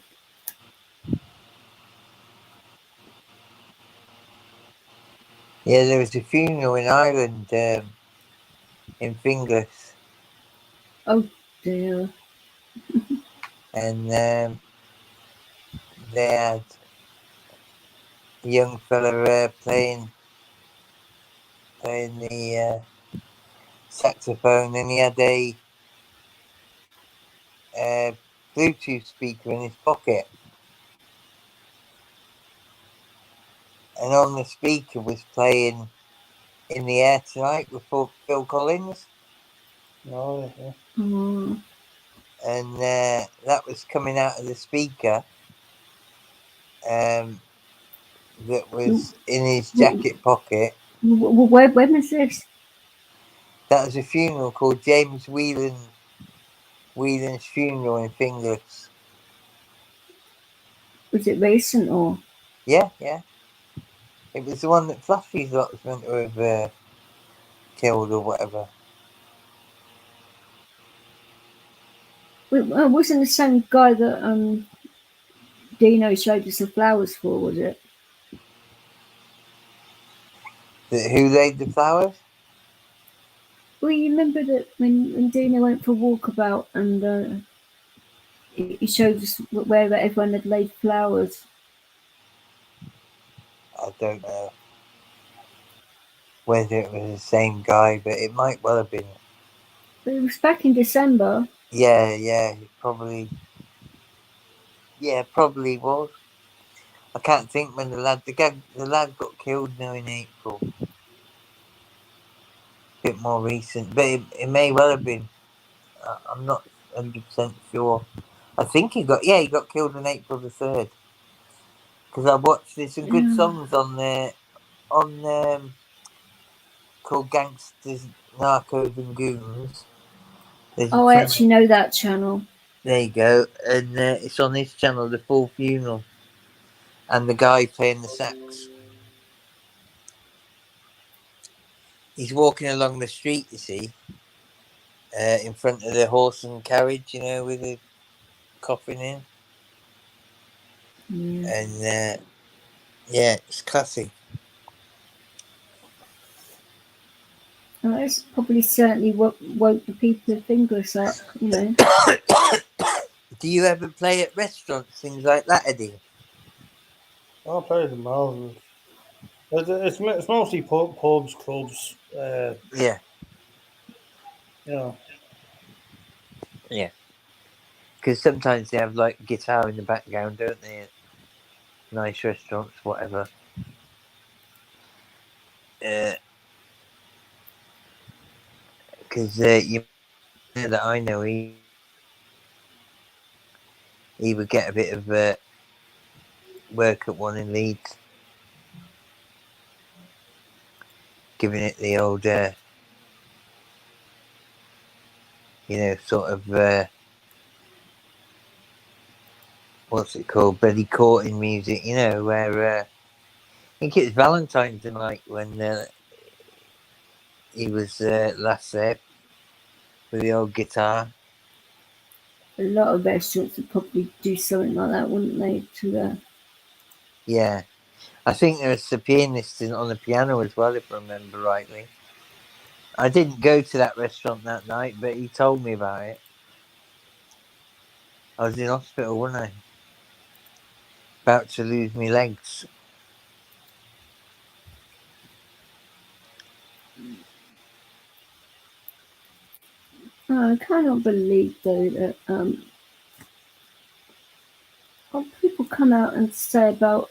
[SPEAKER 2] Yeah, there was a funeral in Ireland, in Finglas,
[SPEAKER 3] oh dear.
[SPEAKER 2] and they had a young fella playing the saxophone, and he had a Bluetooth speaker in his pocket, and on the speaker was playing "In the Air Tonight" with Phil Collins,
[SPEAKER 1] Oh, yeah.
[SPEAKER 3] Oh.
[SPEAKER 2] and that was coming out of the speaker. That was in his jacket pocket.
[SPEAKER 3] When was this?
[SPEAKER 2] That was a funeral called James Whelan's funeral in Finglas.
[SPEAKER 3] Was it recent or?
[SPEAKER 2] Yeah. It was the one that Fluffy's lot was meant to have killed or whatever.
[SPEAKER 3] Wasn't the same guy that Dino showed us the flowers for, was it?
[SPEAKER 2] Who laid the flowers?
[SPEAKER 3] Well, you remember that when Dino went for a walkabout and he showed us where everyone had laid flowers.
[SPEAKER 2] I don't know whether it was the same guy, but it might well have been.
[SPEAKER 3] But it was back in December.
[SPEAKER 2] Yeah, probably. Yeah, probably was. I can't think when the lad got killed now in April. Bit more recent, but it may well have been. I'm not 100% sure. I think he got killed on April the 3rd. Because I watched there's some good
[SPEAKER 3] Yeah.
[SPEAKER 2] songs on there called Gangsters, Narcos and Goons. There's a
[SPEAKER 3] Oh, I
[SPEAKER 2] channel.
[SPEAKER 3] actually know that channel.
[SPEAKER 2] There you go, and it's on this channel, The Full Funeral, and the guy playing the sax. He's walking along the street, you see, in front of the horse and carriage, with the coffin in,
[SPEAKER 3] Yeah.
[SPEAKER 2] and it's classic.
[SPEAKER 3] Oh, that's probably certainly what woke the people of Finglas up,
[SPEAKER 2] Do you ever play at restaurants, things like that, Eddie?
[SPEAKER 1] I'll play the mountains. It's mostly pubs, clubs.
[SPEAKER 2] Yeah.
[SPEAKER 1] You know.
[SPEAKER 2] Yeah. Because sometimes they have like guitar in the background, don't they? At nice restaurants, whatever. Because you know that I know he would get a bit of work at one in Leeds, giving it the old, sort of, what's it called, Betty Courting music, where I think it was Valentine's night when he was last there with the old guitar.
[SPEAKER 3] A lot of restaurants would probably do something like that, wouldn't they?
[SPEAKER 2] Yeah. I think there was a pianist on the piano as well, if I remember rightly. I didn't go to that restaurant that night, but he told me about it. I was in hospital, wasn't I? About to lose my legs.
[SPEAKER 3] I cannot believe though that people come out and say about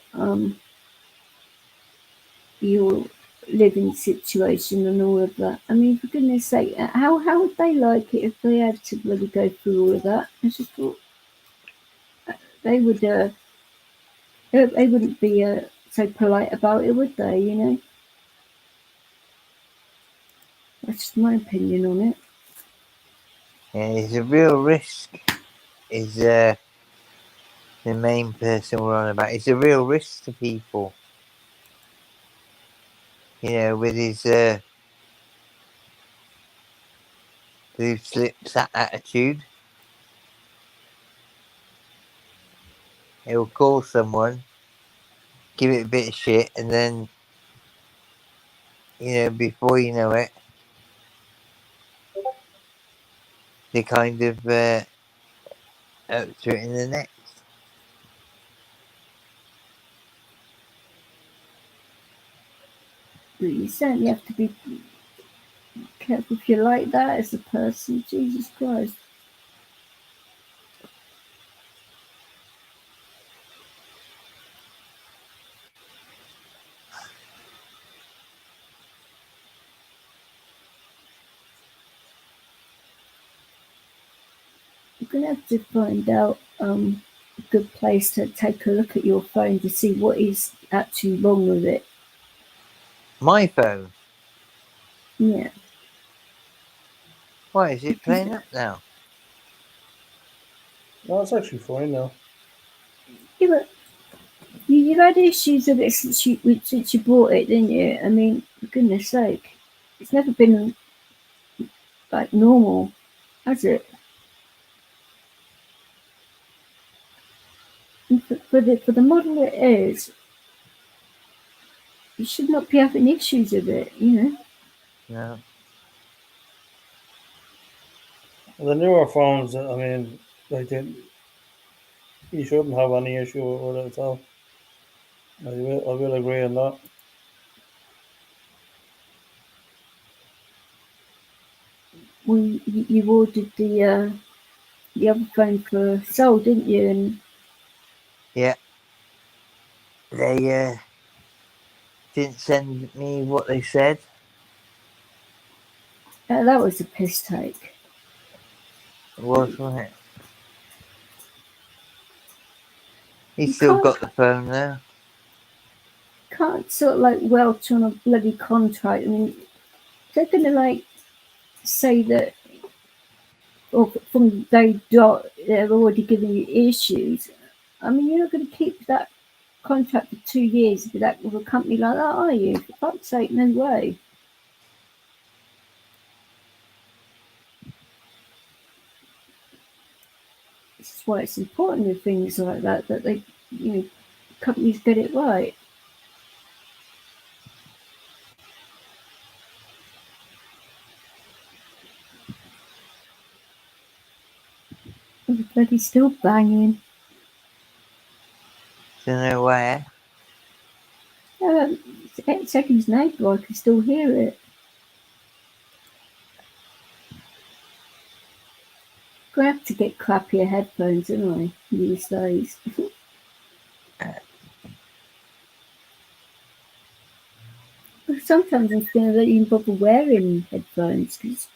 [SPEAKER 3] your living situation and all of that. I mean, for goodness sake, how would they like it if they had to really go through all of that? I just thought they would they wouldn't be so polite about it, would they? That's just my opinion on it.
[SPEAKER 2] Yeah, it's a real risk. Is the main person we're on about? It's a real risk to people. With his loose lips attitude. He'll call someone, give it a bit of shit, and then, before you know it, they kind of up to it in the neck.
[SPEAKER 3] But you certainly have to be careful if you're like that as a person. Jesus Christ. going to have to find out a good place to take a look at your phone to see what is actually wrong with it.
[SPEAKER 2] My phone.
[SPEAKER 3] Yeah.
[SPEAKER 2] Why is it playing up now?
[SPEAKER 1] No, it's actually fine now.
[SPEAKER 3] Yeah, but you've had issues with it since you bought it, didn't you? I mean, for goodness sake, it's never been like normal, has it? And for the model it is, you should not be having issues with it, you know.
[SPEAKER 2] No.
[SPEAKER 1] The newer phones, I mean, like you shouldn't have any issue with it at all. I will agree on that.
[SPEAKER 3] You ordered the other phone for Seoul, didn't you? And
[SPEAKER 2] Yeah. They didn't send me what they said.
[SPEAKER 3] that was a piss take.
[SPEAKER 2] It was, wasn't it? He's
[SPEAKER 3] You
[SPEAKER 2] still got the phone there.
[SPEAKER 3] can't sort of like welch on a bloody contract. I mean, they're gonna like say that, or from the day dot, they're already giving you issues. I mean, you're not going to keep that contract for 2 years with a company like that, are you? For fuck's sake, no way. This is why it's important with things like that they, companies get it right. Everybody's still banging.
[SPEAKER 2] Don't know where.
[SPEAKER 3] 8 seconds later, I can still hear it. I have to get crappier headphones, don't I, these days? Sometimes I'm feeling that you bother wearing headphones because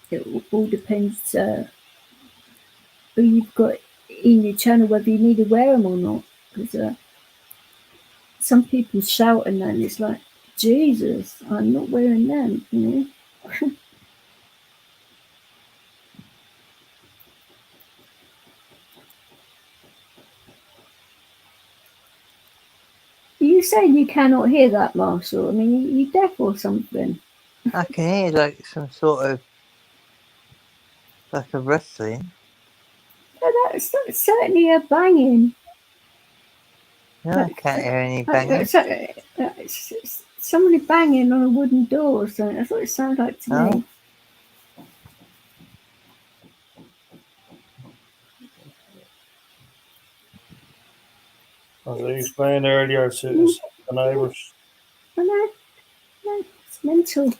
[SPEAKER 3] it all depends who you've got in your channel, whether you need to wear them or not. Because some people shout and then it's like, Jesus, I'm not wearing them, you know. Are you saying you cannot hear that, Marshall? I mean, you deaf or something?
[SPEAKER 2] I can hear like some sort of like a rustling.
[SPEAKER 3] No, that's certainly a banging.
[SPEAKER 2] No, I can't hear any banging.
[SPEAKER 3] Somebody banging on a wooden door or something. That's what it sounds like to me.
[SPEAKER 1] As I explained earlier, it's the neighbours.
[SPEAKER 3] No, it's mental.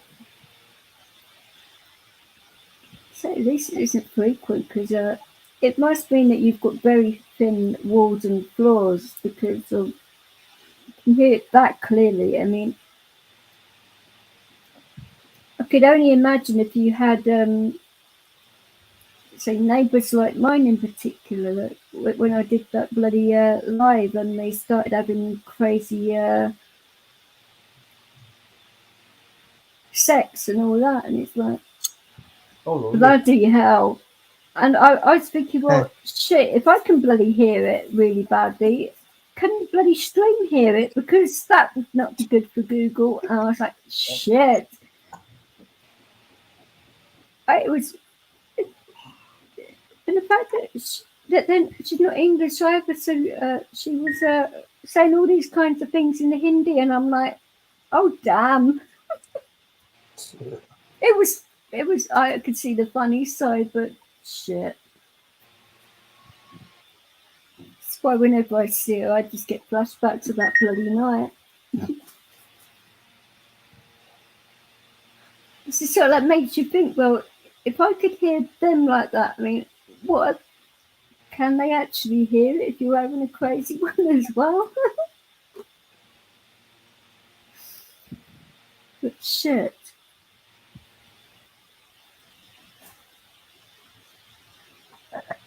[SPEAKER 3] So at least it isn't frequent because it must mean that you've got very thin walls and floors because of, you can hear it that clearly. I mean, I could only imagine if you had, say, neighbours like mine in particular, that when I did that bloody live and they started having crazy sex and all that, and it's like, bloody hell. And I was thinking, well, shit, if I can bloody hear it really badly, can bloody stream hear it? Because that would not be good for Google. And I was like, shit. It was, and the fact that then she's not English either, so she was saying all these kinds of things in the Hindi, and I'm like, oh damn. It was. I could see the funny side, but shit. That's why whenever I see her, I just get flashbacks to that bloody night. It's just sort of like makes you think, well, if I could hear them like that, I mean, what can they actually hear it if you're having a crazy one as well? shit.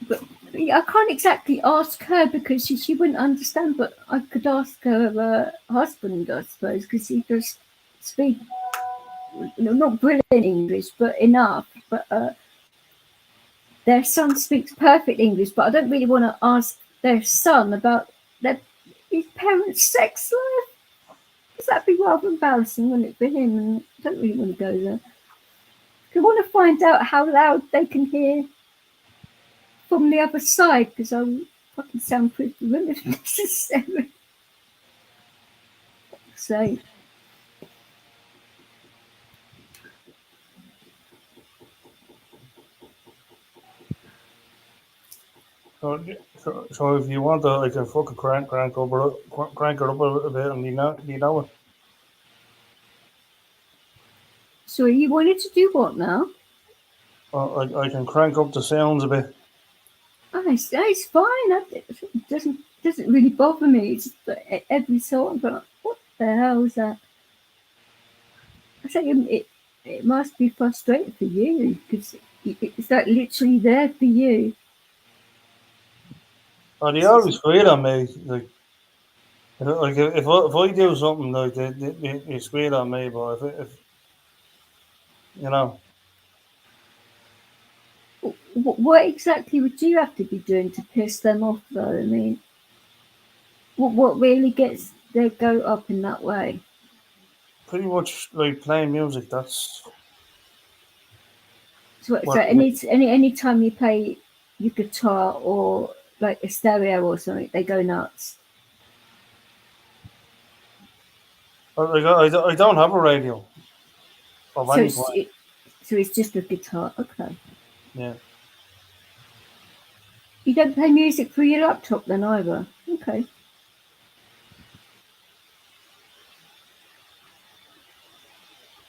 [SPEAKER 3] But I can't exactly ask her because she wouldn't understand, but I could ask her husband, I suppose, because he does speak, not brilliant English, but enough. But their son speaks perfect English, but I don't really want to ask their son about his parents' sex life, because that'd be rather embarrassing, wouldn't it, for him? And I don't really want to go there. I want to find out how loud they can hear from the other side, because I will fucking soundproof the room if necessary. So,
[SPEAKER 1] So if you want to, I can fucking crank her up a bit, and you know it.
[SPEAKER 3] so you wanted to do what now?
[SPEAKER 1] I can crank up the sounds a bit.
[SPEAKER 3] Oh, it's fine. It doesn't really bother me. It's just that every so often, but what the hell is that? I say it must be frustrating for you because it's like literally there for you.
[SPEAKER 1] Oh, they always squeal on me. Like if I do something, like they squeal on me, but if you know,
[SPEAKER 3] What exactly would you have to be doing to piss them off, though? I mean, what really gets their goat up in that way?
[SPEAKER 1] pretty much like playing music. That's
[SPEAKER 3] So
[SPEAKER 1] what.
[SPEAKER 3] any time you play your guitar or like a stereo or something, they go nuts.
[SPEAKER 1] I don't have a radio of
[SPEAKER 3] So
[SPEAKER 1] any
[SPEAKER 3] it's
[SPEAKER 1] kind.
[SPEAKER 3] it, so it's just a guitar. Okay.
[SPEAKER 1] Yeah.
[SPEAKER 3] You don't play music through your laptop then either. Okay.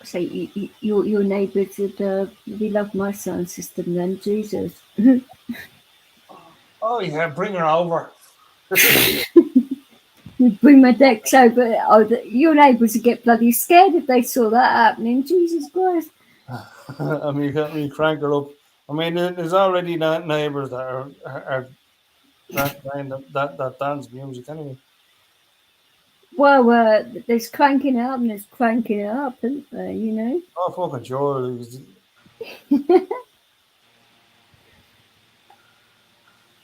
[SPEAKER 3] So your neighbours would really love my sound system then. Jesus.
[SPEAKER 1] Oh yeah, bring her over.
[SPEAKER 3] You'd bring my decks over. Oh, your neighbours would get bloody scared if they saw that happening. Jesus Christ.
[SPEAKER 1] I mean, let me crank her up. I mean, there's already neighbours that are playing that dance music anyway.
[SPEAKER 3] Well, there's cranking it up and there's cranking it up, isn't there? You know.
[SPEAKER 1] Oh fucking sure.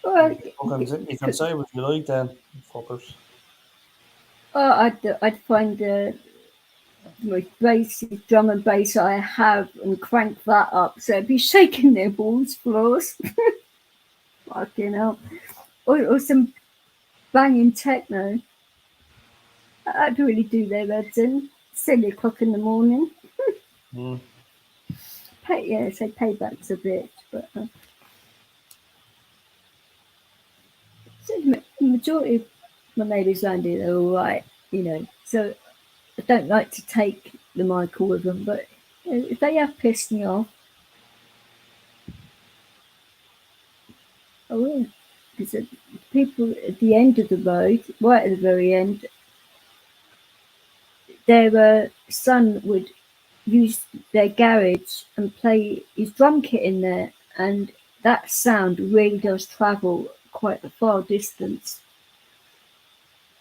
[SPEAKER 3] Well,
[SPEAKER 1] You can say what you like then, fuckers.
[SPEAKER 3] I'd find the most basic drum and bass I have and crank that up so it'd be shaking their walls, floors. Fucking hell. Or some banging techno. I'd really do their heads in. 7 o'clock in the morning.
[SPEAKER 1] Mm.
[SPEAKER 3] Say payback's a bitch, but so the majority of my neighbours around here, they're all right, you know. So I don't like to take the mic with them, but if they have pissed me off, I will. Because people at the end of the road, right at the very end, their son would use their garage and play his drum kit in there, and that sound really does travel quite a far distance.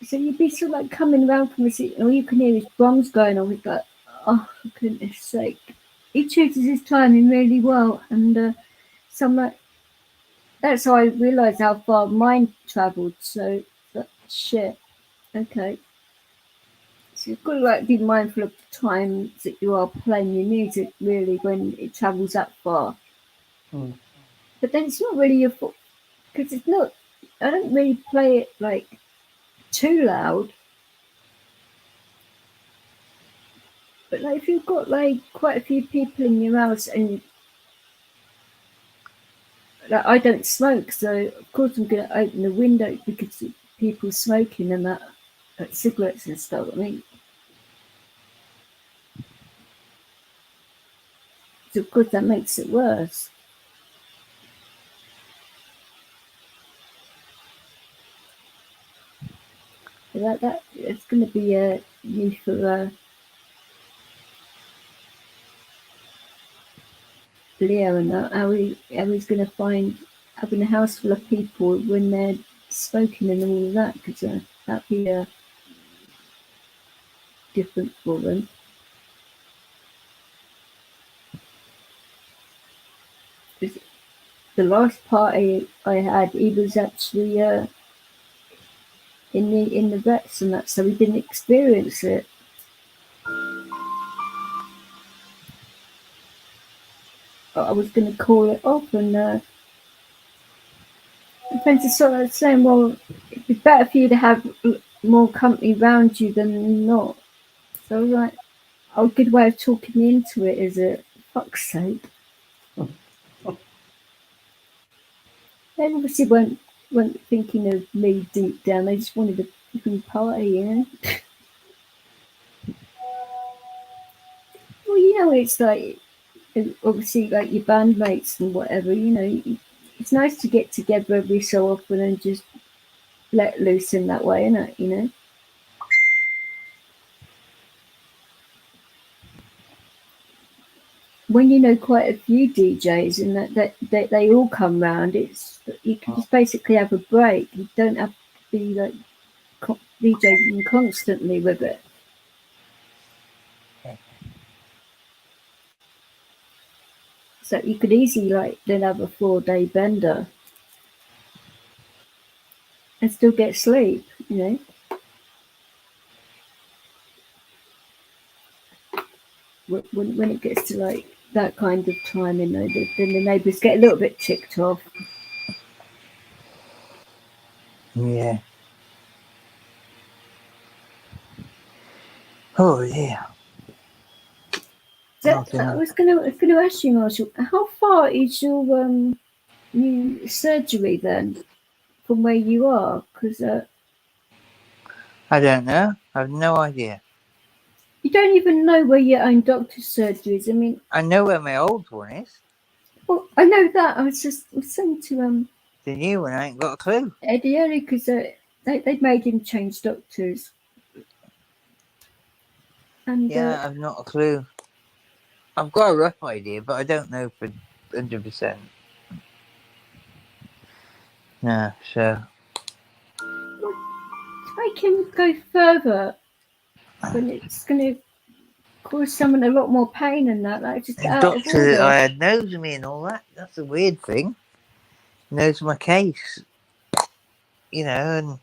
[SPEAKER 3] So you'd be sort of like coming around from the city, and all you can hear is drums going on. We'd go, oh, for goodness sake. He chooses his timing really well, and so I'm like, that's how I realised how far mine travelled. So, shit, okay. So you've got to like be mindful of the times that you are playing your music, really, when it travels that far.
[SPEAKER 1] Mm.
[SPEAKER 3] But then it's not really your fault, because it's not. I don't really play it like too loud. But like if you've got like quite a few people in your house and like I don't smoke, so of course I'm gonna open the window because of people smoking and that, like cigarettes and stuff. I mean, so of course that makes it worse. But that it's gonna be a new for Leo and that, how he's going to find having a house full of people when they're smoking and all of that, because that'd be different for them. The last party I had, he was actually in the vets and that, so he didn't experience it. But I was going to call it off, and the friends are sort of saying, well, it'd be better for you to have more company around you than not. So I was like, oh, good way of talking me into it, is it? Fuck's sake. They obviously weren't thinking of me deep down. They just wanted a fucking party, you know? Well, you know, it's like, obviously, like your bandmates and whatever, you know, it's nice to get together every so often and just let loose in that way, isn't it, you know? When you know quite a few DJs and that they all come round, it's you can just basically have a break. You don't have to be like DJing constantly with it. So you could easily like then have a 4-day bender and still get sleep, you know. When it gets to like that kind of time, you know, then the neighbours get a little bit ticked off.
[SPEAKER 2] Yeah. Oh yeah.
[SPEAKER 3] So I was gonna ask you, Marshall, how far is your new surgery then from where you are? Because
[SPEAKER 2] I don't know. I've no idea.
[SPEAKER 3] you don't even know where your own doctor's surgery is. I mean,
[SPEAKER 2] I know where my old one is.
[SPEAKER 3] well, I know that. I was saying to
[SPEAKER 2] The new one, I ain't got a clue.
[SPEAKER 3] Eddie earlier because they made him change doctors. And
[SPEAKER 2] Yeah, I've not a clue. I've got a rough idea, but I don't know for 100%. No, so
[SPEAKER 3] to make him go further, when it's going to cause someone a lot more pain and that, like just
[SPEAKER 2] the
[SPEAKER 3] out of
[SPEAKER 2] doctor that I
[SPEAKER 3] order.
[SPEAKER 2] had knows me and all that. That's a weird thing. Knows my case, you know, and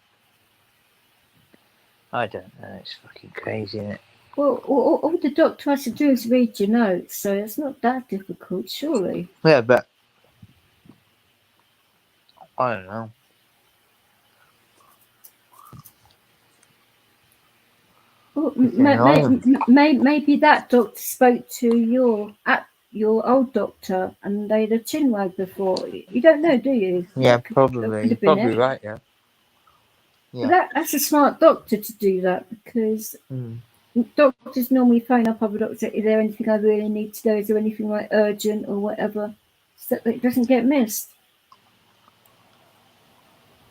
[SPEAKER 2] I don't know. It's fucking crazy, isn't it?
[SPEAKER 3] Well, all the doctor has to do is read your notes, so it's not that difficult, surely.
[SPEAKER 2] Yeah, but I don't know.
[SPEAKER 3] Well,
[SPEAKER 2] Yeah,
[SPEAKER 3] maybe that doctor spoke to your old doctor and they'd have chinwag before. You don't know, do you?
[SPEAKER 2] yeah,
[SPEAKER 3] That could
[SPEAKER 2] probably. You're
[SPEAKER 3] have been
[SPEAKER 2] probably
[SPEAKER 3] it.
[SPEAKER 2] right. Yeah.
[SPEAKER 3] But
[SPEAKER 2] Yeah.
[SPEAKER 3] that's a smart doctor to do that, because doctors normally phone up other doctors. Is there anything I really need to know? Is there anything like urgent or whatever, so that it doesn't get missed?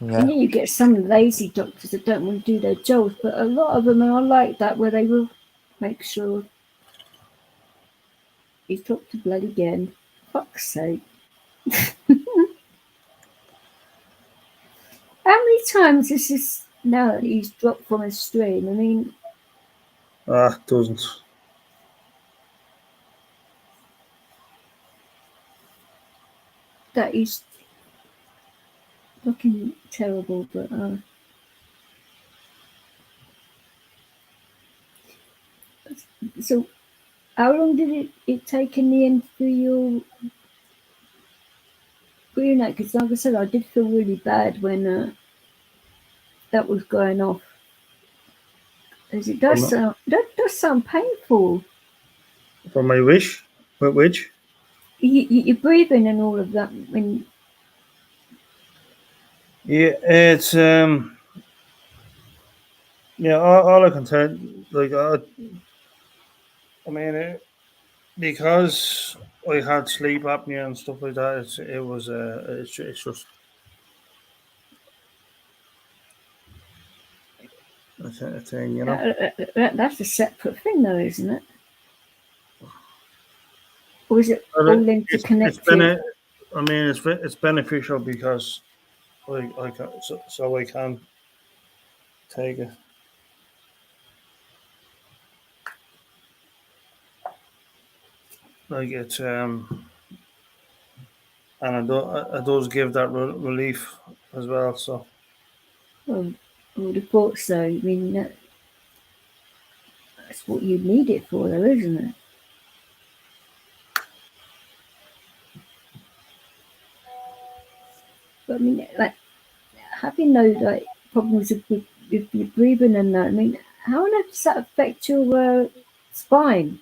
[SPEAKER 2] Yeah.
[SPEAKER 3] And then you get some lazy doctors that don't want to do their jobs, but a lot of them are like that, where they will make sure he's dropped the blood again. Fuck's sake. How many times is this now that he's dropped from his stream? I mean,
[SPEAKER 1] Dozens.
[SPEAKER 3] that is looking terrible, but so how long did it take in the end for your night? Because like I said, I did feel really bad when that was going off, as it does sound painful.
[SPEAKER 1] For my wish? Which?
[SPEAKER 3] You're breathing and all of that. When
[SPEAKER 1] Yeah, it's yeah. All I can tell, like, I mean, because I had sleep apnea and stuff like that. It's just a thing, you know.
[SPEAKER 3] that's a separate thing, though, isn't it? or is it
[SPEAKER 1] Well,
[SPEAKER 3] all
[SPEAKER 1] it's
[SPEAKER 3] interconnected?
[SPEAKER 1] I mean, it's beneficial because so I can take it. Like it's and it does give that relief as well. So
[SPEAKER 3] Well, I would have thought so. I mean, that's what you need it for, though, isn't it? But I mean, like having those like problems with your breathing and that. I mean, how on earth does that affect your spine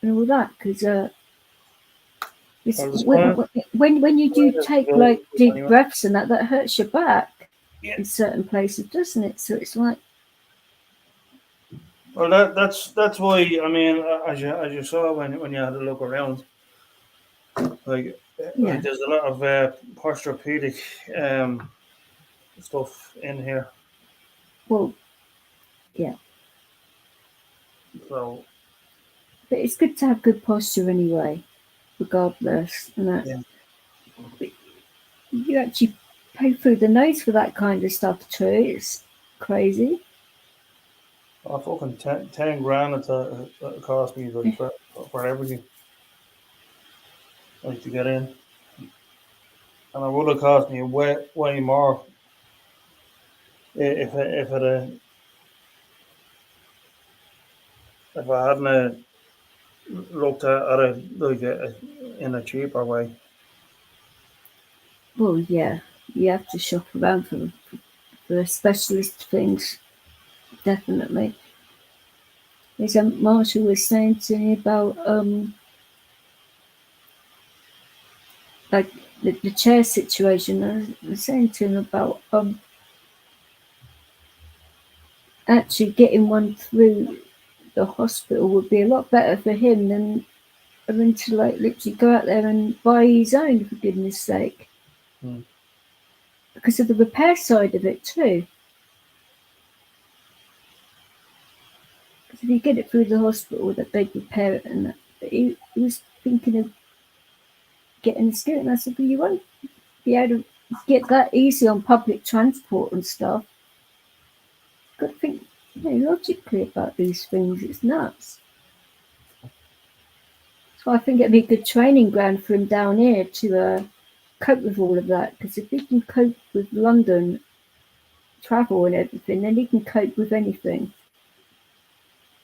[SPEAKER 3] and all that? Because
[SPEAKER 1] well, the spine,
[SPEAKER 3] when you do
[SPEAKER 1] is
[SPEAKER 3] take
[SPEAKER 1] really
[SPEAKER 3] like
[SPEAKER 1] good
[SPEAKER 3] deep
[SPEAKER 1] anyway.
[SPEAKER 3] breaths and that hurts your back
[SPEAKER 1] Yeah.
[SPEAKER 3] in certain places, doesn't it? So it's like,
[SPEAKER 1] Well, that's why I mean, as you saw when you had a look around, like
[SPEAKER 3] yeah,
[SPEAKER 1] there's a lot of posturepedic stuff in here.
[SPEAKER 3] well, yeah.
[SPEAKER 1] So
[SPEAKER 3] But it's good to have good posture anyway, regardless. And that
[SPEAKER 1] yeah,
[SPEAKER 3] you actually pay through the nose for that kind of stuff too. It's crazy.
[SPEAKER 1] I fucking 10 grand it cost me like for everything like to get in, and it would have cost me way more if I hadn't looked at it like in a cheaper way.
[SPEAKER 3] Well, yeah, you have to shop around for specialist things, definitely. As Marshall was saying to me about like the chair situation. I was saying to him about actually getting one through the hospital would be a lot better for him than having to like literally go out there and buy his own, for goodness sake,
[SPEAKER 1] Hmm.
[SPEAKER 3] because of the repair side of it too. Because if you get it through the hospital, that they'd repair it and that. But he was thinking of getting a scooter, and I said, well, you won't be able to get that easy on public transport and stuff. You've got to think, logically about these things. It's nuts. So I think it'd be a good training ground for him down here to cope with all of that. Because if he can cope with London travel and everything, then he can cope with anything.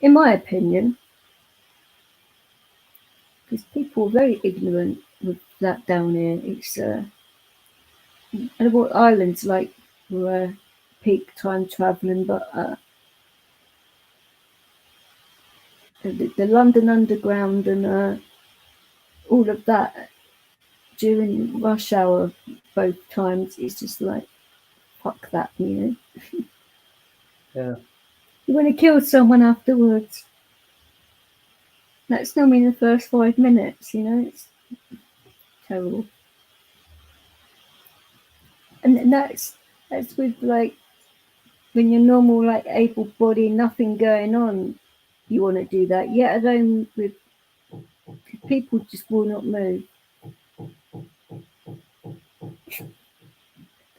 [SPEAKER 3] In my opinion, because people are very ignorant with that down here. It's and what islands like for peak time travelling, but the London Underground and all of that during rush hour both times is just like fuck that,
[SPEAKER 1] Yeah,
[SPEAKER 3] You want to kill someone afterwards. That's normally in the first 5 minutes, it's terrible. And that's with like when you're normal, like able body, nothing going on, you want to do that. Yet at home with people just will not move.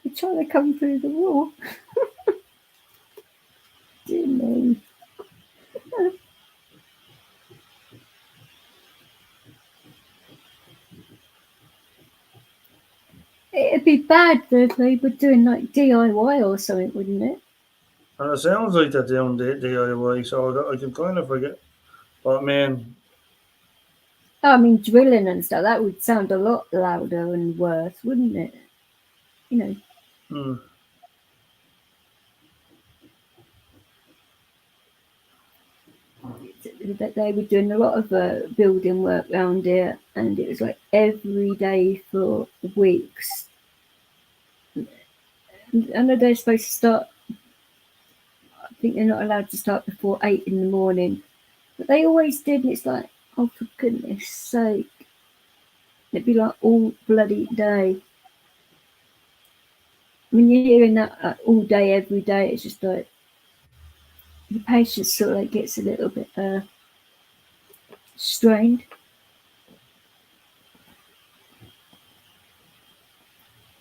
[SPEAKER 3] They're trying to come through the wall. Dear me. It'd be bad if they were doing like DIY or something, wouldn't it?
[SPEAKER 1] and it sounds like they're doing DIY, so I can kind of forget. But man,
[SPEAKER 3] I mean, drilling and stuff, that would sound a lot louder and worse, wouldn't it?
[SPEAKER 1] hmm,
[SPEAKER 3] That they were doing a lot of building work around here, and it was like every day for weeks. And I know they're supposed to start. I think they're not allowed to start before 8 in the morning, but they always did. And it's like, oh, for goodness sake! It'd be like all bloody day. When you're hearing that all day, every day, it's just like the patience sort of like gets a little bit strained.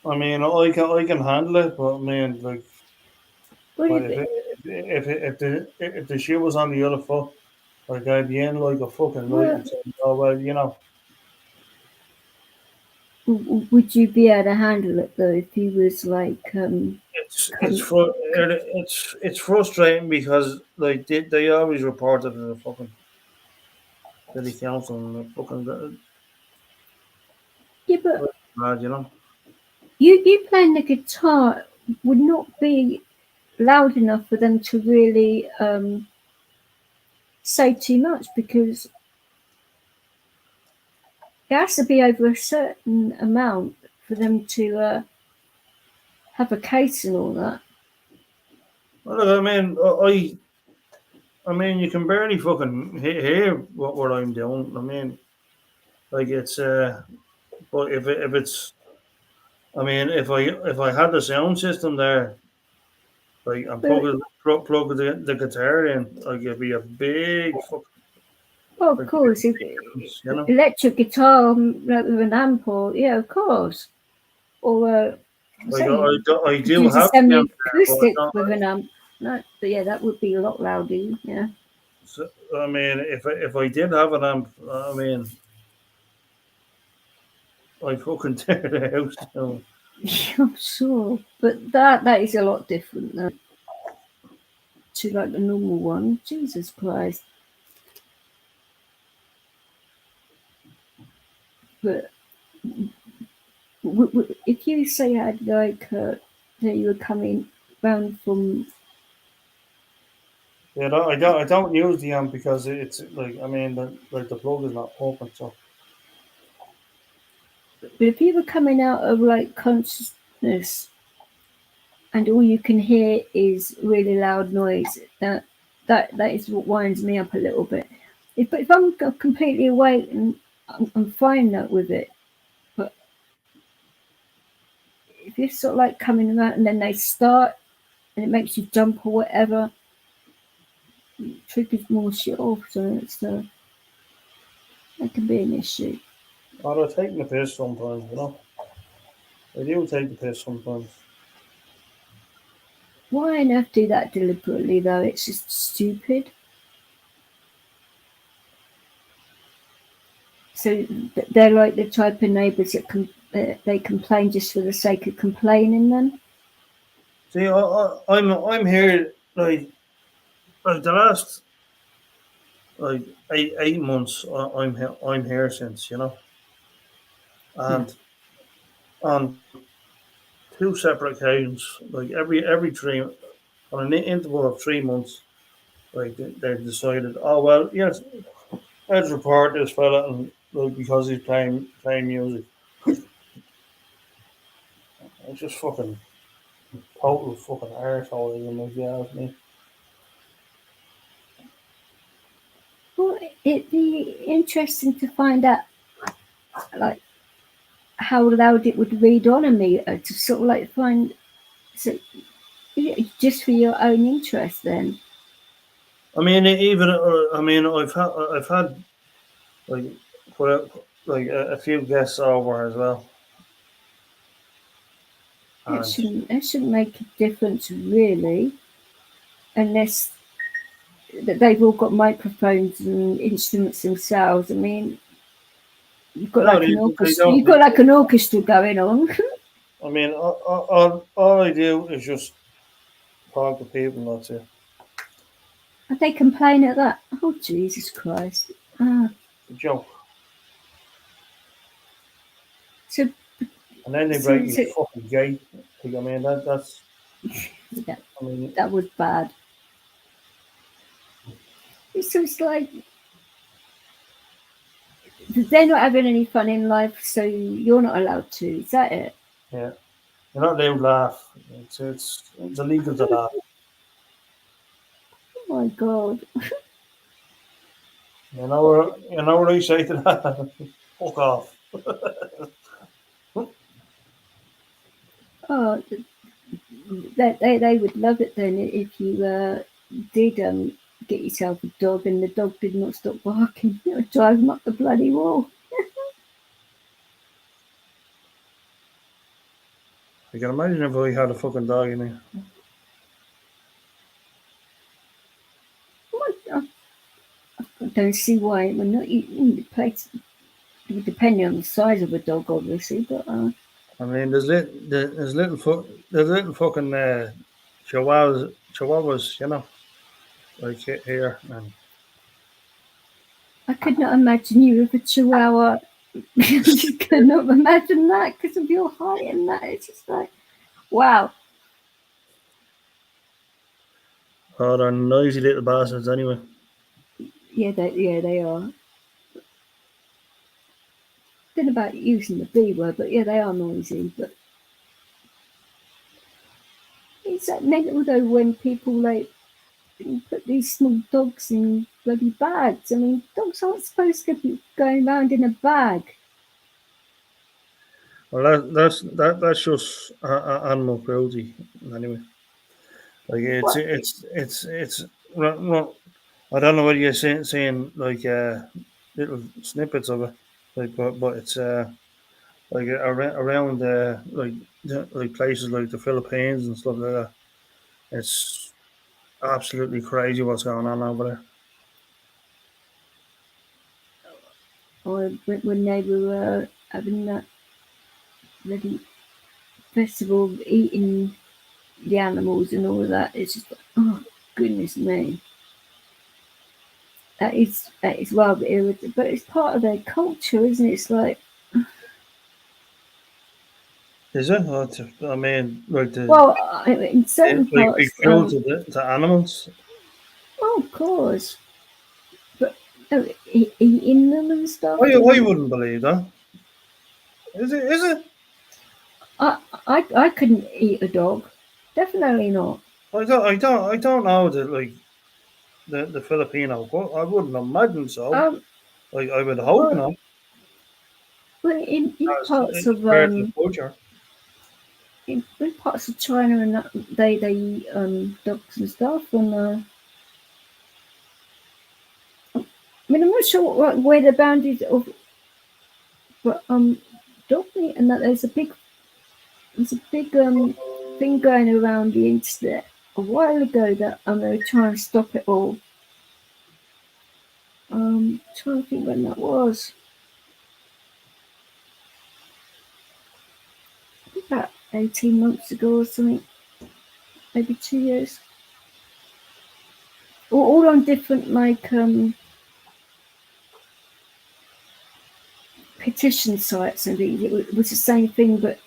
[SPEAKER 1] I mean, I can handle it, but I mean, like,
[SPEAKER 3] What
[SPEAKER 1] but
[SPEAKER 3] if it,
[SPEAKER 1] if the shoe was on the other foot, like I'd be in like a fucking light
[SPEAKER 3] well,
[SPEAKER 1] and saying, oh well,
[SPEAKER 3] would you be able to handle it though if he was like
[SPEAKER 1] it's it's
[SPEAKER 3] come,
[SPEAKER 1] fru- it's frustrating because like they always report it to the fucking city council and the fucking
[SPEAKER 3] yeah, but
[SPEAKER 1] mad.
[SPEAKER 3] you playing the guitar would not be loud enough for them to really say too much because it has to be over a certain amount for them to have a case and all that.
[SPEAKER 1] Well, look, I mean, you can barely fucking hear what I'm doing. I mean, like it's but if it's, I mean, if I had the sound system there, like and
[SPEAKER 3] But
[SPEAKER 1] plug the guitar in, like it'd be a big fucking
[SPEAKER 3] well, of
[SPEAKER 1] like,
[SPEAKER 3] course, if
[SPEAKER 1] difference.
[SPEAKER 3] electric guitar like with an amp, or yeah, of course, or I'm
[SPEAKER 1] Like I,
[SPEAKER 3] saying
[SPEAKER 1] do- I
[SPEAKER 3] could
[SPEAKER 1] do
[SPEAKER 3] use a
[SPEAKER 1] have them there, but
[SPEAKER 3] semi-acoustic with an amp. No, but yeah, that would be a lot louder. Yeah,
[SPEAKER 1] I mean, if I did have an amp, I mean, I'd fucking tear the house down.
[SPEAKER 3] I'm sure, but that is a lot different though, to like the normal one. Jesus Christ! But if you say you had like that you were coming round from,
[SPEAKER 1] Yeah, no, I don't use the amp because it's like I mean the plug is not open, so
[SPEAKER 3] but if you were coming out of like consciousness and all you can hear is really loud noise, that is what winds me up a little bit. If I'm completely awake and I'm fine with it, but if you're sort of like coming around and then they start and it makes you jump or whatever, it triggers more shit off, so that can be an issue.
[SPEAKER 1] I'm taking the piss sometimes. I do take the piss sometimes.
[SPEAKER 3] Why on earth do that deliberately though? It's just stupid. So they're like the type of neighbours that they complain just for the sake of complaining. Then
[SPEAKER 1] See, I'm here like the last like 8 months. I'm here since
[SPEAKER 3] yeah,
[SPEAKER 1] and on two separate occasions, like every three on an interval of 3 months, like they decided, oh well, yes, let's report this fella and like because he's playing music. It's just fucking total fucking arsehole, if you ask me.
[SPEAKER 3] well, it'd be interesting to find out like how loud it would read on a meter to sort of like find so yeah, just for your own interest. Then
[SPEAKER 1] I mean, even I mean, I've had like quite like a few guests over as well, and
[SPEAKER 3] that shouldn't make a difference really, unless that they've all got microphones and instruments themselves. I mean, you've got
[SPEAKER 1] no,
[SPEAKER 3] like
[SPEAKER 1] they,
[SPEAKER 3] an
[SPEAKER 1] they
[SPEAKER 3] orchestra.
[SPEAKER 1] don't.
[SPEAKER 3] You've got like an orchestra going on.
[SPEAKER 1] I mean, all I do is just talk to people. That's it.
[SPEAKER 3] And they complain at that. Oh Jesus Christ! Ah,
[SPEAKER 1] It's a joke,
[SPEAKER 3] so
[SPEAKER 1] and then they break
[SPEAKER 3] so,
[SPEAKER 1] me
[SPEAKER 3] so
[SPEAKER 1] fucking gate. Like, I mean, that's.
[SPEAKER 3] yeah,
[SPEAKER 1] I mean,
[SPEAKER 3] that was bad. So it's like they're not having any fun in life, so you're not allowed to. Is that it?
[SPEAKER 1] yeah, you're not allowed to laugh. It's illegal to laugh.
[SPEAKER 3] Oh my God!
[SPEAKER 1] You know what I say to that? Fuck off.
[SPEAKER 3] Oh, they would love it then if you did get yourself a dog and the dog did not stop barking. It would drive them up the bloody wall.
[SPEAKER 1] You can imagine if I had a fucking dog in here.
[SPEAKER 3] I don't see why it would not. You place depending on the size of a dog, obviously, but
[SPEAKER 1] I mean, there's little fucking chihuahuas, you know, like here, and
[SPEAKER 3] I could not imagine you with a Chihuahua. I just could not imagine that because of your height and that. It's just like, wow.
[SPEAKER 1] oh, they're noisy little bastards anyway.
[SPEAKER 3] Yeah, they are. Don't know about using the B word, but yeah, they are noisy. But it's that mental though when people like put these small dogs in bloody bags. I mean, dogs aren't supposed to be going around in a bag.
[SPEAKER 1] Well, that's just animal cruelty anyway. Like
[SPEAKER 3] What?
[SPEAKER 1] it's well, I don't know what you're saying like little snippets of it, like but it's like around like places like the Philippines and stuff like that. It's absolutely crazy what's going on over there.
[SPEAKER 3] Or when they were having that bloody festival of eating the animals and all of that. It's just like, oh goodness me. That is rather irritating, but it's part of their culture, isn't it? It's like,
[SPEAKER 1] Is it? Well, I mean, like
[SPEAKER 3] well, in certain
[SPEAKER 1] like be
[SPEAKER 3] parts,
[SPEAKER 1] cruel to animals.
[SPEAKER 3] oh, of course, but eating them and stuff.
[SPEAKER 1] I wouldn't believe that. Is it? Is it?
[SPEAKER 3] I couldn't eat a dog. Definitely not.
[SPEAKER 1] I don't know that like the Filipino. I wouldn't imagine so.
[SPEAKER 3] Um,
[SPEAKER 1] Like I would hope
[SPEAKER 3] well,
[SPEAKER 1] not.
[SPEAKER 3] in
[SPEAKER 1] As
[SPEAKER 3] parts of
[SPEAKER 1] compared to the culture.
[SPEAKER 3] in parts of China and that, they eat dogs and stuff, and I mean, I'm not sure where the boundaries of, but dog meat and that there's a big thing going around the internet a while ago that they were trying to stop it all. Trying to think when that was. About 18 months ago or something, maybe 2 years. All on different like petition sites and things. It was the same thing, but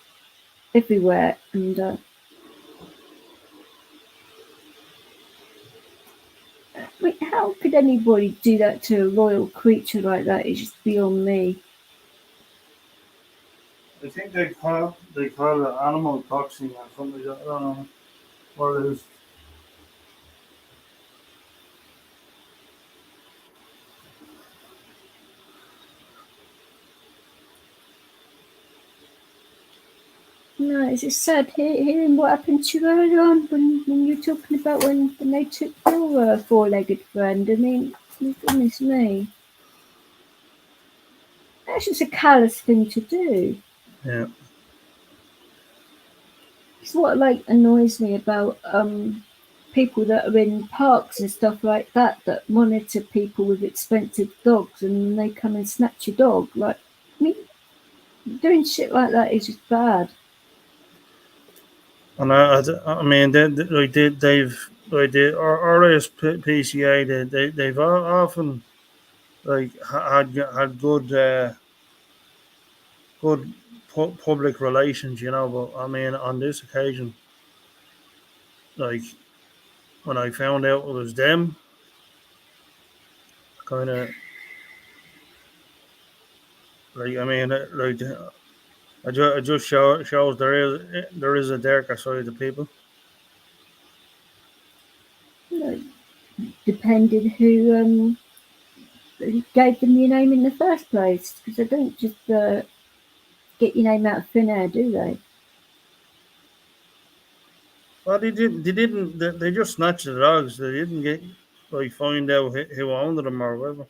[SPEAKER 3] everywhere. And I mean, how could anybody do that to a royal creature like that? It's just beyond me.
[SPEAKER 1] I think they call it animal toxin or something like that. I don't know what it is.
[SPEAKER 3] No, it's just sad hearing what happened to you earlier on when you were talking about when they took your four-legged friend. I mean, goodness me. That's just a callous thing to do.
[SPEAKER 1] Yeah.
[SPEAKER 3] It's what like annoys me about people that are in parks and stuff like that monitor people with expensive dogs and they come and snatch your dog. Like, I mean, doing shit like that is just bad.
[SPEAKER 1] And I mean, they've like the RSPCA, they've often like had good public relations, you know. But I mean, on this occasion, like when I found out it was them, kind of like I mean, like it just shows there is a darker side to people.
[SPEAKER 3] You know, depending who gave them your name in the first place, because they don't just get your name out of thin air, do they?
[SPEAKER 1] Well, they didn't. They just snatched the dogs. They didn't get like find out who owned them or whatever.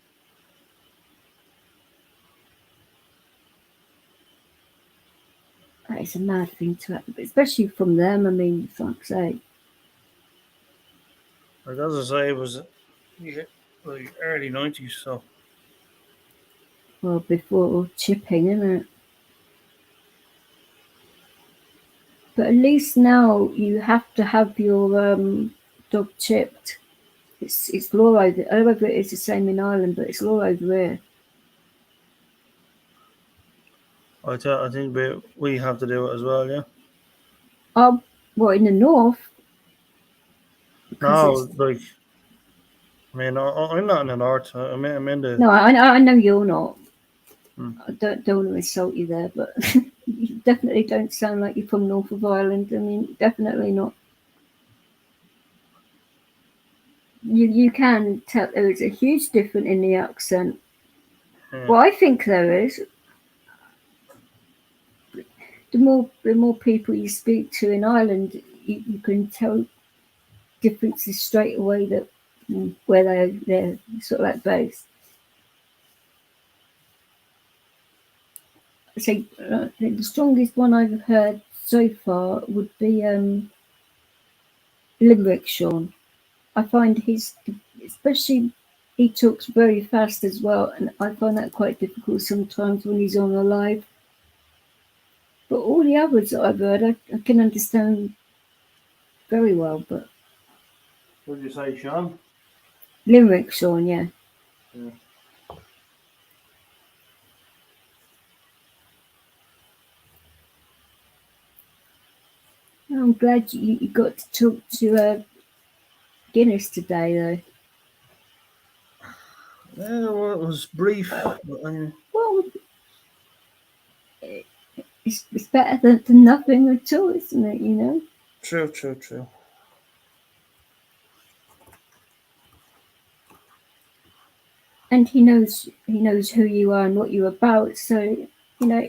[SPEAKER 3] It's it's a mad thing to happen, especially from them. I mean, fuck's sake.
[SPEAKER 1] Like as I say, it was like early 90s, so
[SPEAKER 3] Well, before chipping, isn't it? But at least now you have to have your dog chipped. It's law over. I don't know if it is the same in Ireland, but it's law over here.
[SPEAKER 1] I think we have to do it as well, yeah.
[SPEAKER 3] Well, in the north, because
[SPEAKER 1] No,
[SPEAKER 3] it's
[SPEAKER 1] like I mean, I'm not in the north. I'm in the.
[SPEAKER 3] no, I know you're not.
[SPEAKER 1] Hmm.
[SPEAKER 3] I don't want to insult you there, but you definitely don't sound like you're from north of Ireland. I mean, definitely not. You can tell there is a huge difference in the accent.
[SPEAKER 1] Yeah.
[SPEAKER 3] Well, I think there is. The more people you speak to in Ireland, you can tell differences straight away that where they're sort of like based. So the strongest one I've heard so far would be Limerick Sean. I find especially he talks very fast as well, and I find that quite difficult sometimes when he's on the live. But all the others that I've heard, I can understand very well. But
[SPEAKER 1] What did you say, Sean?
[SPEAKER 3] Limerick Sean, yeah.
[SPEAKER 1] Yeah.
[SPEAKER 3] I'm glad you got to talk to Guinness today, though.
[SPEAKER 1] Yeah, well, it was brief. But,
[SPEAKER 3] Well, it's better than nothing at all, isn't it? You know.
[SPEAKER 1] true.
[SPEAKER 3] And he knows who you are and what you're about. So you know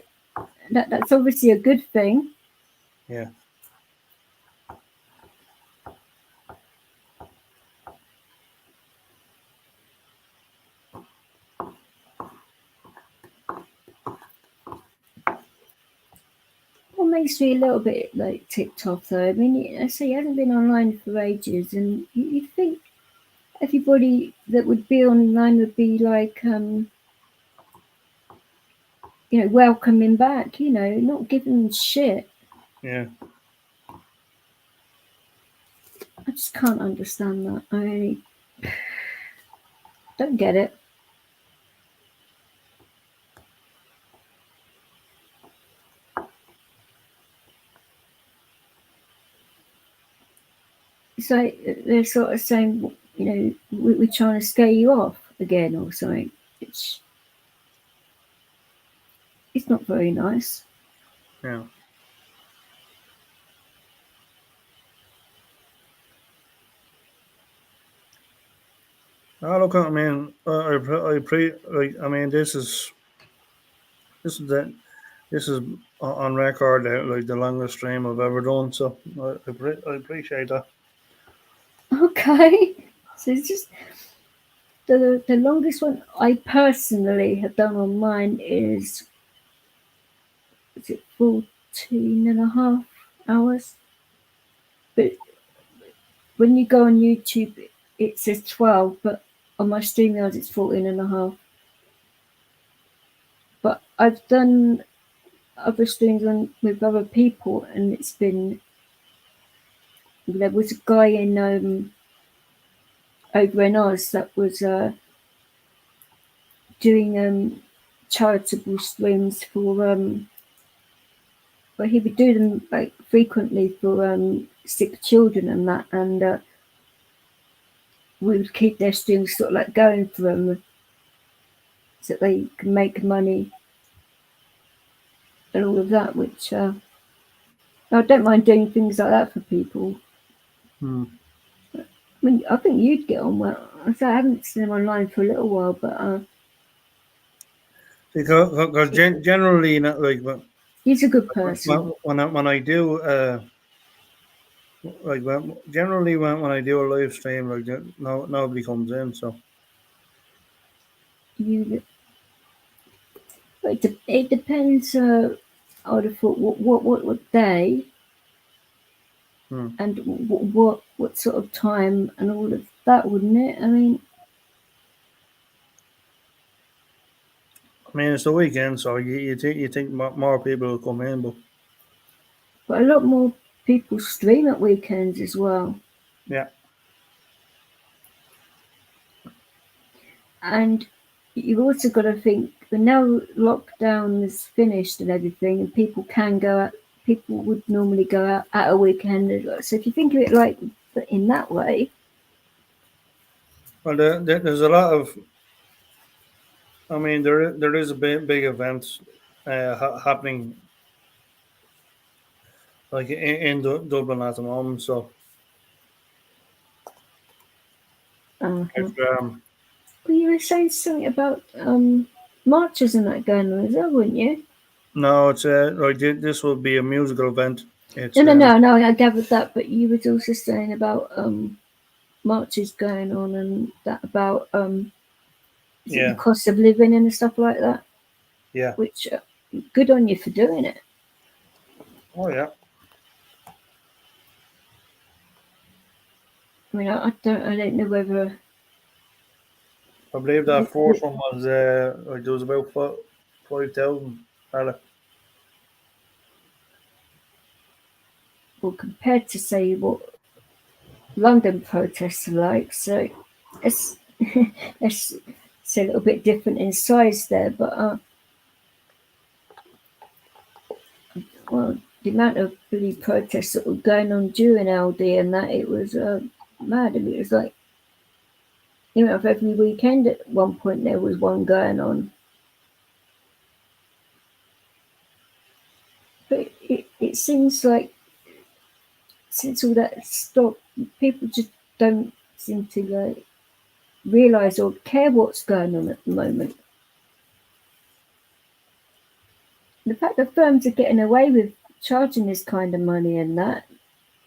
[SPEAKER 3] that's obviously a good thing.
[SPEAKER 1] Yeah.
[SPEAKER 3] What makes me a little bit like ticked off though? I mean, I say he hasn't been online for ages, and you'd think everybody that would be online would be like, welcoming back. Not giving shit.
[SPEAKER 1] Yeah.
[SPEAKER 3] I just can't understand that. I really don't get it. It's like they're sort of saying, we're trying to scare you off again or something. It's not very nice.
[SPEAKER 1] Yeah. Oh, look, I mean, I mean, this is on record, like the longest stream I've ever done. So I appreciate that.
[SPEAKER 3] Okay. So it's just the longest one I personally have done on mine is it 14 and a half hours? But when you go on YouTube, it says 12, but on my StreamYard, it's 14 and a half. But I've done other streams with other people, and it's been. There was a guy in over in Oz that was doing charitable streams for but he would do them like frequently for sick children and that, and we would keep their streams sort of like going for them so that they can make money and all of that, which I don't mind doing things like that for people.
[SPEAKER 1] Hmm.
[SPEAKER 3] I mean, I think you'd get on well. I haven't seen him online for a little while, but
[SPEAKER 1] Because generally, not like
[SPEAKER 3] he's a good person.
[SPEAKER 1] when I do generally when I do a live stream, like nobody comes in, so
[SPEAKER 3] It depends I would have thought, what day
[SPEAKER 1] Hmm.
[SPEAKER 3] and what sort of time and all of that, wouldn't it? I mean,
[SPEAKER 1] I mean, it's the weekend, so you think more people will come in,
[SPEAKER 3] but a lot more people stream at weekends as well.
[SPEAKER 1] yeah.
[SPEAKER 3] And you've also got to think that now lockdown is finished and everything, and people can go out. People would normally go out at a weekend. So if you think of it like in that way,
[SPEAKER 1] Well, there's a lot of. I mean, there is a big event happening like in Dublin at the moment. So
[SPEAKER 3] uh-huh.
[SPEAKER 1] if,
[SPEAKER 3] Well, you were saying something about marches and that going on as well, weren't you?
[SPEAKER 1] no, it's like this will be a musical event. It's
[SPEAKER 3] No. I gathered that, but you was also saying about marches going on and that about is it the
[SPEAKER 1] yeah,
[SPEAKER 3] cost of living and stuff like that.
[SPEAKER 1] yeah.
[SPEAKER 3] Which good on you for doing it.
[SPEAKER 1] Oh yeah.
[SPEAKER 3] I mean, I don't know whether
[SPEAKER 1] I believe that first one was like there was about 5,000.
[SPEAKER 3] well, compared to say what London protests are like, so it's it's a little bit different in size there, but well, the amount of bloody protests that were going on during LD and that it was mad. I mean, it was like if every weekend at one point there was one going on, but it seems like since all that stopped, people just don't seem to like realise or care what's going on at the moment. The fact that firms are getting away with charging this kind of money and that,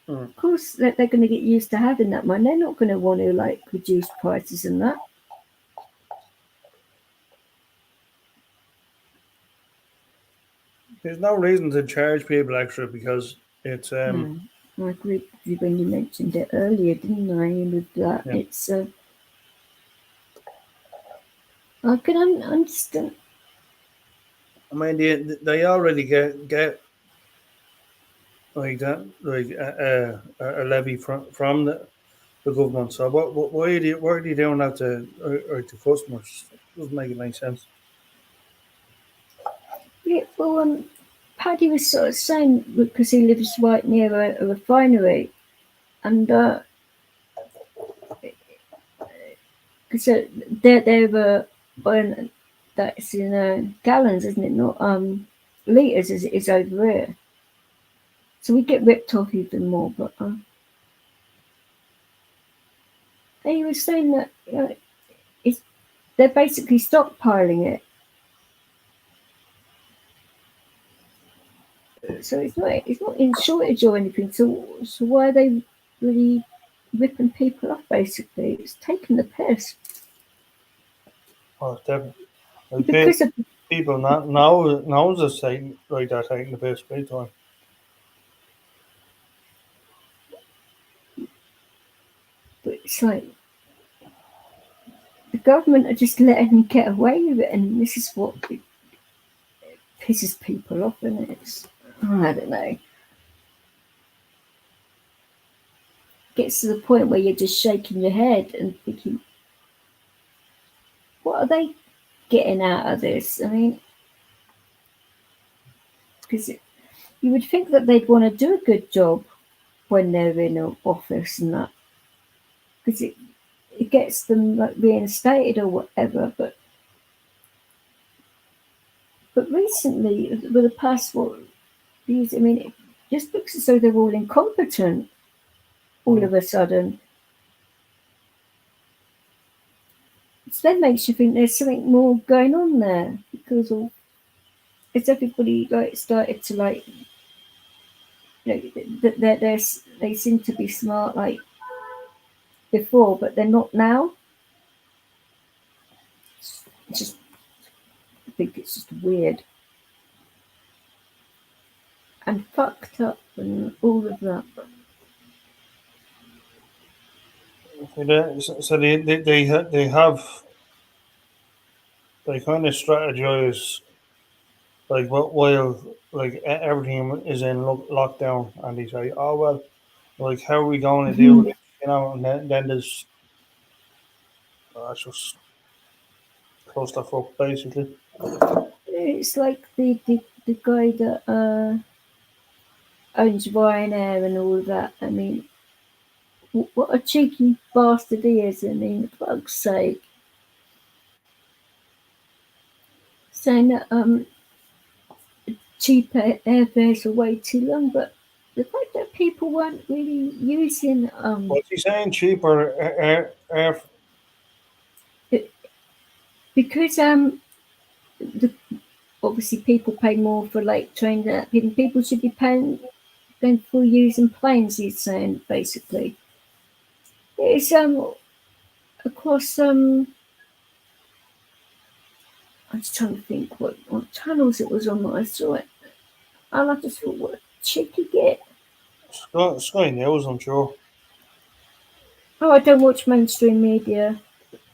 [SPEAKER 1] Mm.
[SPEAKER 3] of course they're going to get used to having that money. They're not going to want to like reduce prices and that.
[SPEAKER 1] There's no reason to charge people extra because it's
[SPEAKER 3] No, I agree with you when you mentioned it earlier, didn't I? And with that,
[SPEAKER 1] yeah.
[SPEAKER 3] it's I can understand.
[SPEAKER 1] I mean they already get like that like a levy from the government. So why are they doing that to customers? Doesn't make any sense.
[SPEAKER 3] Yeah, well, Paddy was sort of saying because he lives right near a refinery, and because they're on that's in gallons, isn't it? Not liters as it is over here. So we get ripped off even more. But he was saying that it's they're basically stockpiling it. So it's not in shortage or anything. So why are they really ripping people off? Basically, it's taking the piss
[SPEAKER 1] Oh, it's definitely. Like,
[SPEAKER 3] because of
[SPEAKER 1] people now is just saying like they're taking the piss big time.
[SPEAKER 3] but it's like the government are just letting them get away with it, and this is what pisses people off, and it's I don't know. Gets to the point where you're just shaking your head and thinking, what are they getting out of this? I mean, because you would think that they'd want to do a good job when they're in an office and that, because it gets them like reinstated or whatever. But recently, with the past years, I mean, it just looks as though they're all incompetent all of a sudden. So that makes you think there's something more going on there because of it's everybody like started to like they seem to be smart like before, but they're not now. It's just I think it's just weird. and fucked up and all of that.
[SPEAKER 1] So they have, they kind of strategize like what while like everything is in lockdown, and they say, oh well, like how are we going to do
[SPEAKER 3] Mhm.
[SPEAKER 1] this, you know? And then there's it's just clusterfuck basically.
[SPEAKER 3] It's like the guy that owns Ryanair and all of that. I mean, what a cheeky bastard he is. I mean, for fuck's sake. Saying that cheap airfares are way too long, but the fact that people weren't really using
[SPEAKER 1] What's he saying? Cheaper air.
[SPEAKER 3] it, because the, obviously people pay more for like trains and people should be paying then for using planes. He's saying basically it's across I was trying to think what channels it was on that I saw it. And I just thought, what a cheeky git.
[SPEAKER 1] Sky News, I'm sure.
[SPEAKER 3] Oh, I don't watch mainstream media.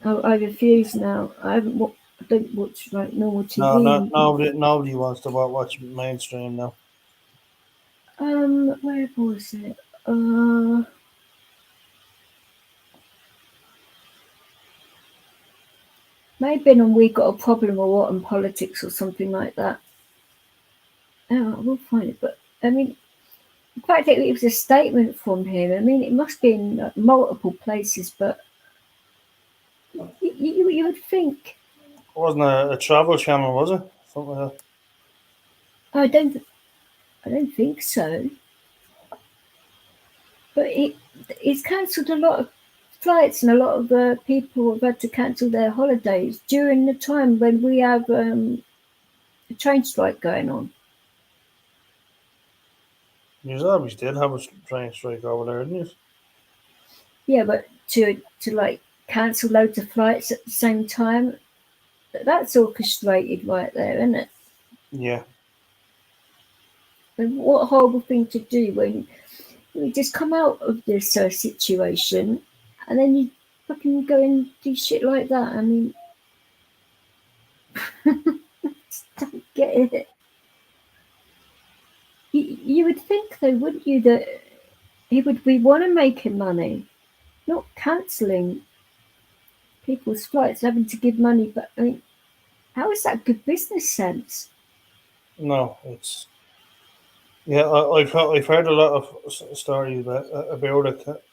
[SPEAKER 3] I refuse now. I don't watch like normal
[SPEAKER 1] No,
[SPEAKER 3] TV.
[SPEAKER 1] nobody wants to watch mainstream now.
[SPEAKER 3] Where was it? Uh, Maybe on We Got a Problem or What in Politics or something like that. Oh, I will find it. But I mean, the fact that it was a statement from him. I mean, it must be in multiple places, but you would think.
[SPEAKER 1] It wasn't a travel channel, was it? Something like that.
[SPEAKER 3] I don't think so. But it's cancelled a lot of flights, and a lot of people have had to cancel their holidays during the time when we have a train strike going on.
[SPEAKER 1] You always did have a train strike over there, didn't you?
[SPEAKER 3] Yeah, but to like cancel loads of flights at the same time, that's orchestrated right there, isn't it?
[SPEAKER 1] Yeah.
[SPEAKER 3] And what a horrible thing to do when you just come out of this situation and then you fucking go and do shit like that. I mean, just don't get it. You would think though, wouldn't you, that he would be want to making money, not cancelling people's flights, having to give money. But I mean, how is that good business sense?
[SPEAKER 1] No, it's yeah. I've heard a lot of stories about it,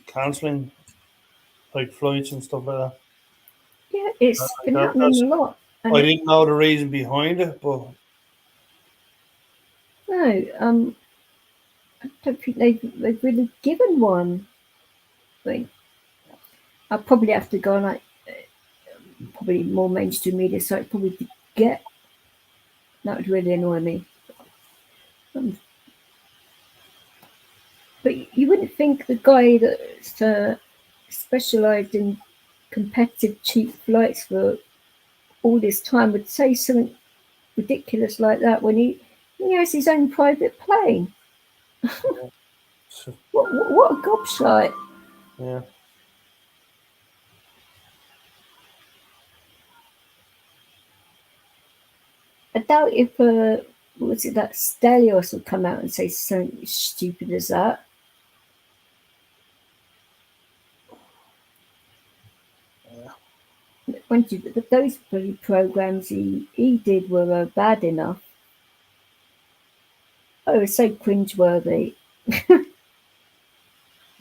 [SPEAKER 1] cancelling like flights and stuff like that.
[SPEAKER 3] Yeah, it's been happening
[SPEAKER 1] That's,
[SPEAKER 3] a lot. And
[SPEAKER 1] I didn't know the reason behind it, but
[SPEAKER 3] no, I don't think they've really given one. I mean, I'll probably have to go on like probably more mainstream media sites probably to get. That would really annoy me. But you wouldn't think the guy that's specialised in competitive cheap flights for all this time would say something ridiculous like that when he has his own private plane. What a gobshite.
[SPEAKER 1] yeah.
[SPEAKER 3] I doubt if was it that Stelios would come out and say something stupid as that. When those bloody programs he did were bad enough. Oh, it was so cringeworthy.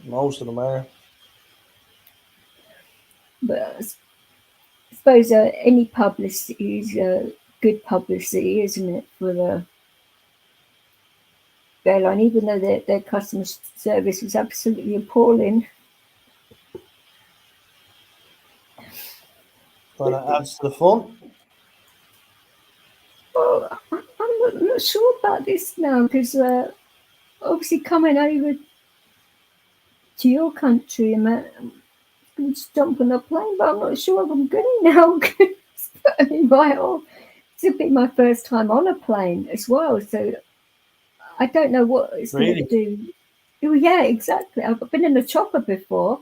[SPEAKER 1] Most of them are.
[SPEAKER 3] But I suppose any publicity is good publicity, isn't it, for the airline, even though their customer service was absolutely appalling.
[SPEAKER 1] But it adds to the fun.
[SPEAKER 3] Well, I'm not sure about this now because obviously coming over to your country, I'm going to jump on a plane, but I'm not sure if I'm good now. I mean, right off, it'll be my first time on a plane as well, so I don't know what it's going
[SPEAKER 1] Really?
[SPEAKER 3] to do. Oh, yeah, exactly. I've been in a chopper before,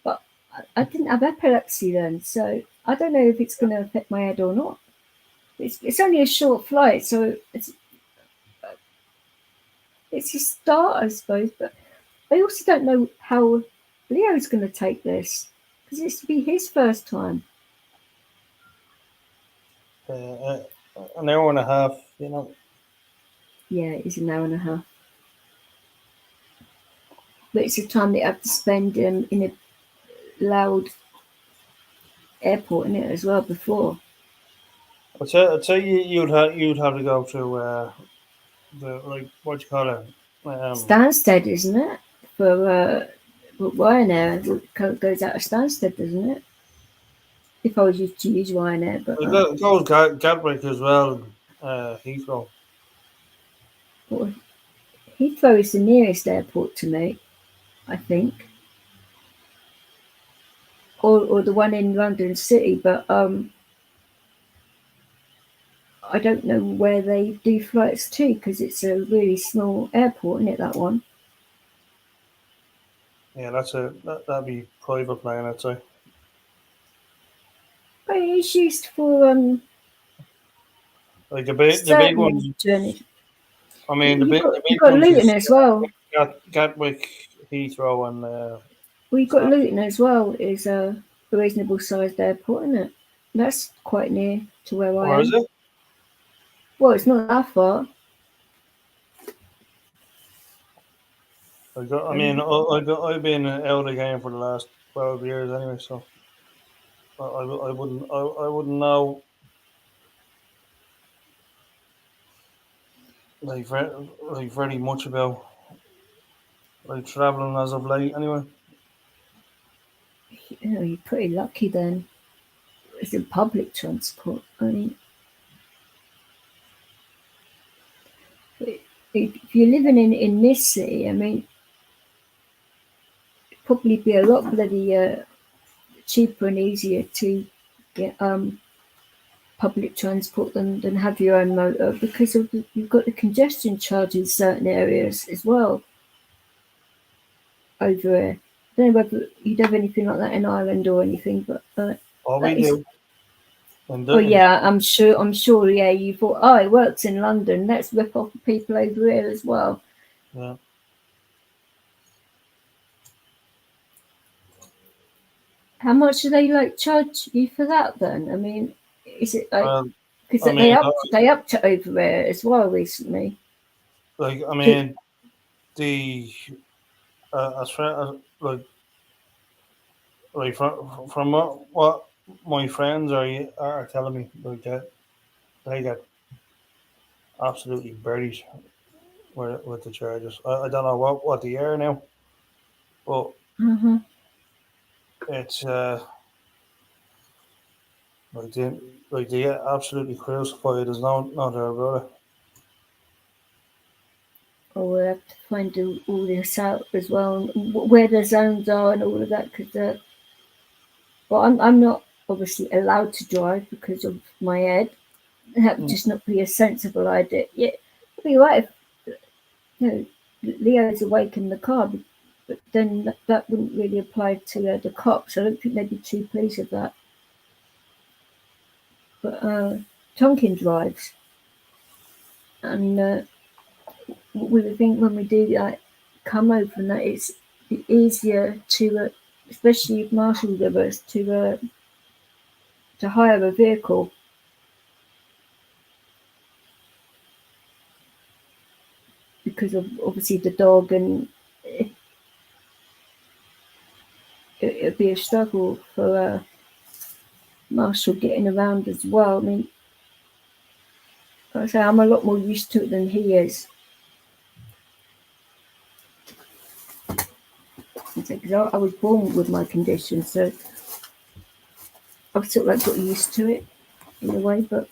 [SPEAKER 3] but I didn't have epilepsy then, so I don't know if it's going to affect my head or not. It's only a short flight, so it's a start, I suppose. But I also don't know how Leo's going to take this because it's to be his first time.
[SPEAKER 1] An hour and a half, you know.
[SPEAKER 3] Yeah, it's an hour and a half. But it's a time that you have to spend in a loud airport in it as well before.
[SPEAKER 1] I'd say you'd have to go to the like what you call it.
[SPEAKER 3] Stansted, isn't it? For Ryanair, it goes out of Stansted, doesn't it? If I was used to use Ryanair, but
[SPEAKER 1] It goes Gatwick as well. Heathrow.
[SPEAKER 3] well, Heathrow is the nearest airport to me, I think, or the one in London City. But I don't know where they do flights to because it's a really small airport, isn't it? That one.
[SPEAKER 1] Yeah, that'd be private plane, I'd say.
[SPEAKER 3] But it's used for
[SPEAKER 1] Like the big ones.
[SPEAKER 3] certain journeys.
[SPEAKER 1] I mean, the
[SPEAKER 3] You've
[SPEAKER 1] big
[SPEAKER 3] got
[SPEAKER 1] ones
[SPEAKER 3] Luton
[SPEAKER 1] is
[SPEAKER 3] as well.
[SPEAKER 1] Gatwick, Heathrow, and
[SPEAKER 3] Well, you've got Luton as well. Is a reasonable sized airport, isn't it? That's quite near to where I
[SPEAKER 1] where is
[SPEAKER 3] am.
[SPEAKER 1] it?
[SPEAKER 3] Well, it's not that far.
[SPEAKER 1] I mean, I've been out of the game for the last 12 years anyway, so I wouldn't know like very much about like traveling as of late anyway.
[SPEAKER 3] You're pretty lucky then. It's in public transport. I mean, if you're living in this city, I mean, it'd probably be a lot bloody cheaper and easier to get public transport than have your own motor because you've got the congestion charge in certain areas as well over here. I don't know whether you'd have anything like that in Ireland or anything, but
[SPEAKER 1] All we
[SPEAKER 3] that is.
[SPEAKER 1] do, and
[SPEAKER 3] Oh yeah, I'm sure. Yeah, you thought, oh, it works in London. Let's rip off the people over here as well.
[SPEAKER 1] yeah.
[SPEAKER 3] How much do they like charge you for that then? I mean, is it like
[SPEAKER 1] Well,
[SPEAKER 3] because
[SPEAKER 1] I mean,
[SPEAKER 3] they upped it over there as well recently?
[SPEAKER 1] I mean, the as far as like from what my friends are telling me, like that they get absolutely buried with the charges. I don't know what they are now, but
[SPEAKER 3] Uh-huh.
[SPEAKER 1] it's like they get absolutely crucified. There's no doubt about it.
[SPEAKER 3] Or we'll have to find all this out as well, and where the zones are and all of that. Because well, I'm not obviously allowed to drive because of my head. That would just not be a sensible idea. Yeah, it'd be right if Leo's awake in the car, but then that wouldn't really apply to the cops. I don't think they'd be too pleased with that. But Tonkin drives, and we would think when we do like come over and that it's easier to, especially if Marshall's with us, to hire a vehicle. Because of obviously the dog, and it'd be a struggle for Marshall getting around as well. I mean, like I say, I'm a lot more used to it than he is. Because I was born with my condition, so I've sort of like got used to it in a way. But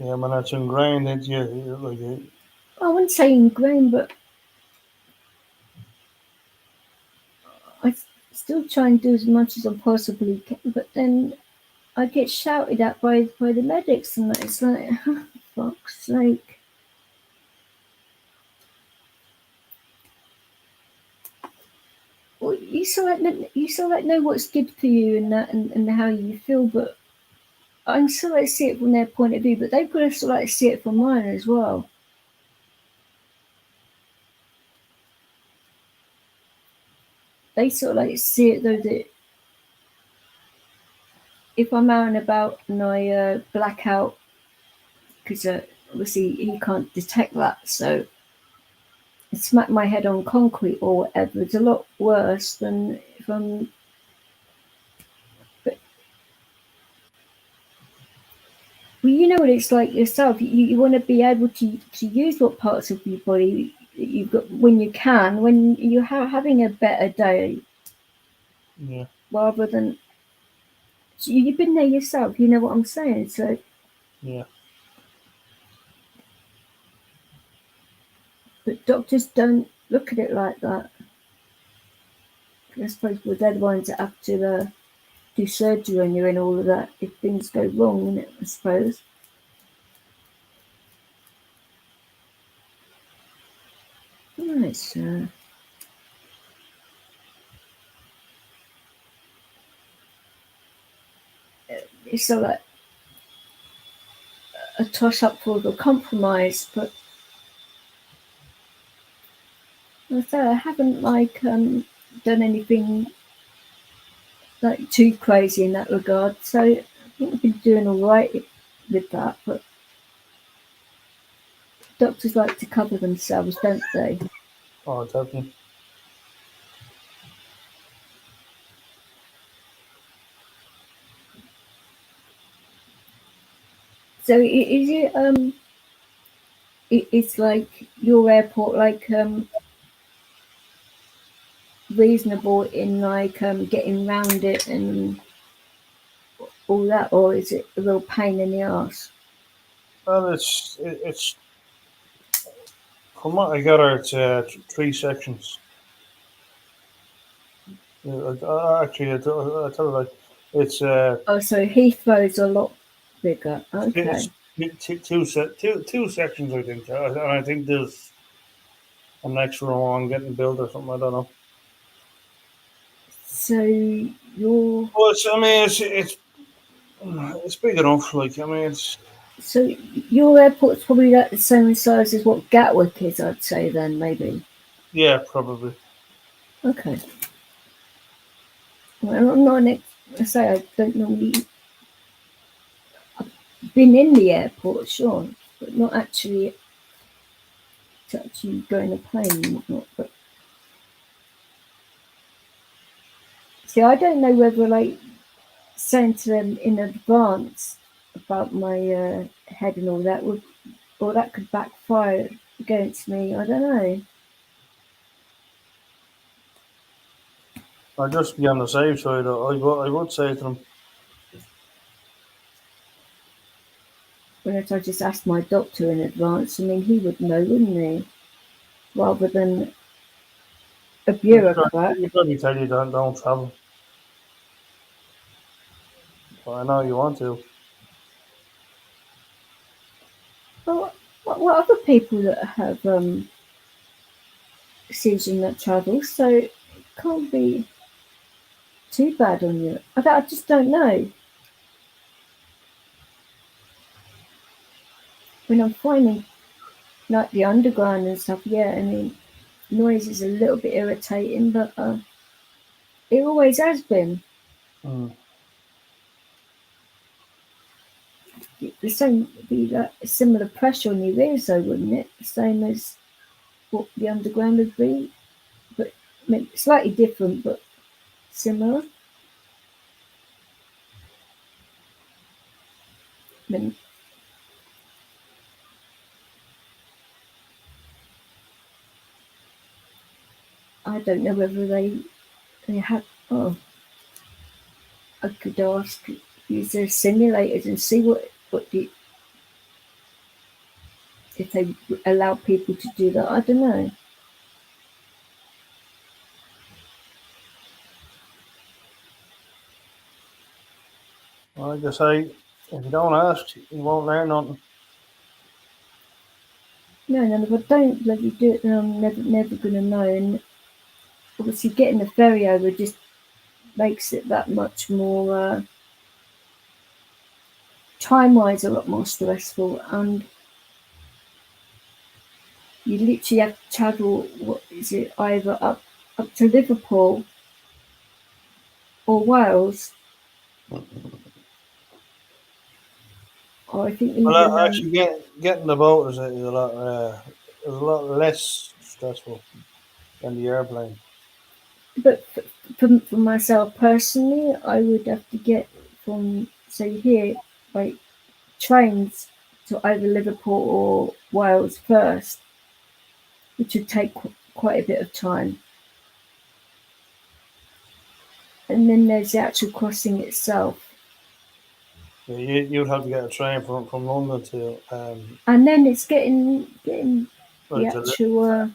[SPEAKER 1] Yeah, man, that's ingrained into you. Like,
[SPEAKER 3] I wouldn't say ingrained, but I still try and do as much as I possibly can. But then I get shouted at by the medics, and it's like, fuck's sake. Well, you sort of know what's good for you and that, and how you feel, but I'm sort of see it from their point of view, but they've got to sort of see it from mine as well. They sort of see it though that if I'm out and about and I black out, because obviously he can't detect that, so I smack my head on concrete or whatever, it's a lot worse than if I'm. But well, you know what it's like yourself. You want to be able to use what parts of your body that you've got when you can, when you're having a better day,
[SPEAKER 1] Yeah.
[SPEAKER 3] rather than. So you've been there yourself. You know what I'm saying. So
[SPEAKER 1] Yeah.
[SPEAKER 3] but doctors don't look at it like that. I suppose they're the ones that have to do surgery on you and all of that if things go wrong, innit, I suppose. Right, so it's like a toss up for the compromise, but I haven't done anything like too crazy in that regard. So I think I've been doing all right with that. But doctors like to cover themselves, don't they?
[SPEAKER 1] Oh, definitely.
[SPEAKER 3] So is it's like your airport like reasonable in like getting round it and all that, or is it a real pain in the ass?
[SPEAKER 1] Well, it's from what I gather, it's 3 sections. Actually, I tell you, like it's
[SPEAKER 3] Oh, so Heathrow's a lot bigger. Okay.
[SPEAKER 1] two sections, I think, and I think there's an extra one getting built or something. I don't know.
[SPEAKER 3] So you're
[SPEAKER 1] Well, it's big enough. Like I mean, it's
[SPEAKER 3] so your airport's probably like the same size as what Gatwick is, I'd say then maybe.
[SPEAKER 1] yeah, probably.
[SPEAKER 3] Okay. Well, I'm not I say I don't normally been in the airport, sure, but not actually to actually go in a plane and whatnot. But see, I don't know whether like saying to them in advance about my head and all that would, or that could backfire against me. I don't know.
[SPEAKER 1] I'd just be on the safe side. I would say to them,
[SPEAKER 3] Whereas I just asked my doctor in advance, I mean, he would know, wouldn't he? Rather than a bureaucrat.
[SPEAKER 1] you probably tell you don't travel. But I know you want to.
[SPEAKER 3] Well, what other people that have season that travel, so it can't be too bad on you. I just don't know. When I'm finding like the underground and stuff, yeah, I mean, noise is a little bit irritating, but it always has been.
[SPEAKER 1] Mm.
[SPEAKER 3] The same be like a similar pressure on your ears, though, wouldn't it? The same as what the underground would be, but I mean, slightly different, but similar. I mean, I don't know whether they have. Oh, I could ask use their simulators and see what the if they allow people to do that. I don't know.
[SPEAKER 1] Like I say, if you don't ask, you won't learn nothing.
[SPEAKER 3] No, and if I don't bloody do it, then I'm never going to know. And obviously, getting the ferry over just makes it that much more, time-wise, a lot more stressful. And you literally have to travel, what is it, either up to Liverpool or Wales, or I think
[SPEAKER 1] Well,
[SPEAKER 3] even
[SPEAKER 1] actually, getting the boat is a lot less stressful than the airplane.
[SPEAKER 3] but for myself personally, I would have to get from, say, here, like trains to either Liverpool or Wales first, which would take quite a bit of time. And then there's the actual crossing itself.
[SPEAKER 1] Yeah, you'd have to get a train from London to
[SPEAKER 3] And then it's getting the
[SPEAKER 1] like to
[SPEAKER 3] actual,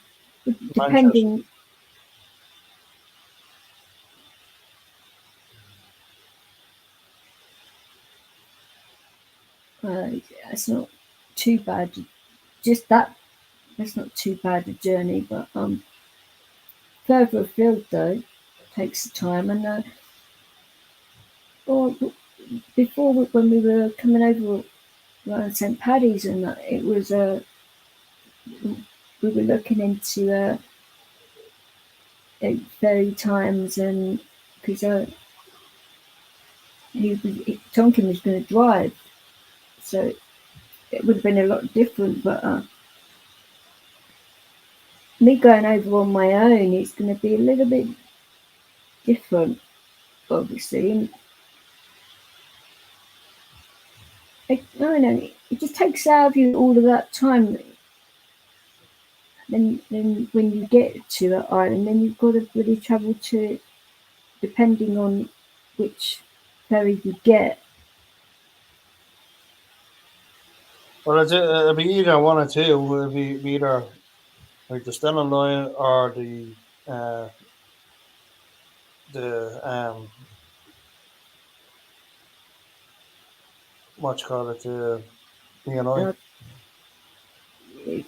[SPEAKER 1] Manchester.
[SPEAKER 3] depending, it's not too bad. Just that's not too bad a journey, but further afield though takes time. And or before when we were coming over around St Paddy's and that, it was we were looking into ferry times, and because Tonkin was going to drive, so it would have been a lot different. But me going over on my own, it's going to be a little bit different, obviously. And I don't know, it just takes out of you all of that time. Then when you get to that island, then you've got to really travel to, depending on which ferry you get.
[SPEAKER 1] Well, it'd be either one or two. It'd be either like the Stena Line or uh, the what you call it, the PNI.
[SPEAKER 3] Uh,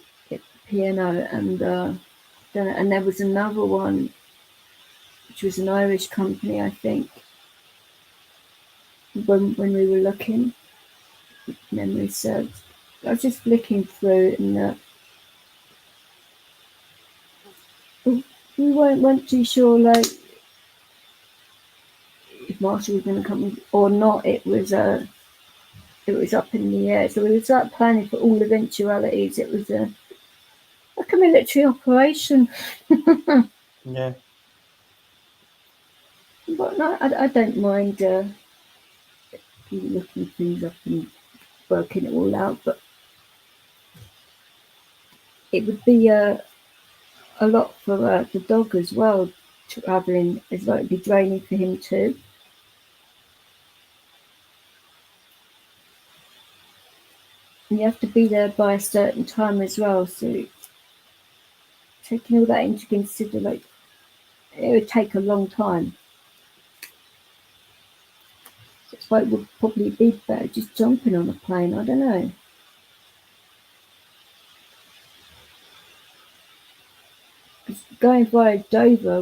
[SPEAKER 3] Piano and there was another one which was an Irish company, I think. When we were looking, memory serves. I was just flicking through, and we weren't too sure, like, if Marshall was going to come or not. It was up in the air, so we were start planning for all eventualities. It was like a military operation.
[SPEAKER 1] Yeah.
[SPEAKER 3] But no, I don't mind looking things up and working it all out. But it would be a lot for the dog as well. Traveling is like be draining for him too. And you have to be there by a certain time as well. So taking all that into consideration, like, it would take a long time. That's why it would probably be better just jumping on a plane. I don't know. Going via Dover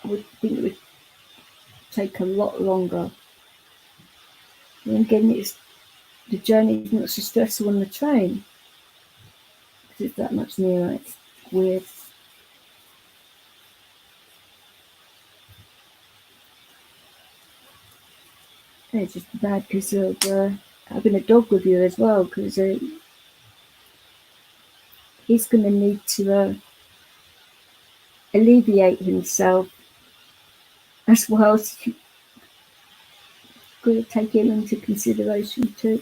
[SPEAKER 3] I would think it would take a lot longer. And again, the journey is not so stressful on the train because it's that much nearer. It's weird. And it's just bad because of having a dog with you as well, because he's going to need to alleviate himself as well. So you've got to take him into consideration too.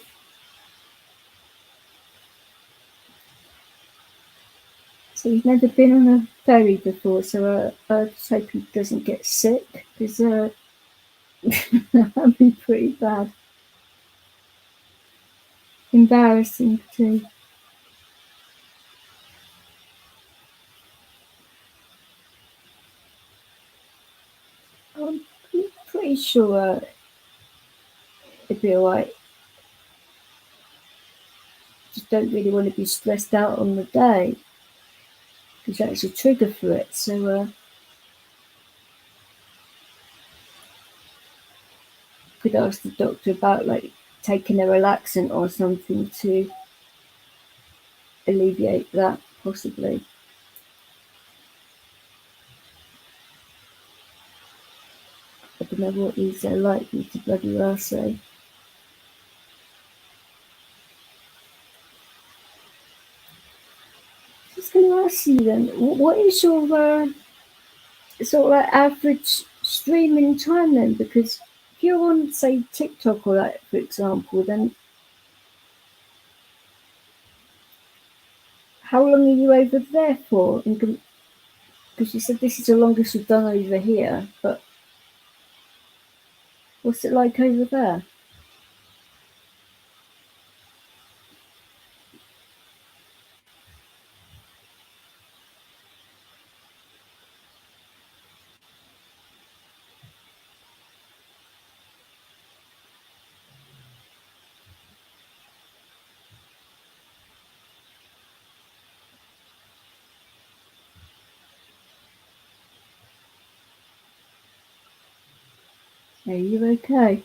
[SPEAKER 3] So he's never been on a ferry before, so I just hope he doesn't get sick, because that'd be pretty bad. Embarrassing too. sure it'd be alright. Just don't really want to be stressed out on the day because that's a trigger for it. So could ask the doctor about like taking a relaxant or something to alleviate that, possibly. I don't know what he's likely to bloody well say. Just going to ask you then, what is your sort of like average streaming time then? Because if you're on, say, TikTok or that, for example, then how long are you over there for? Because you said this is the longest you've done over here, but what's it like over there? Are you okay?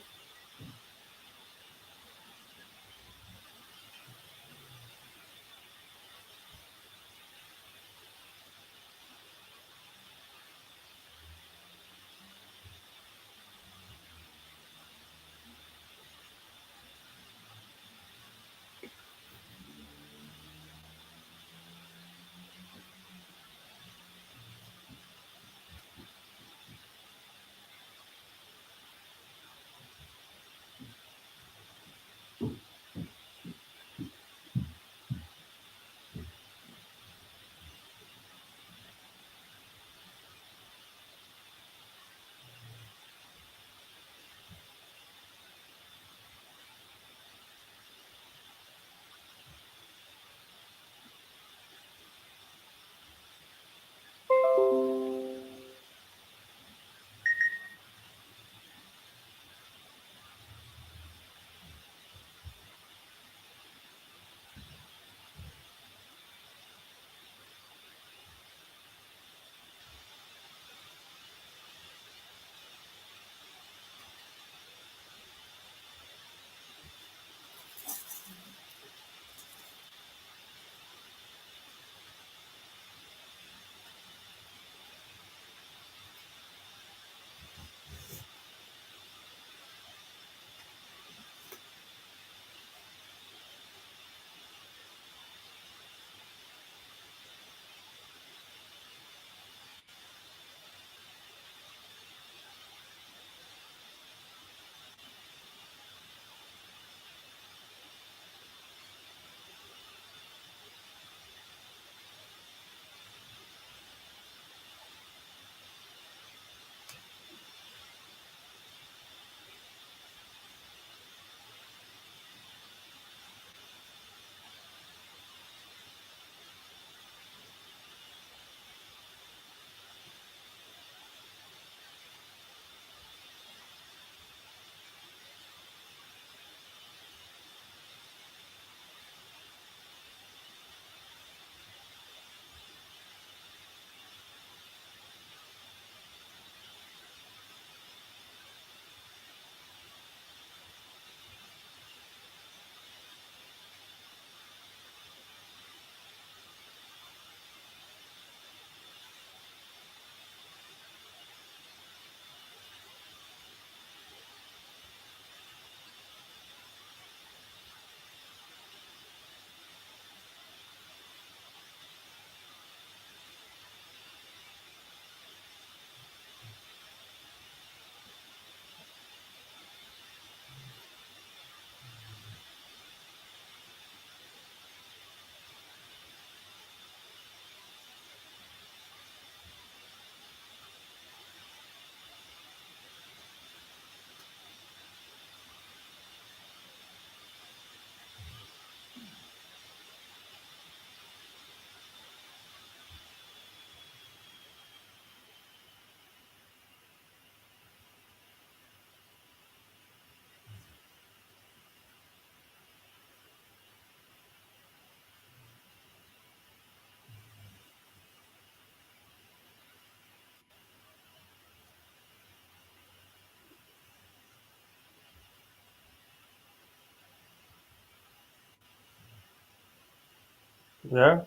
[SPEAKER 1] Yeah.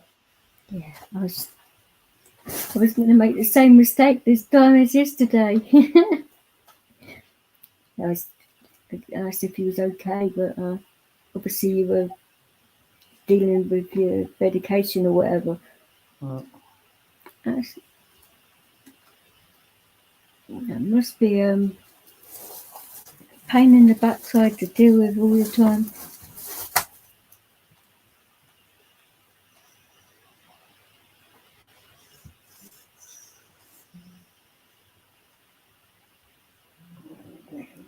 [SPEAKER 3] Yeah, I was going to make the same mistake this time as yesterday. I asked if he was okay, but obviously you were dealing with your medication or whatever.
[SPEAKER 1] Mm.
[SPEAKER 3] That must be pain in the backside to deal with all the time.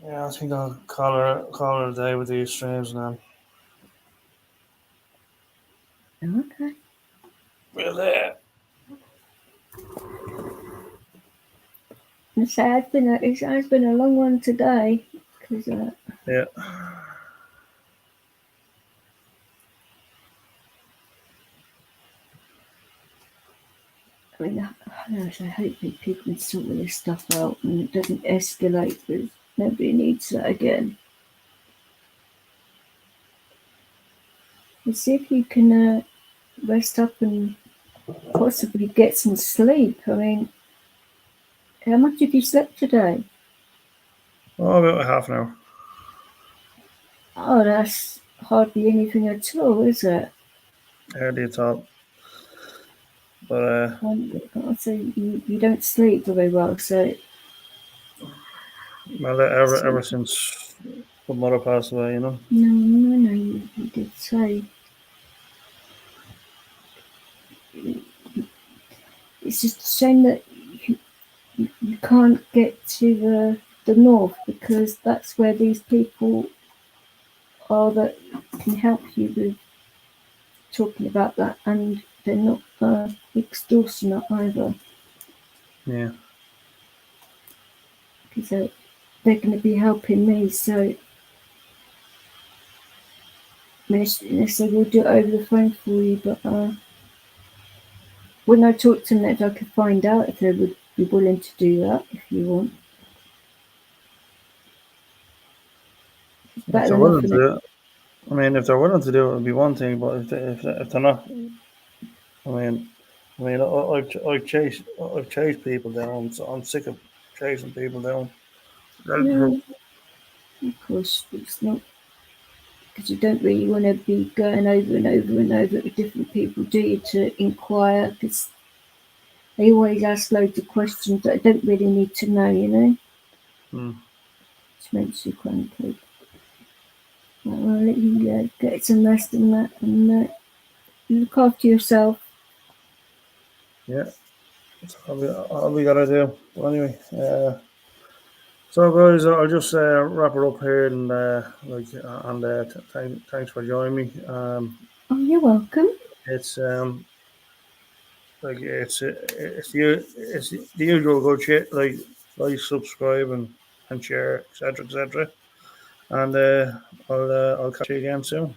[SPEAKER 1] Yeah, I think I'll call her a day with these streams now.
[SPEAKER 3] Okay.
[SPEAKER 1] Well, there.
[SPEAKER 3] And so it has been a long one today because
[SPEAKER 1] Yeah.
[SPEAKER 3] I mean, I hope that people can sort all this stuff out and it doesn't escalate because nobody needs that again. But see if you can rest up and possibly get some sleep. I mean, how much have you slept today?
[SPEAKER 1] Oh, about half an hour.
[SPEAKER 3] Oh, that's hardly anything at all, is it?
[SPEAKER 1] Hardly at all. But
[SPEAKER 3] So you don't sleep very well, so
[SPEAKER 1] well, ever since the mother passed away, you know.
[SPEAKER 3] no, you did say. It's just a shame that you can't get to the north because that's where these people are that can help you with talking about that, and they're not extortionate either
[SPEAKER 1] Yeah.
[SPEAKER 3] because they're going to be helping me. So unless they will do it over the phone for you, but when I talk to them, if I could find out if they would be willing to do that, if you want. It's
[SPEAKER 1] If
[SPEAKER 3] better
[SPEAKER 1] they're
[SPEAKER 3] than
[SPEAKER 1] willing to
[SPEAKER 3] nothing.
[SPEAKER 1] do it, I mean, if they're willing to do it, it'd be one thing. But if they're not, I've chased people down. So I'm sick of chasing people down.
[SPEAKER 3] No, of course, it's not because you don't really want to be going over and over and over with different people, do you, to inquire? Because they always ask loads of questions that I don't really need to know, you know?
[SPEAKER 1] Hmm.
[SPEAKER 3] Which makes you cranky. I'll let you get some rest in that and look after yourself.
[SPEAKER 1] Yeah. That's all we gotta do. But anyway, so guys, I'll just wrap it up here and thanks for joining me.
[SPEAKER 3] Oh, you're welcome.
[SPEAKER 1] It's it's the usual good shit like subscribe and share etc. And I'll catch you again soon.